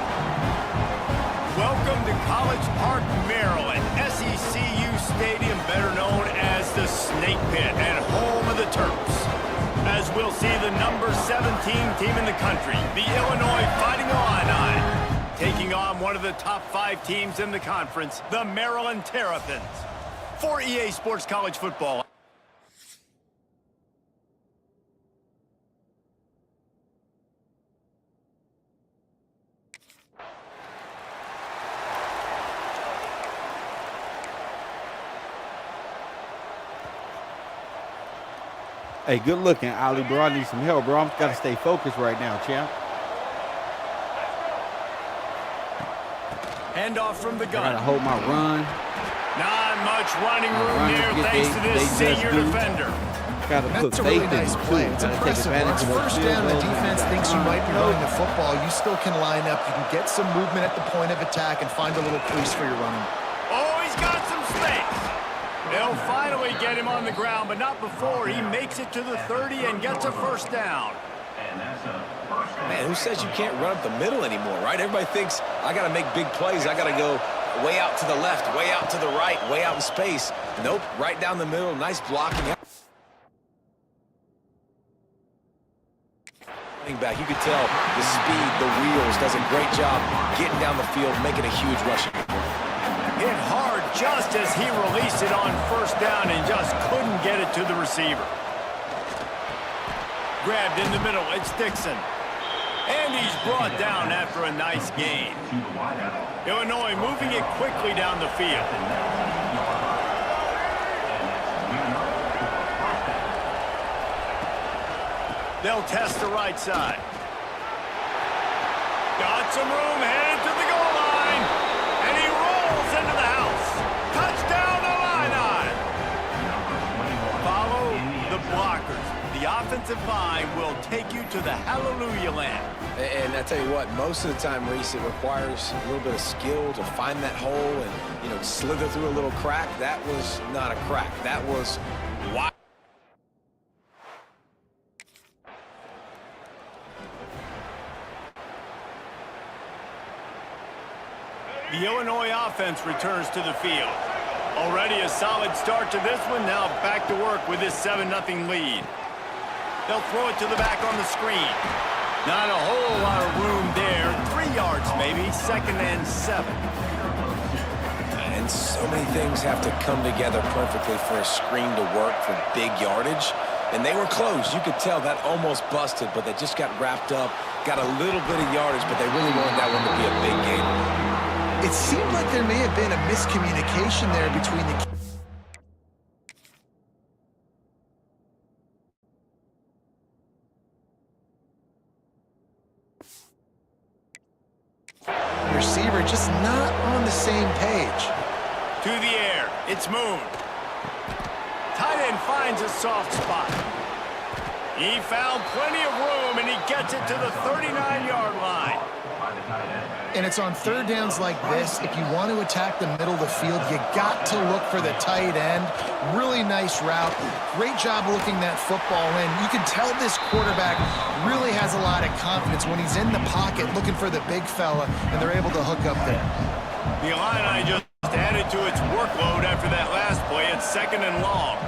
Welcome to College Park, Maryland, SECU Stadium, better known as the Snake Pit and home of the Terps. As we'll see the number 17 team in the country, the Illinois Fighting Illini, taking on one of the top 5 teams in the conference, the Maryland Terrapins. For EA Sports College Football. Hey, good looking, Ali, bro. I need some help, bro. I've got to stay focused right now, champ. Handoff from the gun. I got to hold my run. Not much running room here thanks to this senior defender. Got to put That's a faith really in nice it, play. too. It's Gotta take impressive. advantage Once of those first field down, the goals. defense thinks you might be running the football. You still can line up. You can get some movement at the point of attack and find a little crease for your running. Oh, he's got some space. They'll finally get him on the ground, but not before he makes it to the 30 and gets a first down. Man, who says you can't run up the middle anymore, right? Everybody thinks I got to make big plays. I got to go way out to the left, way out to the right, way out in space. Nope, right down the middle. Nice blocking. Back, you could tell the speed, the wheels, does a great job getting down the field, making a huge rush. Hit hard just as he released it on first down and just couldn't get it to the receiver. Grabbed in the middle, it's Dixon. And he's brought down after a nice gain. Illinois moving it quickly down the field. They'll test the right side. Got some room, headed to the goal line. And he rolls into the house. Touchdown, Illini. Follow the blockers. The offensive line will take you to the hallelujah land. And I tell you what, most of the time, Reese, it requires a little bit of skill to find that hole and, you know, slither through a little crack. That was not a crack. That was wide. The Illinois offense returns to the field. Already a solid start to this one. Now back to work with this 7-0 lead. They'll throw it to the back on the screen. Not a whole lot of room there. 3 yards maybe, 2nd and 7. And so many things have to come together perfectly for a screen to work for big yardage. And they were close. You could tell that almost busted, but they just got wrapped up, got a little bit of yardage, but they really wanted that one to be a big game. It seemed like there may have been a miscommunication there between the receiver, just not on the same page. To the air, it's Moon. Tight end finds a soft spot. He found plenty of room, and he gets it to the 39-yard line. And it's on third downs like this. If you want to attack the middle of the field, you got to look for the tight end. Really nice route. Great job looking that football in. You can tell this quarterback really has a lot of confidence when he's in the pocket looking for the big fella, and they're able to hook up there. The Illini just added to its workload after that last play. It's 2nd and long.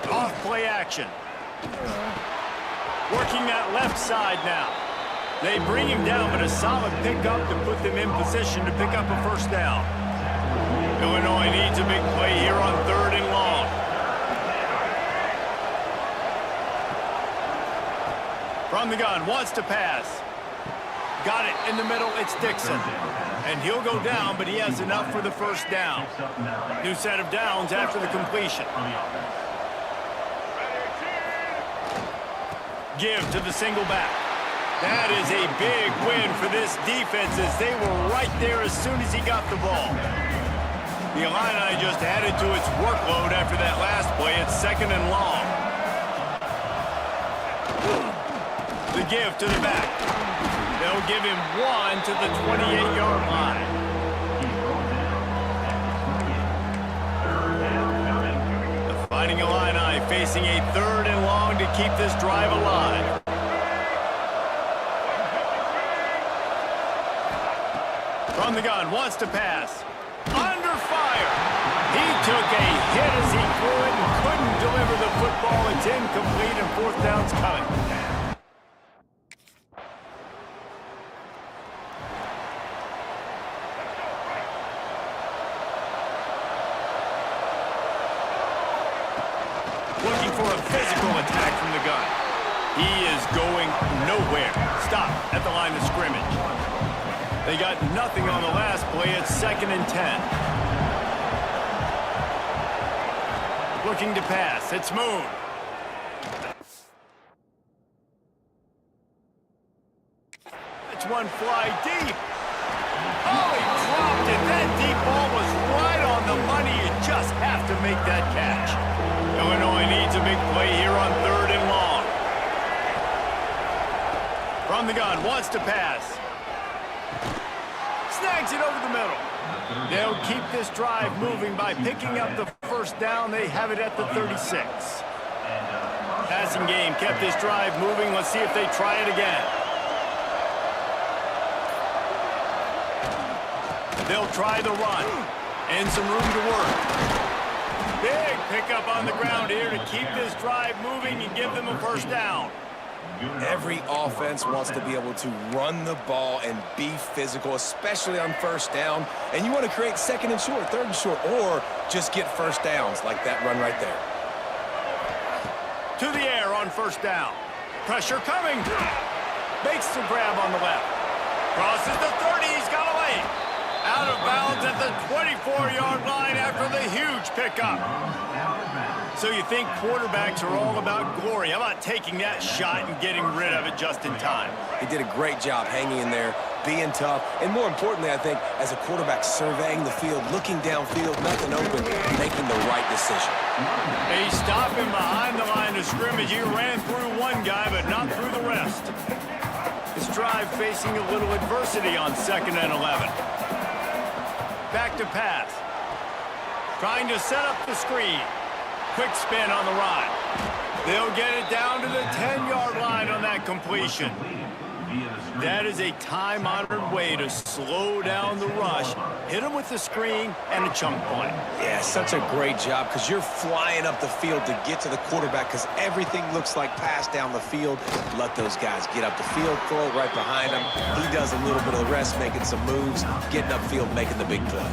Off play action. Working that left side now. They bring him down, but a solid pickup to put them in position to pick up a first down. Illinois needs a big play here on 3rd and long. From the gun, wants to pass. Got it in the middle, it's Dixon. And he'll go down, but he has enough for the first down. New set of downs after the completion. Give to the single back. That is a big win for this defense as they were right there as soon as he got the ball. The Illini just added to its workload after that last play. It's 2nd and long. The give to the back. They'll give him 1 to the 28-yard line. Fighting Illini, facing a 3rd and long to keep this drive alive. From the gun, wants to pass. Under fire. He took a hit as he threw it and couldn't deliver the football. It's incomplete and 4th down's coming. Looking for a physical attack from the gun. He is going nowhere. Stop at the line of scrimmage. They got nothing on the last play. It's 2nd and 10. Looking to pass. It's Moon. It's one fly deep. Oh, he dropped it. That deep ball was right on the money. You just have to make that catch. Illinois needs a big play here on 3rd and long. From the gun, wants to pass. Snags it over the middle. They'll keep this drive moving by picking up the 1st down. They have it at the 36. Passing game kept this drive moving. Let's see if they try it again. They'll try the run. And some room to work. Big pickup on the ground here to keep this drive moving and give them a 1st down. Every offense wants to be able to run the ball and be physical, especially on 1st down. And you want to create 2nd and short, 3rd and short, or just get 1st downs like that run right there. To the air on 1st down. Pressure coming. Makes the grab on the left. Crosses the 30. He's got away. Out of bounds at the 24-yard line after the huge pickup. So you think quarterbacks are all about glory. How about taking that shot and getting rid of it just in time? He did a great job hanging in there, being tough, and more importantly, I think, as a quarterback surveying the field, looking downfield, nothing open, making the right decision. They stop him behind the line of scrimmage. He ran through one guy, but not through the rest. This drive facing a little adversity on 2nd and 11. Back to pass. Trying to set up the screen. Quick spin on the run. They'll get it down to the 10-yard line on that completion. That is a time-honored way to slow down the rush, hit them with the screen, and a chunk play. Yeah, such a great job because you're flying up the field to get to the quarterback because everything looks like pass down the field. Let those guys get up the field, throw it right behind him. He does a little bit of the rest, making some moves, getting upfield, making the big play.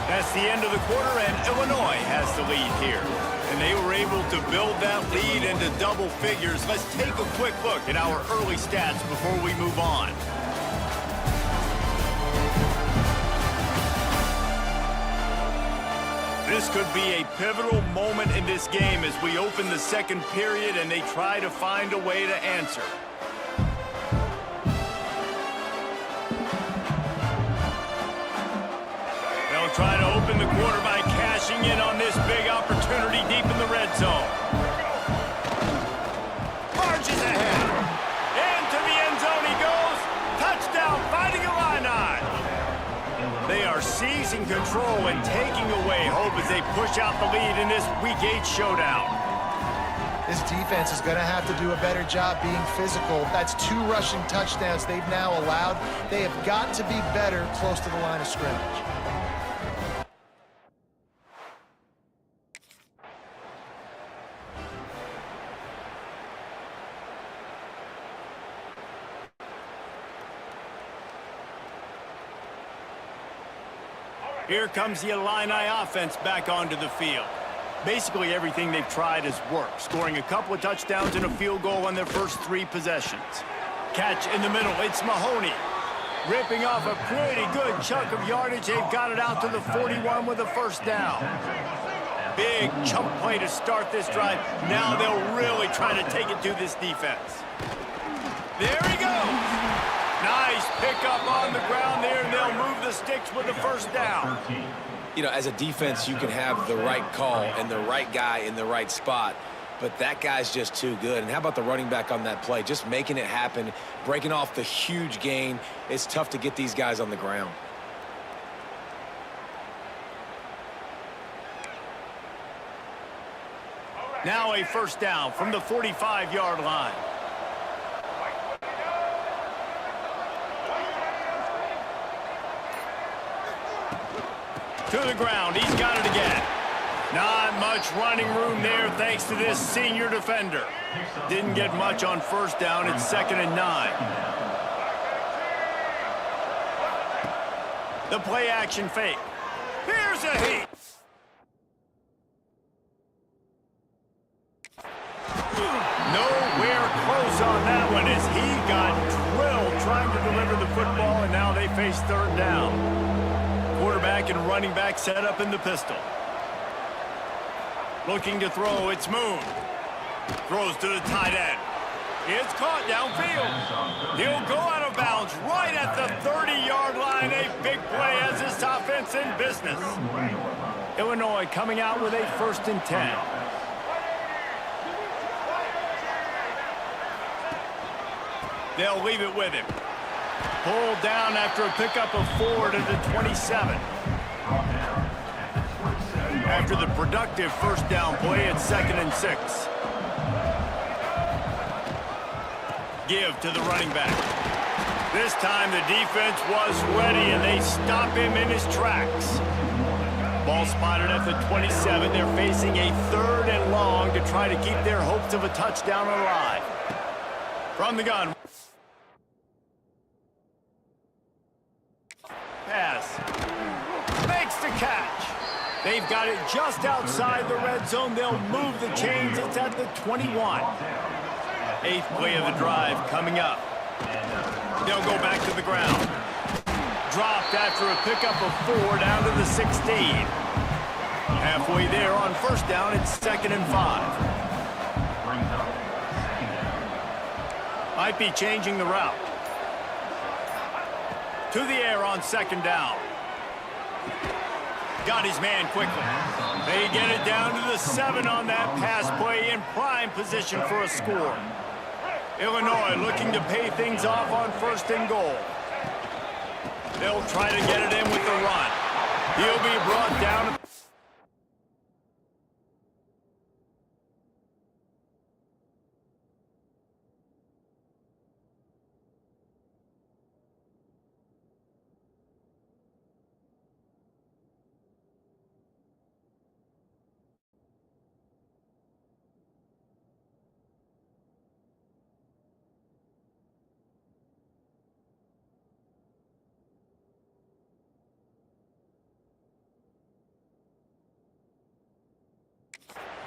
That's the end of the quarter, and Illinois has the lead here. And they were able to build that lead into double figures. Let's take a quick look at our early stats before we move on. This could be a pivotal moment in this game as we open the 2nd period and they try to find a way to answer. Try to open the quarter by cashing in on this big opportunity deep in the red zone. Marches ahead. Into the end zone he goes. Touchdown, Fighting Illini. They are seizing control and taking away hope as they push out the lead in this Week 8 showdown. This defense is going to have to do a better job being physical. That's 2 rushing touchdowns they've now allowed. They have got to be better close to the line of scrimmage. Here comes the Illini offense back onto the field. Basically everything they've tried has worked, scoring a couple of touchdowns and a field goal on their first 3 possessions. Catch in the middle, it's Mahoney. Ripping off a pretty good chunk of yardage. They've got it out to the 41 with a 1st down. Big chunk play to start this drive. Now they'll really try to take it to this defense. There he goes. Nice pickup on the ground there, and they'll move the sticks with the 1st down. You know, as a defense, you can have the right call and the right guy in the right spot. but that guy's just too good. And how about the running back on that play? Just making it happen, breaking off the huge gain. It's tough to get these guys on the ground. Now a first down from the 45-yard line. To the ground. He's got it again. Not much running room there thanks to this senior defender. Didn't get much on first down. It's 2nd and 9. The play action fake. Here's a Hight. Nowhere close on that one as he got drilled trying to deliver the football, and now they face 3rd down. Quarterback and running back set up in the pistol. Looking to throw, it's Moon. Throws to the tight end. It's caught downfield. He'll go out of bounds right at the 30-yard line. A big play as this offense in business. Illinois coming out with a 1st and 10. They'll leave it with him. Pulled down after a pickup of 4 to the 27. After the productive first down play, it's 2nd and 6. Give to the running back. This time the defense was ready and they stop him in his tracks. Ball spotted at the 27. They're facing a 3rd and long to try to keep their hopes of a touchdown alive. From the gun. Pass. Makes the catch. They've got it just outside the red zone. They'll move the chains. It's at the 21. 8th play of the drive coming up. They'll go back to the ground. Dropped after a pickup of 4 down to the 16. Halfway there on first down, it's 2nd and 5. Might be changing the route. To the air on 2nd down. Got his man quickly. They get it down to the 7 on that pass play in prime position for a score. Illinois looking to pay things off on 1st and goal. They'll try to get it in with the run. He'll be brought down.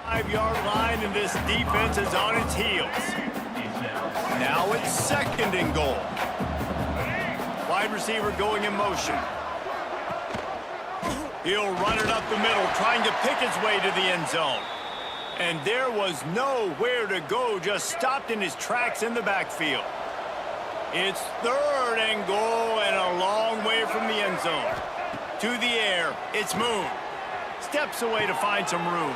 Five-yard line, and this defense is on its heels. Now it's 2nd and goal. Wide receiver going in motion. He'll run it up the middle, trying to pick his way to the end zone. And there was nowhere to go, just stopped in his tracks in the backfield. It's 3rd and goal and a long way from the end zone. To the air, it's Moon. Steps away to find some room.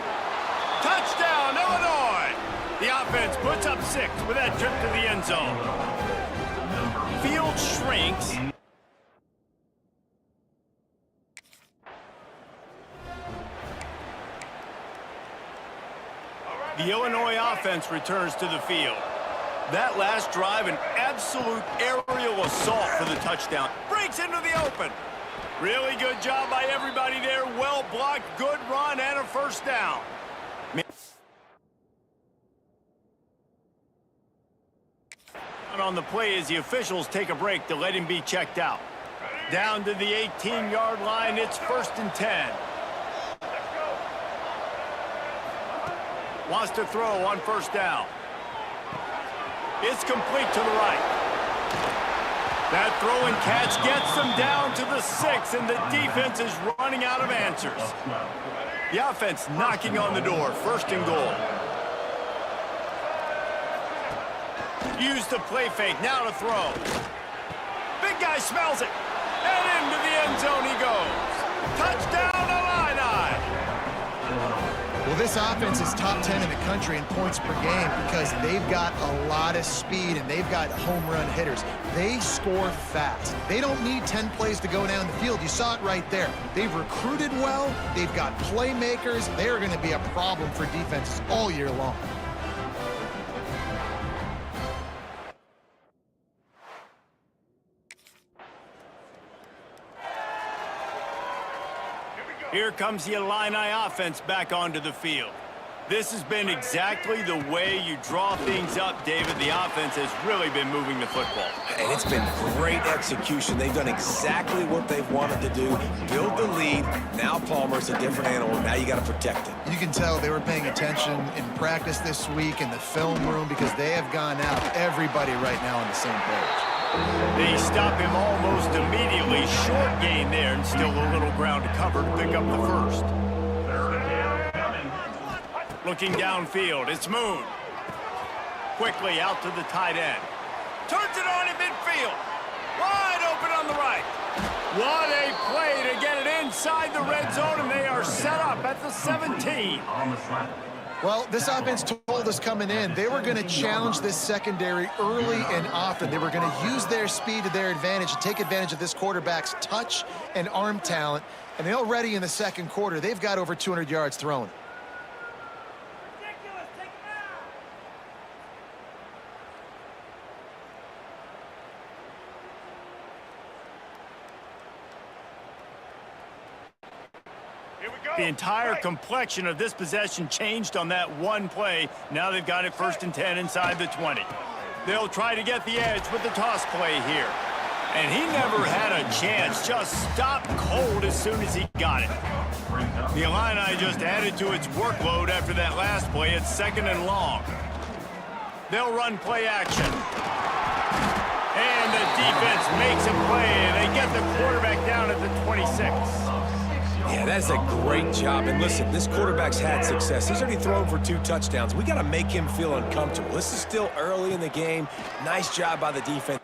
Touchdown, Illinois! The offense puts up 6 with that trip to the end zone. Field shrinks. The Illinois offense returns to the field. That last drive, an absolute aerial assault for the touchdown. Breaks into the open. Really good job by everybody there. Well blocked, good run, and a first down. On the play as the officials take a break to let him be checked out. Down to the 18-yard line, it's 1st and 10. Wants to throw on first down. It's complete to the right. That throw and catch gets them down to the 6, and the defense is running out of answers. The offense knocking on the door, 1st and goal. Use the play fake, now to throw. Big guy smells it, and into the end zone he goes. Touchdown, Illini! Well, this offense is top 10 in the country in points per game because they've got a lot of speed and they've got home run hitters. They score fast. They don't need 10 plays to go down the field. You saw it right there. They've recruited well. They've got playmakers. They are going to be a problem for defenses all year long. Here comes the Illini offense back onto the field. This has been exactly the way you draw things up, David. The offense has really been moving the football. And it's been great execution. They've done exactly what they've wanted to do. Build the lead. Now Palmer's a different animal. Now you got to protect it. You can tell they were paying attention in practice this week in the film room because they have gone out, everybody right now on the same page. They stop him almost immediately. Short gain there and still a little ground to cover to pick up the first. Third down coming. Looking downfield, it's Moon. Quickly out to the tight end. Turns it on in midfield. Wide open on the right. What a play to get it inside the red zone, and they are set up at the 17. On the slant. Well, this offense told us coming in they were going to challenge this secondary early and often. They were going to use their speed to their advantage and take advantage of this quarterback's touch and arm talent. And already in the second quarter, they've got over 200 yards thrown. The entire complexion of this possession changed on that one play. Now they've got it 1st and 10 inside the 20. They'll try to get the edge with the toss play here. And he never had a chance. Just stopped cold as soon as he got it. The Illini just added to its workload after that last play. It's 2nd and long. They'll run play action. And the defense makes a play, and they get the quarterback down at the 26. Yeah, that's a great job. And listen, this quarterback's had success. He's already thrown for 2 touchdowns. We got to make him feel uncomfortable. This is still early in the game. Nice job by the defense.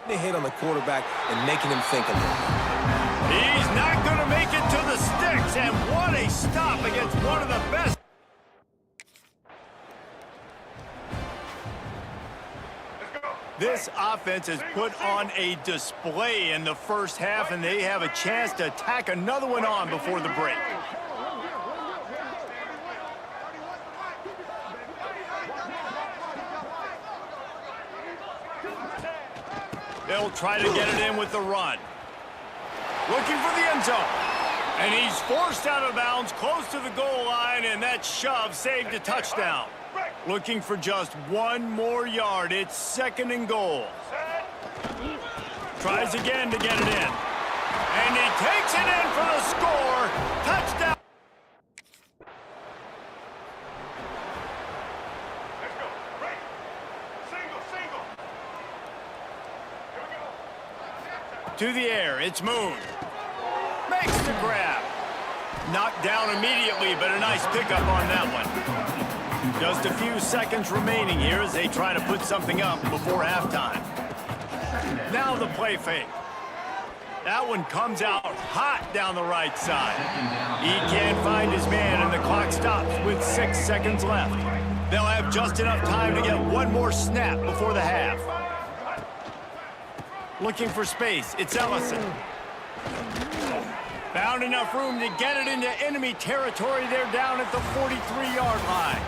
They hit on the quarterback and making him think a little. He's not going to make it to the sticks, and what a stop against one of the best. This offense has put on a display in the first half, and they have a chance to tack another one on before the break. They'll try to get it in with the run. Looking for the end zone. And he's forced out of bounds close to the goal line, and that shove saved a touchdown. Looking for just 1 more yard. It's 2nd and goal. Tries again to get it in. And he takes it in for the score. Touchdown. Let's go. Break. Single. Here we go. To the air, it's Moon. Makes the grab. Knocked down immediately, but a nice pickup on that one. Just a few seconds remaining here as they try to put something up before halftime. Now the play fake. That one comes out hot down the right side. He can't find his man, and the clock stops with 6 seconds left. They'll have just enough time to get 1 more snap before the half. Looking for space, it's Ellison. Found enough room to get it into enemy territory. They're down at the 43-yard line.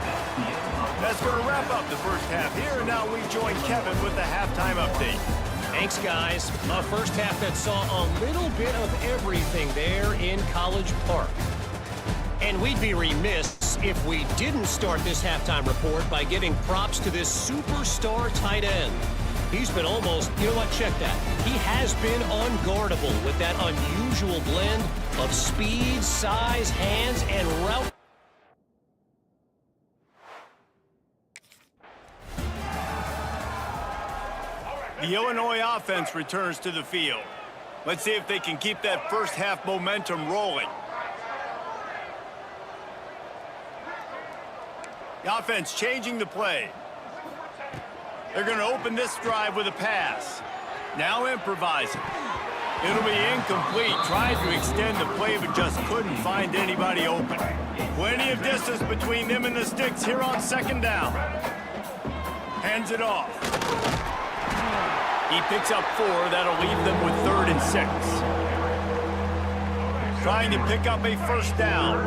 That's going to wrap up the first half here, and now we join Kevin with the halftime update. Thanks, guys. A first half that saw a little bit of everything there in College Park. And we'd be remiss if we didn't start this halftime report by giving props to this superstar tight end. He's been almost, you know what, check that. He has been unguardable with that unusual blend of speed, size, hands, and route. The Illinois offense returns to the field. Let's see if they can keep that first half momentum rolling. The offense changing the play. They're going to open this drive with a pass. Now improvising. It'll be incomplete, trying to extend the play, but just couldn't find anybody open. Plenty of distance between them and the sticks here on second down. Hands it off. He picks up 4. That'll leave them with 3rd and 6. Trying to pick up a first down.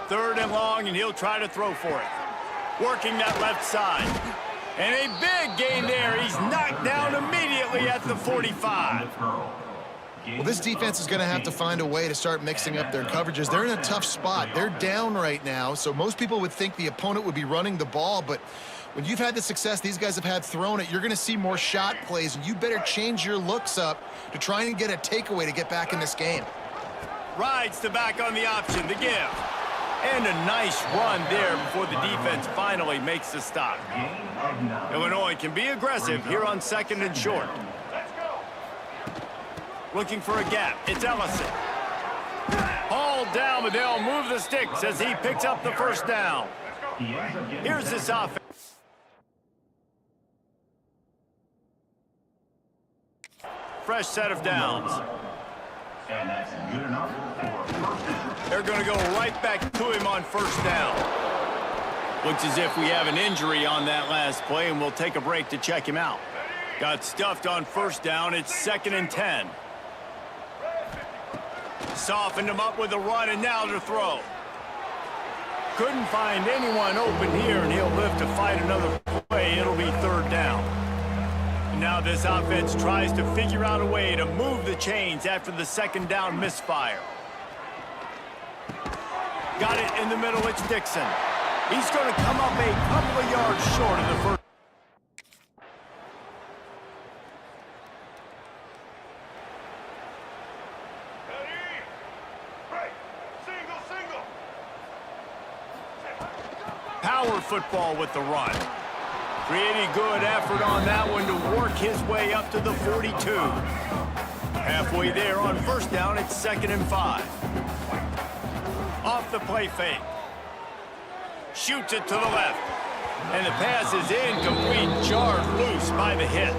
Third and long, and he'll try to throw for it. Working that left side. And a big gain there. He's knocked down immediately at the 45. Well, this defense is going to have to find a way to start mixing up their coverages. They're in a tough spot. They're down right now, so most people would think the opponent would be running the ball, but when you've had the success these guys have had throwing it, you're going to see more shot plays, and you better change your looks up to try and get a takeaway to get back in this game. Rides the back on the option, the give. And a nice run there before the defense finally makes the stop. Illinois can be aggressive here on 2nd and short. Looking for a gap. It's Ellison. Hauled down, but they'll move the sticks as he picks up the first down. Here's this offense. Fresh set of downs. And that's good enough for first down. They're going to go right back to him on first down. Looks as if we have an injury on that last play, and we'll take a break to check him out. Got stuffed on first down. It's 2nd and 10. Softened him up with a run, and now to throw. Couldn't find anyone open here, and he'll live to fight another play. It'll be 3rd down. Now this offense tries to figure out a way to move the chains after the 2nd down misfire. Got it in the middle. It's Dixon. He's going to come up a couple of yards short of the first. Power football with the run. Pretty good effort on that one to work his way up to the 42. Halfway there on first down, it's 2nd and 5. Off the play fake. Shoots it to the left. And the pass is incomplete, jarred loose by the hit.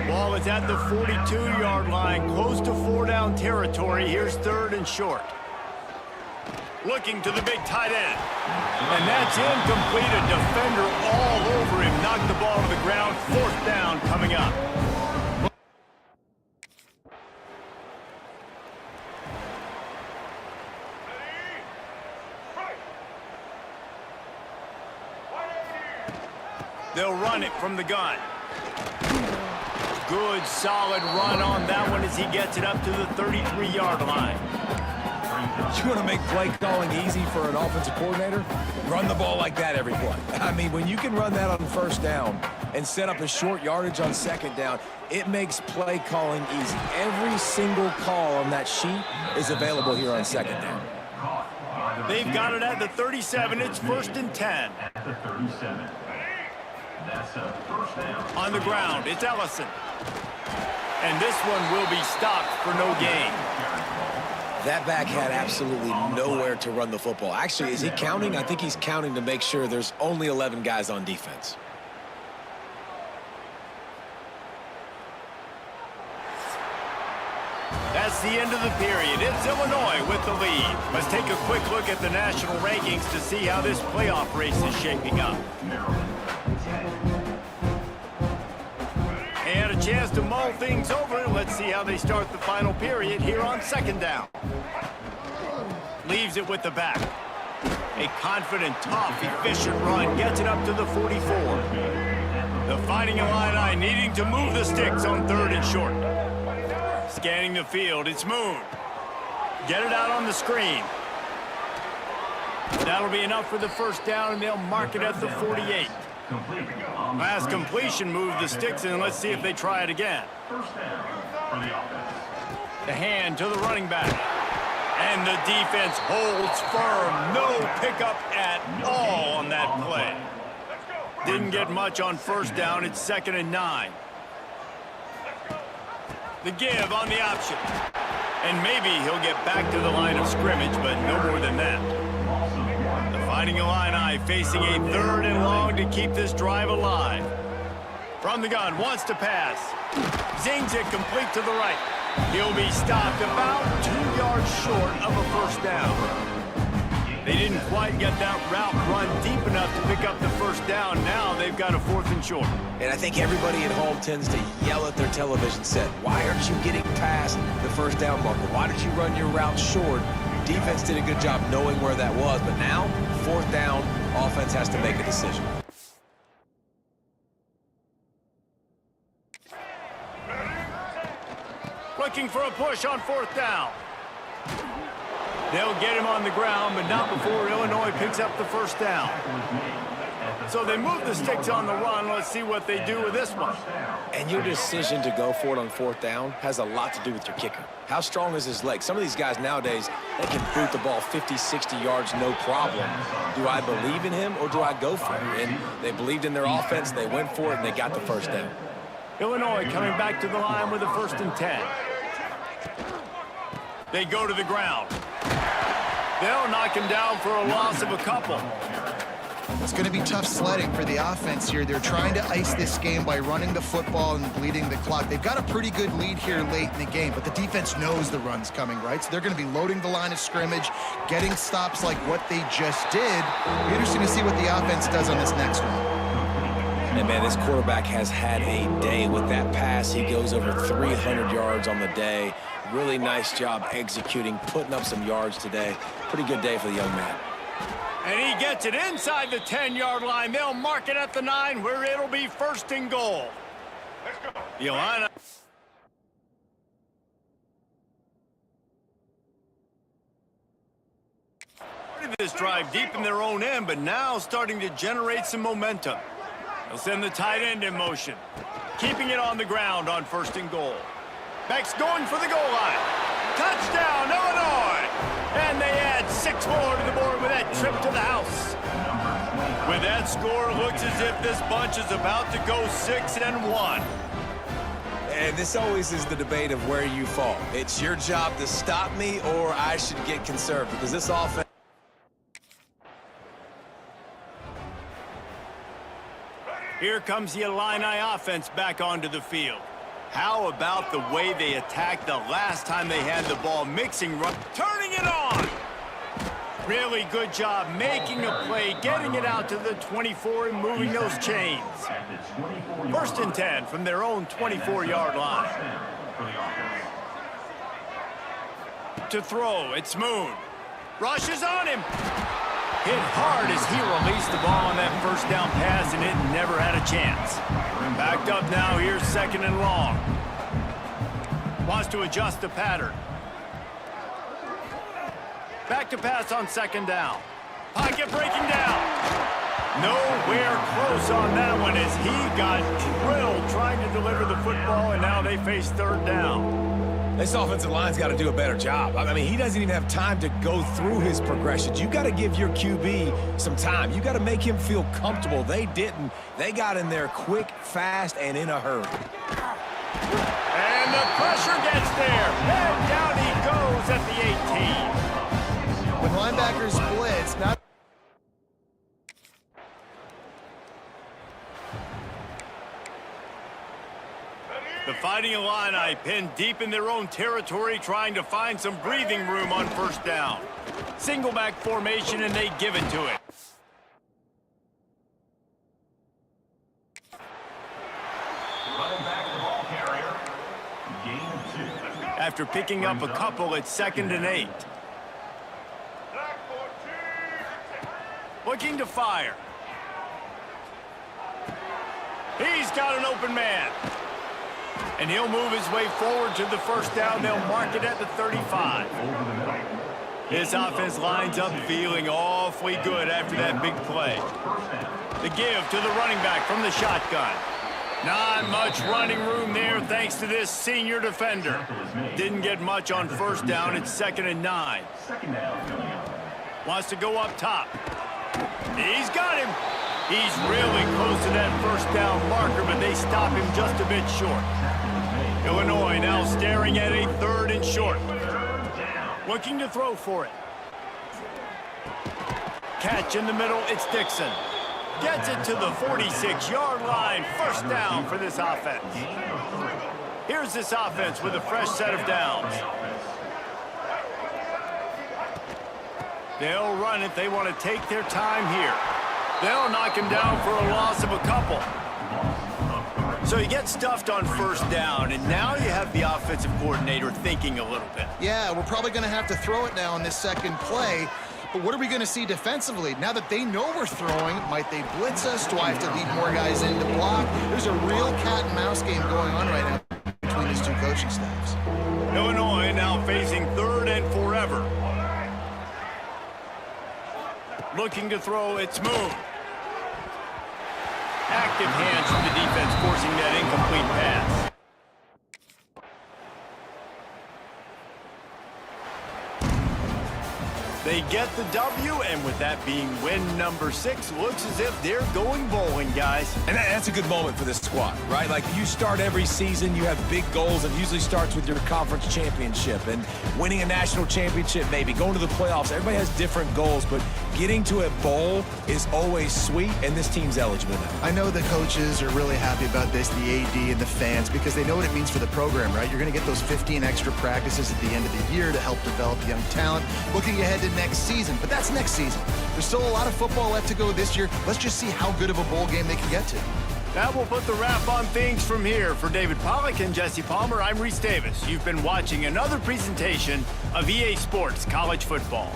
Ball is at the 42-yard line, close to 4-down territory. Here's 3rd and short. Looking to the big tight end. And that's incomplete. A defender all over him. Knocked the ball to the ground. 4th down coming up. They'll run it from the gun. Good, solid run on that one as he gets it up to the 33-yard line. You want to make play calling easy for an offensive coordinator? Run the ball like that every play. I mean, when you can run that on first down and set up a short yardage on 2nd down, it makes play calling easy. Every single call on that sheet is available here on 2nd down. They've got it at the 37. It's 1st and 10. At the 37. That's a first down. On the ground, it's Ellison. And this one will be stopped for no gain. That back had absolutely nowhere to run the football. Actually, is he counting? I think he's counting to make sure there's only 11 guys on defense. That's the end of the period. It's Illinois with the lead. Let's take a quick look at the national rankings to see how this playoff race is shaping up. And a chance to mull things over. Let's see how they start the final period here on 2nd down. Leaves it with the back. A confident, tough, efficient run. Gets it up to the 44. The Fighting Illini needing to move the sticks on 3rd and short. Scanning the field, it's Moon. Get it out on the screen. That'll be enough for the first down, and they'll mark it at the 48. Last completion moved the sticks, and let's see if they try it again. First down for the offense. The hand to the running back. And the defense holds firm. No pickup at all on that play. Didn't get much on first down. It's 2nd and 9. The give on the option. And maybe he'll get back to the line of scrimmage, but no more than that. The Fighting Illini facing a 3rd and long to keep this drive alive. From the gun, wants to pass. Zings it complete to the right. He'll be stopped about 2 yards short of a first down. They didn't quite get that route run deep enough to pick up the first down. Now they've got a 4th and short. And I think everybody at home tends to yell at their television set, why aren't you getting past the first down marker? Why did you run your route short? Defense did a good job knowing where that was, but now, 4th down, offense has to make a decision. Looking for a push on 4th down. They'll get him on the ground, but not before Illinois picks up the first down. So they move the sticks on the run. Let's see what they do with this one. And your decision to go for it on 4th down has a lot to do with your kicker. How strong is his leg? Some of these guys nowadays, they can boot the ball 50, 60 yards, no problem. Do I believe in him or do I go for it? And they believed in their offense, they went for it, and they got the first down. Illinois coming back to the line with a 1st and 10. They go to the ground. They'll knock him down for a loss of a couple. It's going to be tough sledding for the offense here. They're trying to ice this game by running the football and bleeding the clock. They've got a pretty good lead here late in the game, but the defense knows the run's coming, right? So they're going to be loading the line of scrimmage, getting stops like what they just did. It'll be interesting to see what the offense does on this next one. And, man, this quarterback has had a day. With that pass, he goes over 300 yards on the day. Really nice job executing, putting up some yards today. Pretty good day for the young man. And he gets it inside the 10-yard line. They'll mark it at the 9 where it'll be 1st and goal. Let's go. The Illini. Started this drive deep in their own end, but now starting to generate some momentum. They'll send the tight end in motion, keeping it on the ground on 1st and goal. Beck's going for the goal line. Touchdown, Illinois! And they add 6 more to the board with that trip to the house. With that score, it looks as if this bunch is about to go 6-1. And this always is the debate of where you fall. It's your job to stop me or I should get conserved because this offense... Here comes the Illini offense back onto the field. How about the way they attacked the last time they had the ball, mixing run, turning it on? Really good job making a play, getting it out to the 24 and moving those chains. 1st and 10 from their own 24-yard line. To throw, it's Moon. Rushes on him. Hit hard as he released the ball on that 1st down pass, and it never had a chance. Backed up now, here's 2nd and long. Wants to adjust the pattern. Back to pass on 2nd down. Pocket breaking down. Nowhere close on that one as he got drilled trying to deliver the football, and now they face 3rd down. This offensive line's got to do a better job. I mean, he doesn't even have time to go through his progressions. You got to give your QB some time. You got to make him feel comfortable. They didn't. They got in there quick, fast, and in a hurry. And the pressure gets there. And down he goes at the 18. When linebackers blitz, not... The Fighting Illini pinned deep in their own territory, trying to find some breathing room on 1st down. Single back formation, and they give it to it. Running back the ball carrier. Gain 2. After picking up a couple, it's 2nd and 8. Looking to fire. He's got an open man. And he'll move his way forward to the 1st down. They'll mark it at the 35. This offense lines up feeling awfully good after that big play. The give to the running back from the shotgun. Not much running room there thanks to this senior defender. Didn't get much on 1st down. It's 2nd and 9. Wants to go up top. He's got him. He's really close to that 1st down marker, but they stop him just a bit short. Illinois now staring at a 3rd and short. Looking to throw for it. catch in the middle. It's Dixon. Gets it to the 46-yard line. First down for this offense. Here's this offense with a fresh set of downs. They'll run it. They want to take their time here. They'll knock him down for a loss of a couple. So you get stuffed on first down, and now you have the offensive coordinator thinking a little bit. Yeah, we're probably going to have to throw it now on this second play. But what are we going to see defensively? Now that they know we're throwing, might they blitz us? Do I have to lead more guys in to block? There's a real cat-and-mouse game going on right now between these two coaching staffs. Illinois now facing 3rd and forever. Looking to throw, it's Moon. Active hands from the defense forcing that incomplete pass. They get the W, and with that being win number 6, looks as if they're going bowling, guys. And that's a good moment for this squad, right? Like, you start every season, you have big goals. It usually starts with your conference championship and winning a national championship, maybe going to the playoffs. Everybody has different goals, but getting to a bowl is always sweet, and this team's eligible now. I know the coaches are really happy about this, the AD and the fans, because they know what it means for the program, right? You're going to get those 15 extra practices at the end of the year to help develop young talent. Looking ahead to next season, but that's next season. There's still a lot of football left to go this year. Let's just see how good of a bowl game they can get to. That will put the wrap on things from here. For David Pollack and Jesse Palmer, I'm Reese Davis. You've been watching another presentation of EA Sports College Football.